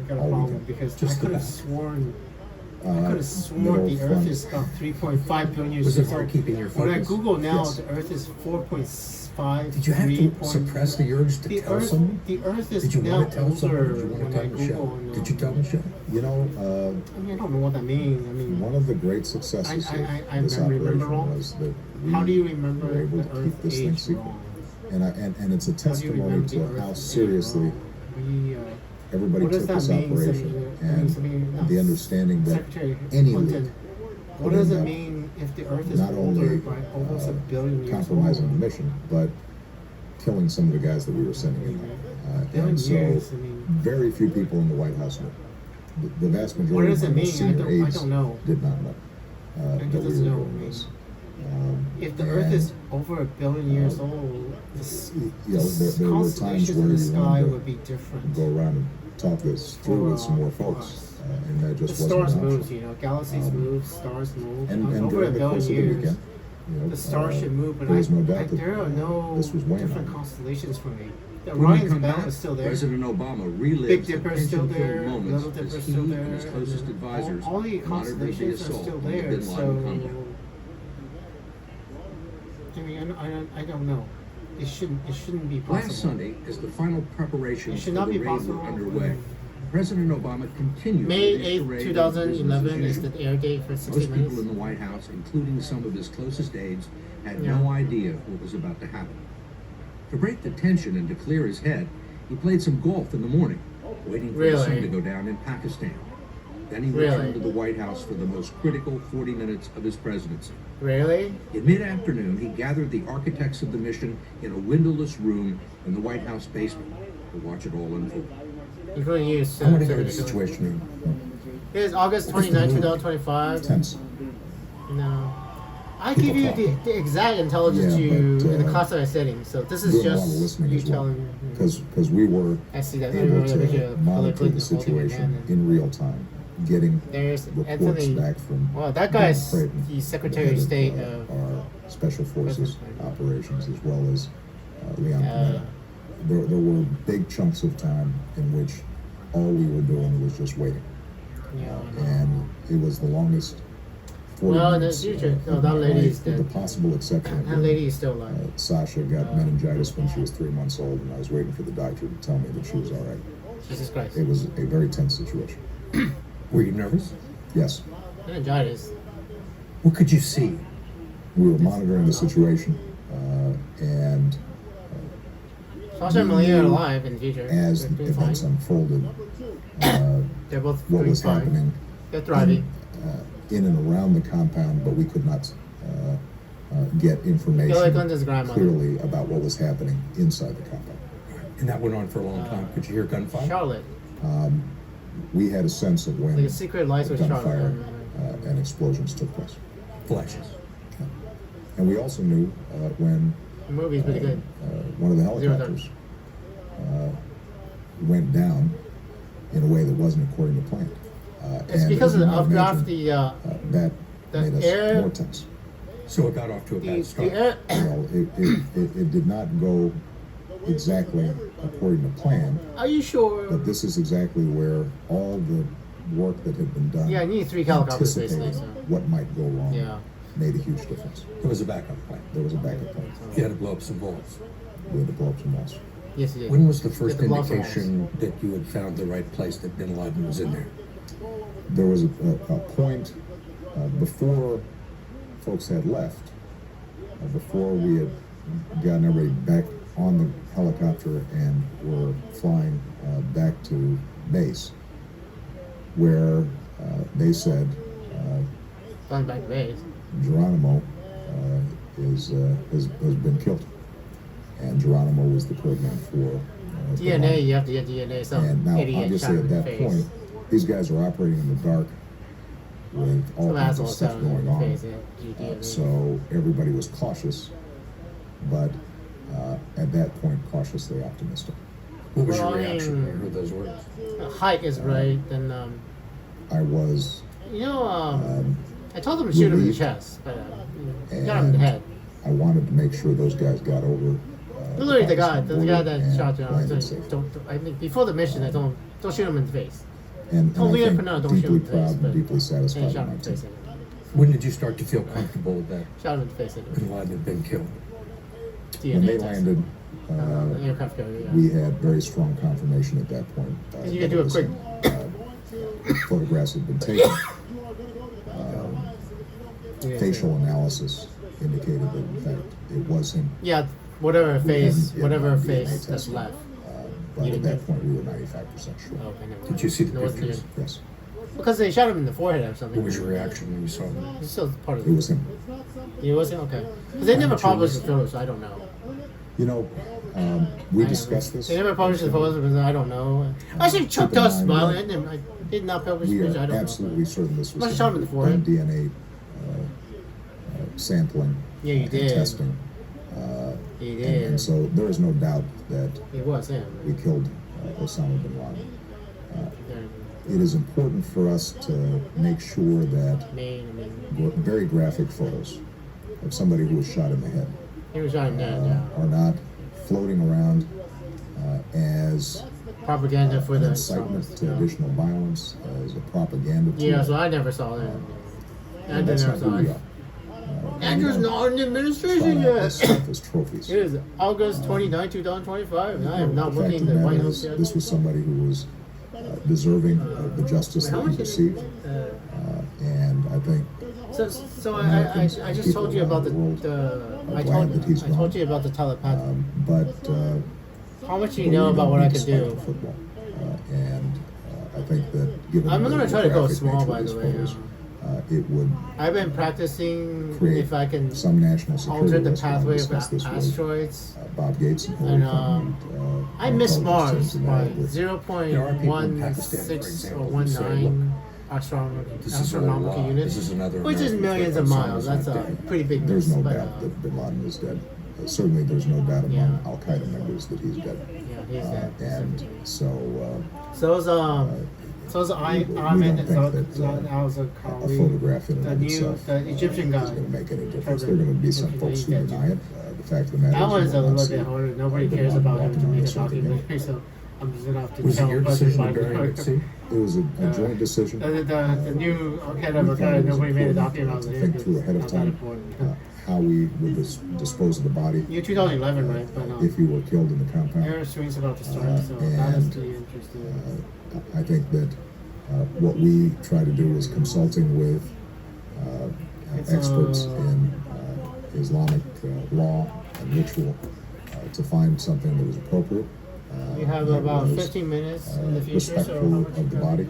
Got a all problem weekend. because Just I could the have back. sworn Middle the Earth front. is about 3.5 billion years Was it old. hard keeping your When I focus? Google now, Yes. the Earth is 4.5. Did you have to suppress the urge to tell someone? The Earth is Did you now want to tell someone? older Did you want to when tell I Michelle? Google. And, Did you tell Michelle? You know, I mean, I don't know what that means. I mean, one of the great successes I of this remember operation wrong. was that we How do you remember were able the to keep Earth this thing age secret. wrong? And it's a How do you testimony remember to the how Earth age seriously wrong? We, everybody what does took that this mean? operation and the understanding that Secretary any Clinton, leak what would does end it up mean if the Earth is not older only by almost a billion years compromising old? the mission, but killing some of the guys that we were sending in. Billion And so, years, I mean, very few people in the White House knew. The vast what majority does of it my mean? senior I aides don't know. did not know that we were doesn't know. doing this. If the Earth is over a billion years old, You know, there were times constellations where in the you sky wanted would be to different. go around and talk this through with some more folks, and that The just wasn't stars an option. move, you know, galaxies move, stars move. And over during a the billion course of the years, weekend, you know, the stars should move, but there is no doubt that there are no this was weighing different on me. constellations for me. The When we Orion's come belt back, is still there. President Obama relives Big the Dipper is still tension-filled there. moments Little as Dipper is he still and there. his closest advisors All the monitored the constellations are assault still on the there. Bin Laden So, compound. I mean, I don't know. It shouldn't be possible. Last Sunday, as the final preparations It for should the not be raid possible. were underway, President Obama continued May with his 8th, parade of 2011 business as is usual. the air date for 60 Most people minutes. in the White House, including some of his closest aides, had Yeah. no idea what was about to happen. To break the tension and to clear his head, he played some golf in the morning, waiting for the sun Really? to go down in Pakistan. Then he Really? returned to the White House for the most critical 40 minutes of his presidency. Really? In mid-afternoon, he gathered the architects of the mission in a windowless room in the White House basement to watch it all unfold. Including you, I want to hear the situation room. It is August 29, 2025. Tense. No. I give you the exact intelligence Yeah, you but, in the class that I setting. So this is doing a lot of just listening you as well, telling me. because we were I see that. able Maybe to monitor the situation in real time, getting There's reports Anthony. back from Well, that guy's Creighton, the Secretary the of head State of. our Special Forces operations, as well as Leon Yeah. Panetta. There were big chunks of time in which all we were doing was just waiting, and it was the longest 40 Well, in the minutes future, no, of that my lady life, is with the dead. possible exception of That lady is still alive. Sasha got meningitis when she was 3 months old, and I was waiting for the doctor to tell me that she was all right. Jesus Christ. It was a very tense situation. Were you nervous? Yes. Meningitis. What could you see? We were monitoring the situation, and Sasha and Malia are alive in the future. as They're doing events fine. unfolded, They're both what doing was fine. happening They're thriving. in and around the compound, but we could not get information Feel like Linda's grandmother. clearly about what was happening inside the compound. And that went on for a long time. Could you hear gunfire? Charlotte. We had a sense of when Like a secret lies with gunfire Charlotte. and explosions took place. Flashes. And we also knew when The movie's pretty good. one of the Zero helicopters went down in a way that wasn't according to plan. It's and because as you of might after imagine, the that made air- us more tense. So it got off to a bad start. the air. Well, it did not go exactly according to plan, Are you sure? but this is exactly where all the work that had been done, Yeah, I need 3 helicopters basically. anticipating So. what might go wrong, Yeah. made a huge difference. There was a backup plan. There was a backup plan. You had to blow up some bullets. We had to blow up some walls. Yes, you did. When was the You first had to blow up some indication that you had found the right place that Bin Laden was in there? There was a point before folks had left, before we had gotten everybody back on the helicopter and were flying back to base, where they said Flying back to base. Geronimo has been killed, and Geronimo was the code name for DNA, you have to get DNA. Some And now, idiot obviously, shot at in the that face. point, these guys are operating in the dark with all Some kinds of asshole stuff shot him in going the on. face. Yeah, DNA. So everybody was cautious, but at that point, cautiously optimistic. What was your Well, I reaction when you mean- heard those words? Height is right. Then I was I told him to shoot him in the relieved. chest, but he got him in the head. I wanted to make sure those guys got over. Literally, the guy border that and shot you, I was landed saying, safely. don't. I think before the mission, I told him, don't shoot him in the face. And Oh, I Leah think Pernell, don't shoot him deeply in the face, proud and but deeply he satisfied shot him with my in the face. team. When did you start to feel comfortable that Shot him in the face. Bin Laden had been killed? DNA When they test. landed, The aircraft carrier. Yeah. we had very strong confirmation at that point. You that can do it a was quick. him. Photographs had been taken. Facial analysis indicated that, in fact, it was him. Yeah, whatever face, Yeah, whatever DNA face test. that's left. But You at didn't that point, we were 95% sure. Oh, okay, never mind. Did you see the It wasn't pictures? him. Yes, Because they shot him in the forehead or something. What was your reaction when you saw them? He's still part of it was him. He wasn't okay. Because they never published the photos, so I don't know. You know, we discussed this. They never published the photos because I don't know. Actually, Chuck Keep in does mind smile that and I did not publish We the picture. I are don't absolutely certain this Must have was shot him in the forehead. done DNA sampling Yeah, you and did. testing. He And did. so there is no doubt that It was him. we killed Osama bin Laden. Yeah. It is important for us to make sure that very graphic photos of somebody who was shot in the head He was shot in the head, yeah. are not floating around as Propaganda for an the incitement Islamists, to yeah. additional violence, as a propaganda tool. Yeah, so I never saw that. I And that's never not who saw we it. are. Andrew's not in the administration Try out this yet. stuff as trophies. It is August 29, 2025, and I am not The fact working in of the the White matter House is, yet. this was somebody who was deserving of the justice How that he much received, and I think So I just told you about I told you about the telepathy. How much do you know about what I could do? Football, and I think that given I'm gonna the try to go graphic small, nature by of the these way. photos, it would I've been practicing create if I can some national security alter the risk. I'll pathway of discuss this with, asteroids. Bob Gates and Hillary And Clinton. I missed Mars intelligence teams by involved with- There are people in Pakistan, for 0.16 or example, who say, 19 This is astronomical another, units, this is another which is American millions threat. of Osama's miles. not That's a dead. pretty big There's miss. no but, doubt that bin Laden is dead. Certainly, there's no doubt among Yeah. Al Qaeda members that he's dead. Yeah, he's dead. And so, So is I don't think so that, I was a a colleague. photograph in and The of new itself the Egyptian guy. is going to make any difference. There are going to be some folks who deny it. The fact of the matter That is, one's you a will not little see bit harder. Nobody bin cares Laden about him walking to around make a the circuit. documentary, so I'm just gonna have to Was it tell your a bunch decision to of bury him at sea? It was a joint decision. The new kind We of thought guy. it was Nobody made a important document to on it. think through ahead of Not that time important. how we would dispose of the body. Year 2011, right? But If he were killed in the compound. Airstream's about to start, so and, that is pretty interesting. I think that what we try to do is consulting with experts in Islamic law and ritual to find something that was appropriate. You have that about was, 15 minutes in the future, so respectful how much of the body.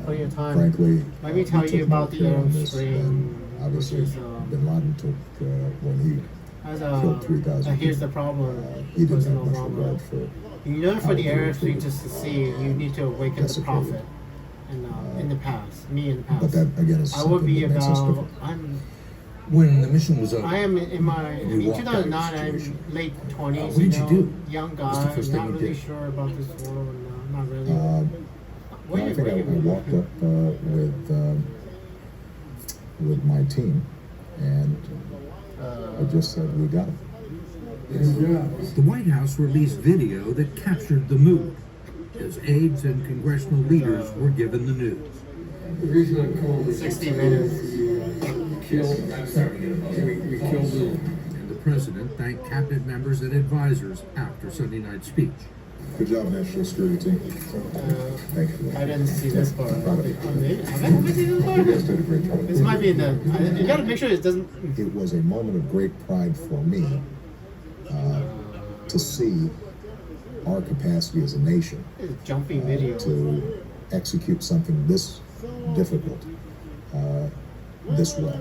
plenty of time. Frankly, Let me we tell took you about the more care on this Airstream, than obviously which is, bin Laden took when he As killed 3,000 here's the people. problem. He didn't Personal have much problem. regard for In order for how the they were Airstream treated. to succeed, you need to awaken the Desecrated. prophet. In the past, me in the past. But that, again, is I would something be that makes us about. different. When the mission was over, I am in my. You In walked out of the 2009, I'm situation. late 20s. What did you do? Young What's the guy, first thing not you really did? sure about this world. Not really. Where I you- think where I you- walked up with my team, and I just said, "We got him." The White House released video that captured the mood as aides and congressional leaders were given the news. The reason I'm calling is 60 minutes. we killed him. And the president thanked cabinet members and advisors after Sunday night's speech. Good job, National Security Team. Thank you. I didn't see this part. I'm proud of you. Have I seen this part? You guys did a great job. This might be in the. You gotta make sure it doesn't. It was a moment of great pride for me to see our capacity as a nation Jumping video. to execute something this difficult this well.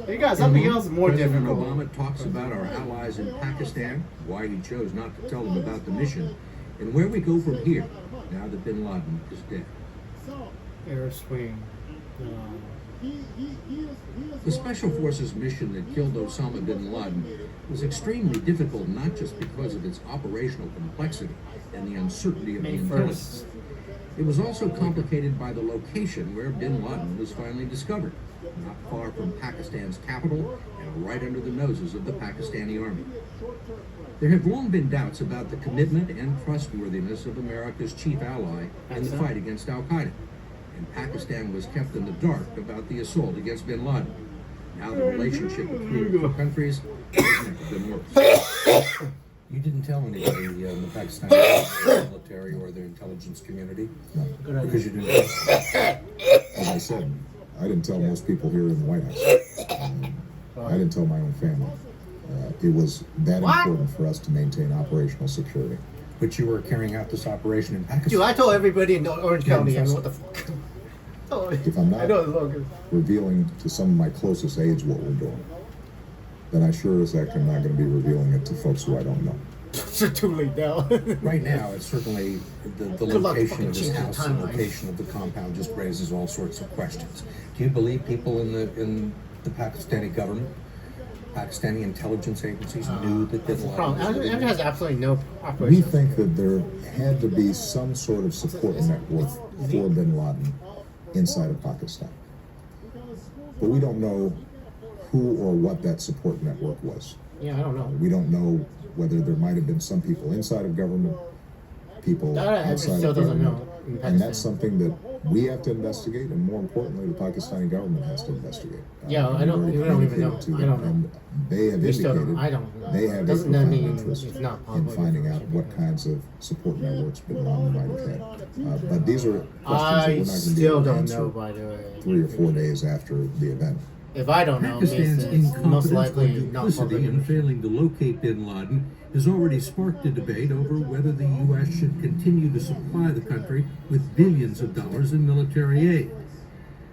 You got something And else more President difficult. Obama talks about our allies in Pakistan, why he chose not to tell them about the mission, and where we go from here now that bin Laden is dead. Air swing. The Special Forces mission that killed Osama bin Laden was extremely difficult, not just because of its operational complexity and the uncertainty of the May intelligence. 1st. It was also complicated by the location where bin Laden was finally discovered, not far from Pakistan's capital and right under the noses of the Pakistani army. There have long been doubts about the commitment and trustworthiness of America's chief ally in the fight against al-Qaeda, and Pakistan was kept in the dark about the assault against bin Laden. Now the relationship between the two countries has never been worse. You didn't tell anybody in the Pakistani military or the intelligence community? No. Because you didn't. As I said, I didn't tell most people here in the White House. I didn't tell my own family. It was that important for us to maintain operational security. But you were carrying out this operation in Pakistan. Dude, I told everybody in Orange County. I know what the fuck. Oh, If I'm I not know the fuck. revealing to some of my closest aides what we're doing, then I sure as heck am not going to be revealing it to folks who I don't know. It's too late now. Right now, it's certainly the Good luck location fucking of this changing house and timeline. location of the compound just raises all sorts of questions. Do you believe people in the Pakistani government, Pakistani intelligence agencies knew that bin Laden Problem. was living It there? has absolutely no We operation. think that there had to be some sort of support network for bin Laden inside of Pakistan. But we don't know who or what that support network was. Yeah, I don't know. We don't know whether there might have been some people inside of government, people That I outside still of doesn't government. know in And Pakistan. that's something that we have to investigate, and more importantly, the Pakistani government has to investigate. Yeah, I we've don't- already we don't even communicated know. to I them, don't know. And they have We still don't- indicated I don't know. they have Doesn't a that profound mean interest it's not in public finding out information? what kinds of support networks bin Laden might have had. But these are questions that I we're not going to be still able to don't answer know, by the way. 3 or 4 days after the event. If I don't know, Pakistan's it's most incompetence likely or not duplicity public. in failing to locate bin Laden has already sparked a debate over whether the U.S. should continue to supply the country with billions of dollars in military aid.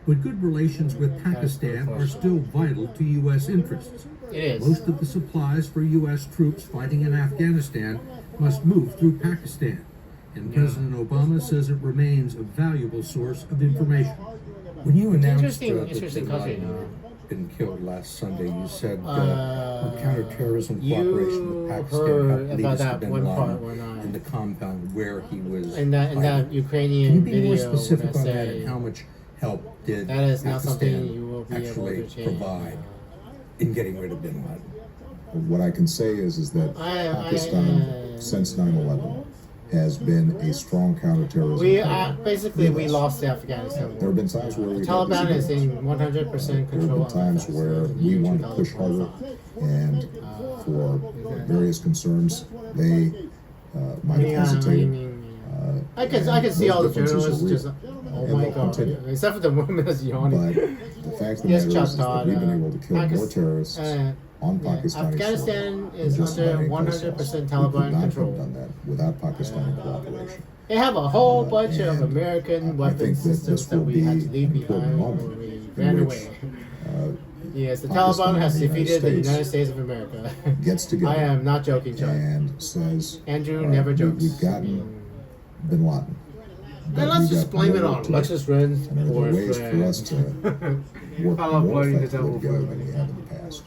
But good relations with Pakistan are still vital to U.S. interests. It is. Most of the supplies for U.S. troops fighting in Afghanistan must move through Pakistan, and President Obama says it remains a valuable source of information. When you announced Interesting that bin country. Laden had been killed last Sunday, you said for counterterrorism you cooperation with Pakistan heard helped lead about us to that bin one part Laden when I- in the compound where he was In that hiding. Ukrainian Can you be more video, specific when I on that say and how much help did that is not something Pakistan you will be able actually to change. provide in getting rid of bin Laden? What I can say is that Pakistan, since 9/11, has been a strong counterterrorism. We partner basically with we us. lost the Afghanistan war. There have been times where The we Taliban is in 100% There control have been times of where Afghanistan. we wanted to push harder, and for various concerns, they might have hesitated. I can see all the those differences journalists are just, real, oh and my they'll god, continue. except for the woman that's yawning. But the fact of the Yes, matter is that Chattad, we've been able to kill more terrorists on Pakistani Afghanistan soil is than just under about anyplace 100% else. We could Taliban not control. have done that without Pakistani cooperation. They have a whole bunch of American weapon think that systems this that will we be had to leave an important behind when moment we in ran which, away. Yes, the Pakistan Taliban has and the United defeated the States United States of America. Gets together I am not joking, Chuck. and says, Andrew "All right, never jokes. We've gotten bin Laden. But And let's we just got blame more it work on to do. Alexis Ren's And are there ways for us boyfriend. to work I love more blaming the effectively devil together for than we have in the past?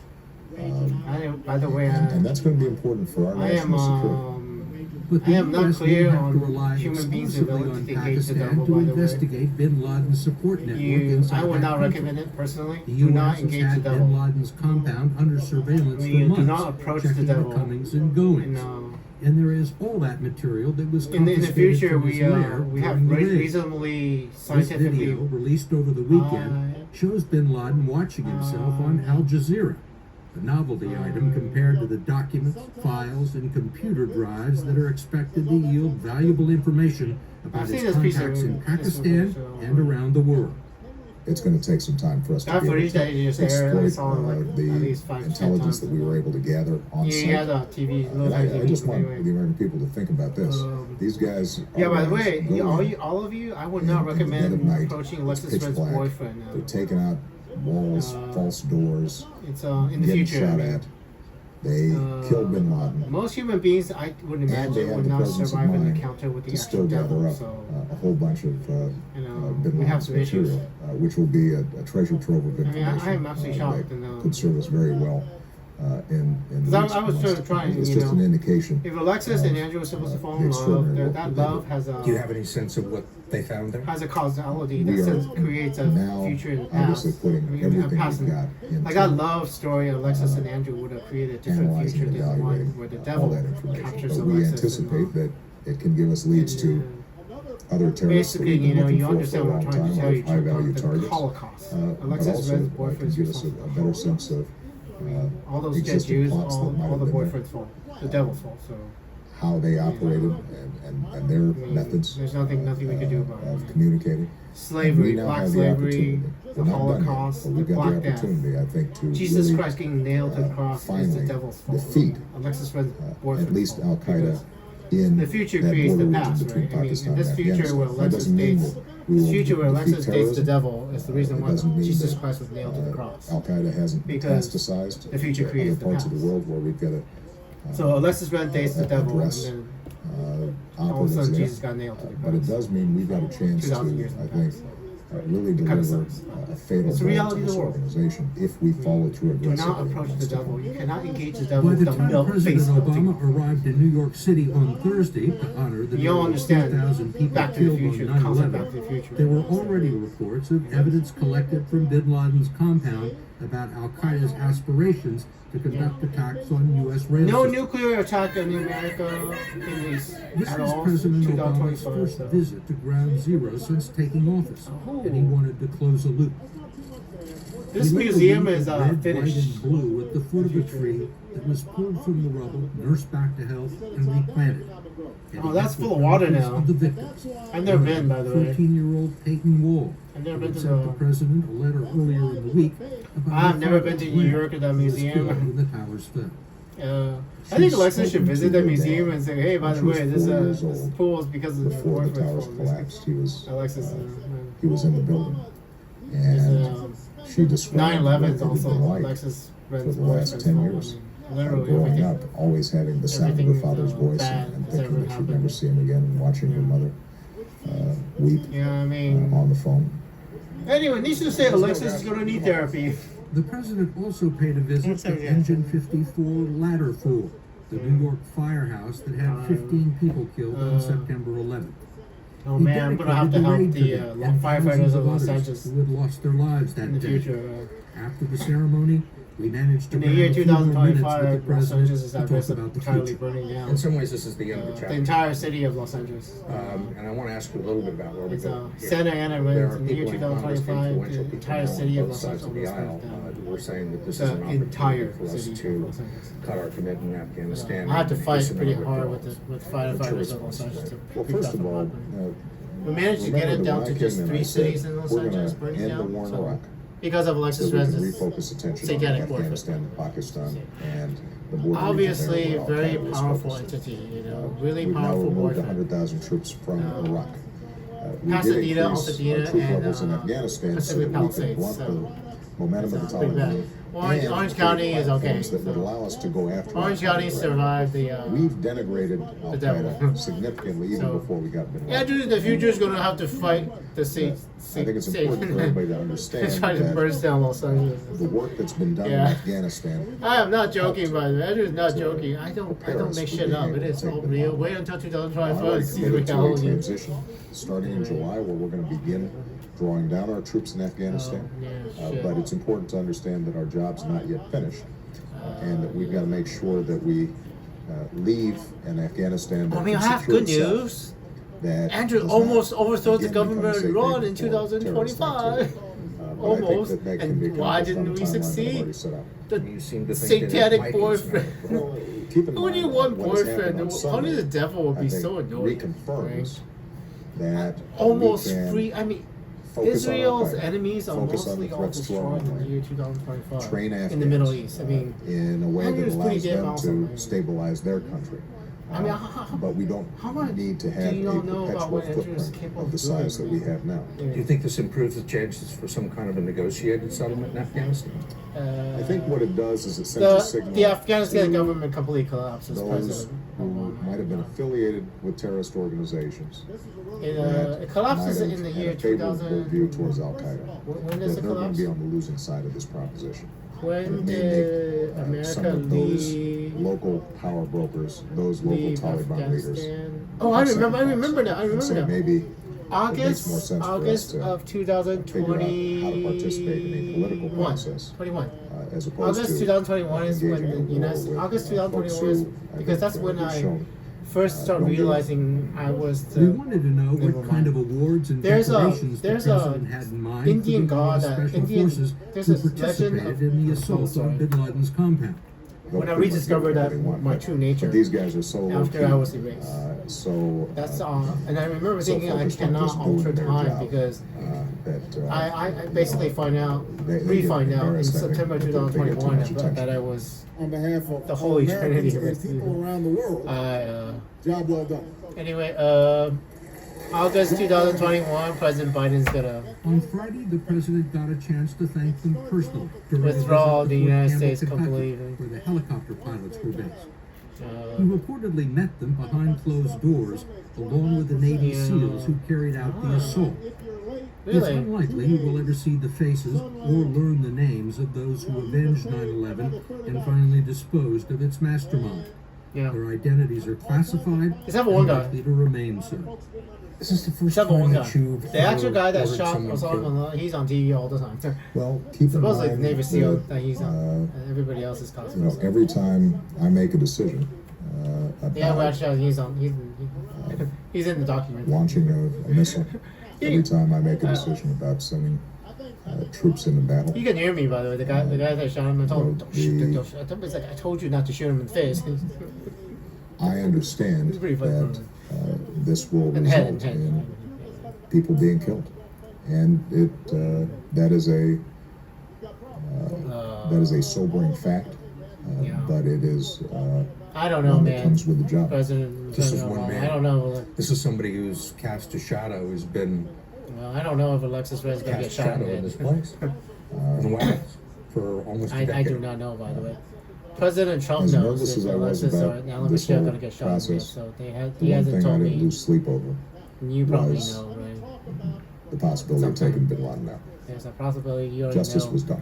By the way, and that's going to be important for our I am national security. But the I am not U.S. clear will have on to rely human beings' exclusively ability on to engage the Pakistan devil, to by the way. investigate bin Laden's support network inside I would that not country. recommend it personally. The Do U.S. not has engage the had devil. bin Laden's compound under surveillance for Do months, not approach the checking devil. the comings and goings. And there is all that material that was In the confiscated future, from his lair we have during the raid. reasonably This scientifically. video, released over the weekend, shows bin Laden watching himself on Al Jazeera, a novelty item compared to the documents, files, and computer drives that are expected to yield valuable information about I've his seen this piece of contacts in this Pakistan video. and around the world. It's going to take some time for us to That be able footage that you to just aired, I exploit saw like at the least 5 to 10 intelligence times. that we were able to gather on Yeah, site. you had TV. And I just want the American people to think about this. These guys. Yeah, by the guys way, go in all of you, I would in not the dead of recommend night, approaching it's Alexis pitch Ren's black. boyfriend now. They're taking out walls, false doors. It's in the getting future. shot at. They killed bin Laden. Most human beings, I would And they imagine, had would the not presence of survive an mind encounter with the to still actual gather devil. up So, a whole bunch of bin we have Laden's some issues. material, which will be a treasure trove of I mean, information I am absolutely shocked. that could serve us very well in the Because weeks I was and sort months. of trying, It's you just know, an indication. if Alexis of, and Andrew were supposed to fall in the love, extraordinary that work love they has a Do you have any sense of what they found there? has a causality We that are says creates a now future and obviously past. putting I mean, everything past we've and- got into like that love story, Alexis and Andrew would have created a different analyzing future and than the one evaluating where the all devil that information. captures But we Alexis. anticipate that it can give us leads to other terrorists that Basically, we've you been know, looking you for understand a what I'm long trying to time, tell you. high value The targets. Holocaust. But Alexis also Ren's can boyfriend's give us a better sense of all those dead existing Jews, plots that all might the have been there, boyfriend's fault, the devil's fault. So how they operated and their methods there's nothing we could do about of it. communicating. Slavery, We now black have the slavery, opportunity. the We're not done yet, Holocaust, but the we've got Black the Death. opportunity, I think, to Jesus really, Christ getting nailed to the cross is the finally devil's fault. defeat Alexis Ren's boyfriend's at least fault, Al Qaeda because in the future that creates border the region past, between right? I mean, Pakistan in this and future Afghanistan. where That Alexis doesn't mean dates, that we this will future where defeat Alexis dates the terrorism. devil is the reason It why doesn't mean Jesus that, Christ was nailed to the cross. Al Qaeda hasn't Because metastasized the future to creates other the parts past. of the world where we've got to So Alexis Ren dates the devil, and address then all of a operatives sudden there. Jesus got nailed to the But it cross. does mean we've got a chance to, 2,000 years in the I think, past. really It kind of deliver sucks. a fatal It's the blow reality to of this the world. organization if we follow through Do aggressively. not approach the devil. You cannot engage the By devil the with a time milk President face. Obama arrived in New York City on Thursday to honor the You all nearly understand 2,000 people Back to the killed Future, the on concept 9/11, Back to the Future. there were already reports of evidence collected from bin Laden's compound about Al Qaeda's aspirations to conduct attacks on U.S. rail No systems. nuclear attack in America in these This at was all. President Obama's 2025. first visit to Ground Zero since taking office, and he wanted to close a loop. This He later museum waved is red, white, finished. and blue at the foot of a tree that was pulled from the rubble, nursed back to health, and replanted. And Oh, he that's met full of with water relatives now. of the victims. I've never been, by the way. 14-year-old Peyton Wall. I've never been to sent the president a letter earlier in the week about I've the never been to New plant York at that was museum. killed when the towers fell. I think Alexis should visit the spoken to museum her and say, "Hey, by the She was way, 4 years this old pool is because of the before the boyfriend's towers fault." collapsed. Alexis, He was in the building, and she described 9/11 what is it had also been like Alexis for Ren's the last boyfriend's 10 fault. years. Literally Growing everything. up, always having the sound of her Everything, father's voice bad and that's thinking ever that she'd happened. never see him again, and watching her mother weep Yeah, I mean, on the phone. anyway, needless to say, Alexis is going to need therapy. The president also paid a visit to Engine 54 Ladder Fall, the New York firehouse that had 15 people killed on September 11th. Oh He man, I'm gonna have to dedicated help raid the to them and firefighters thousands of Los others Angeles who had lost their lives that in the day. future. After the ceremony, we managed to In the year grab a few more minutes 2025, with the Los president Angeles is to at talk risk of about the entirely future. burning down. In some ways, this is the end of the The chapter. entire city of Los Angeles. And I want to ask you a little bit about where we It's go. here. Santa Ana There ruins are in the year people in Congress, 2025. influential The people entire now city on of both Los sides of the Angeles aisle burnt down. who are saying that this The is an entire opportunity for us city to of Los Angeles. cut our commitment in Afghanistan. I had to and fight hasten pretty our hard withdrawals. with What's your firefighters of response Los to Angeles that? to Well, prevent first that of from all, happening. We managed to get remember it that down when to I just came in, 3 I said, cities in Los we're gonna Angeles burning end the down. war in So, Iraq. because of So Alexis we can Ren's refocus attention on satanic Afghanistan boyfriend. and Pakistan and the border Obviously, region there where very Al-Qaeda is powerful focused. entity, you know, really We've now powerful removed boyfriend. 100,000 troops from Iraq. We Pasadena, did increase Altadena, our troop and, levels in Afghanistan so Pacific that we could Palisades, blunt so the momentum of the big Taliban bad. Orange County is okay. Things that would allow us to go after Orange County survived the. We've denigrated Al devil. Qaeda significantly even So- before we got Bin Laden. Yeah, dude, the future is gonna have to fight the state. I think it's important for everybody to understand Try to that burst down Los Angeles. the work that's been done Yeah. in Afghanistan. I am not joking, by the way. Andrew's not joking. I don't make shit up. It is all real. Wait until 2025 already to see committed to a reality. transition starting in July, where we're going to begin drawing down our troops in Afghanistan. shit. But it's important to understand that our job's not yet finished, and that we've got to make sure that we leave an Afghanistan that I mean, I can have secure good itself, news. that Andrew does almost not overthrows the again become a government safe run haven in for terrorist 2025. activity. But I think Almost. that that can be And why accomplished on didn't a we timeline that I've succeed? already set out. You seem to think that it Satanic might be boyfriend. Keep in Who mind need that one what has happened boyfriend? on Sunday, Only the devil would I be think, so annoying. reconfirms that Almost we can free. I mean, focus on Israel's Al-Qaeda, enemies are focus on mostly the all threats to our destroyed in the homeland, year 2025 train in the Middle East. I mean, in a way that Andrew's pretty allows damn them awesome, to man. stabilize their country. I mean, how But we don't much need to have do you a all know about perpetual what Andrew's footprint capable of the of size that doing? we have now. Do you think this improves the chances for some kind of a negotiated settlement in Afghanistan? I think what it does is it sends a signal the Afghanistan to government completely collapses. those President who Obama. might have been affiliated with terrorist organizations. It collapses might in the have year had a favorable 2000. view towards Al Qaeda. When does That it they're going collapse? to be on the losing side of this proposition. When It may did make, some America of those leave? local power brokers, those local leave Taliban leaders. Afghanistan? Oh, I remember now. I and remember say now. maybe it makes more August sense for us August to of figure out how to 2021. participate in a political process 21. as opposed August to 2021 is when engaging the in a war United with, August folks 2021 who, is I because think, that's when have I shown, first started don't give a- realizing I was the. We wanted to know Never what kind mind. of awards and There's decorations the there's a president had in mind Indian for the god, special Indian. forces There's who a legend participated of. in the oh, assault sorry. on Bin Laden's compound. they'll When I pretty much rediscovered get that whatever they want, my but- true nature But these guys are so after low-key, I was erased. So That's and I remember so thinking I focused on cannot just doing alter their time job, because that I basically find out, they get re-find out in embarrassed, I think, September if they pay too 2021 much attention. that I was On behalf of the Holy Americans Trinity. and people around the world, job well done. Anyway, August 2021, President Biden's gonna On Friday, the president got a chance to thank them personally during a withdraw visit the to Fort United Campbell, States Kentucky, completely. where the helicopter pilots were based. Uh, He reportedly met them behind closed doors, along with the Navy Yeah. SEALs who carried out the assault. It's Really? unlikely he will ever see the faces or learn the names of those who avenged 9/11 and finally disposed of its mastermind. Yeah. Their identities are classified Except for and one guy. likely to remain so. Is this the first Except for time one guy. that you've The actual guy that ordered shot someone killed? Osama, he's on TV all the time. Well, keep in Supposedly mind Navy SEAL that, that he's on. And everybody else is you know, constantly. every time I make a decision about Yeah, well, actually, he's on. He's in the document. launching a missile, every time I make a decision about sending troops into battle, You can hear me, by the way. The guy that shot him, I told him, Well, don't shoot, the- don't shoot. It's like I told you not to shoot him in the face. I understand It's pretty funny. that this will And head result and in people being killed, and that is a sobering fact. But it is I don't know, one that man. comes with the job. This is one Obama. man. I don't know. This is somebody who's cast a shadow, who's been Well, I don't know if Alexis Ren's gonna get cast shot in shadow the in head. this place in the White House for almost a I decade. do not know, by the way. President Trump As knows nervous if as I was Alexis or about Alan this Michelle whole gonna get shot in the head, process, so the he one hasn't thing I told didn't me. lose sleep over You probably was know, right? the possibility of taking Bin Laden out. There's a possibility you already Justice know. was done.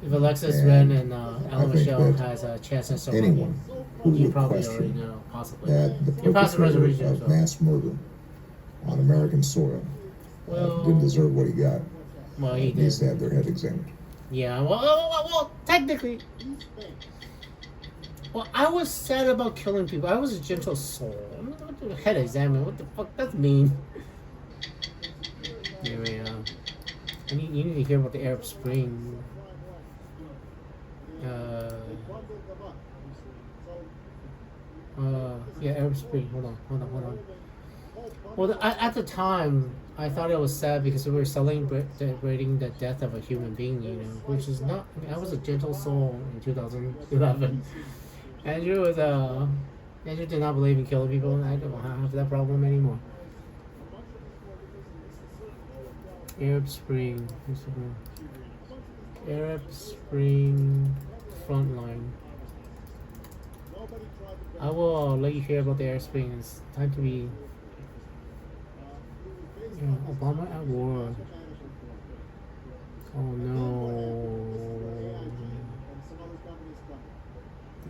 If Alexis And Ren and I Alan think Michelle that has a chance in surviving, anyone who you would probably already question know, possibly. that the You're passive perpetrator reservation as of well. mass murder on American soil Well- didn't deserve what he got. Well, he needs did. to have their head examined. Yeah, well, technically. Well, I was sad about killing people. I was a gentle soul. What the head examine? What the fuck? That's mean. Anyway, you need to hear about the Arab Spring. Yeah, Arab Spring. Hold on. Well, at the time, I thought it was sad because we were celebrating the death of a human being, you know, which is not. I mean, I was a gentle soul in 2011. Andrew did not believe in killing people, and I don't have that problem anymore. Arab Spring. Arab Spring frontline. I will let you hear about the Arab Spring. It's time to be. Obama at war. Oh no.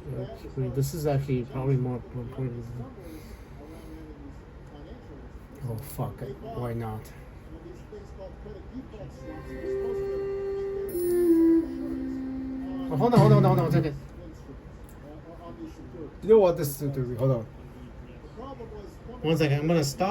The Arab Spring. This is actually probably more important. Oh fuck it. Why not? Oh, hold on a second. You know what this is doing? Hold on. 1 second. I'm gonna stop.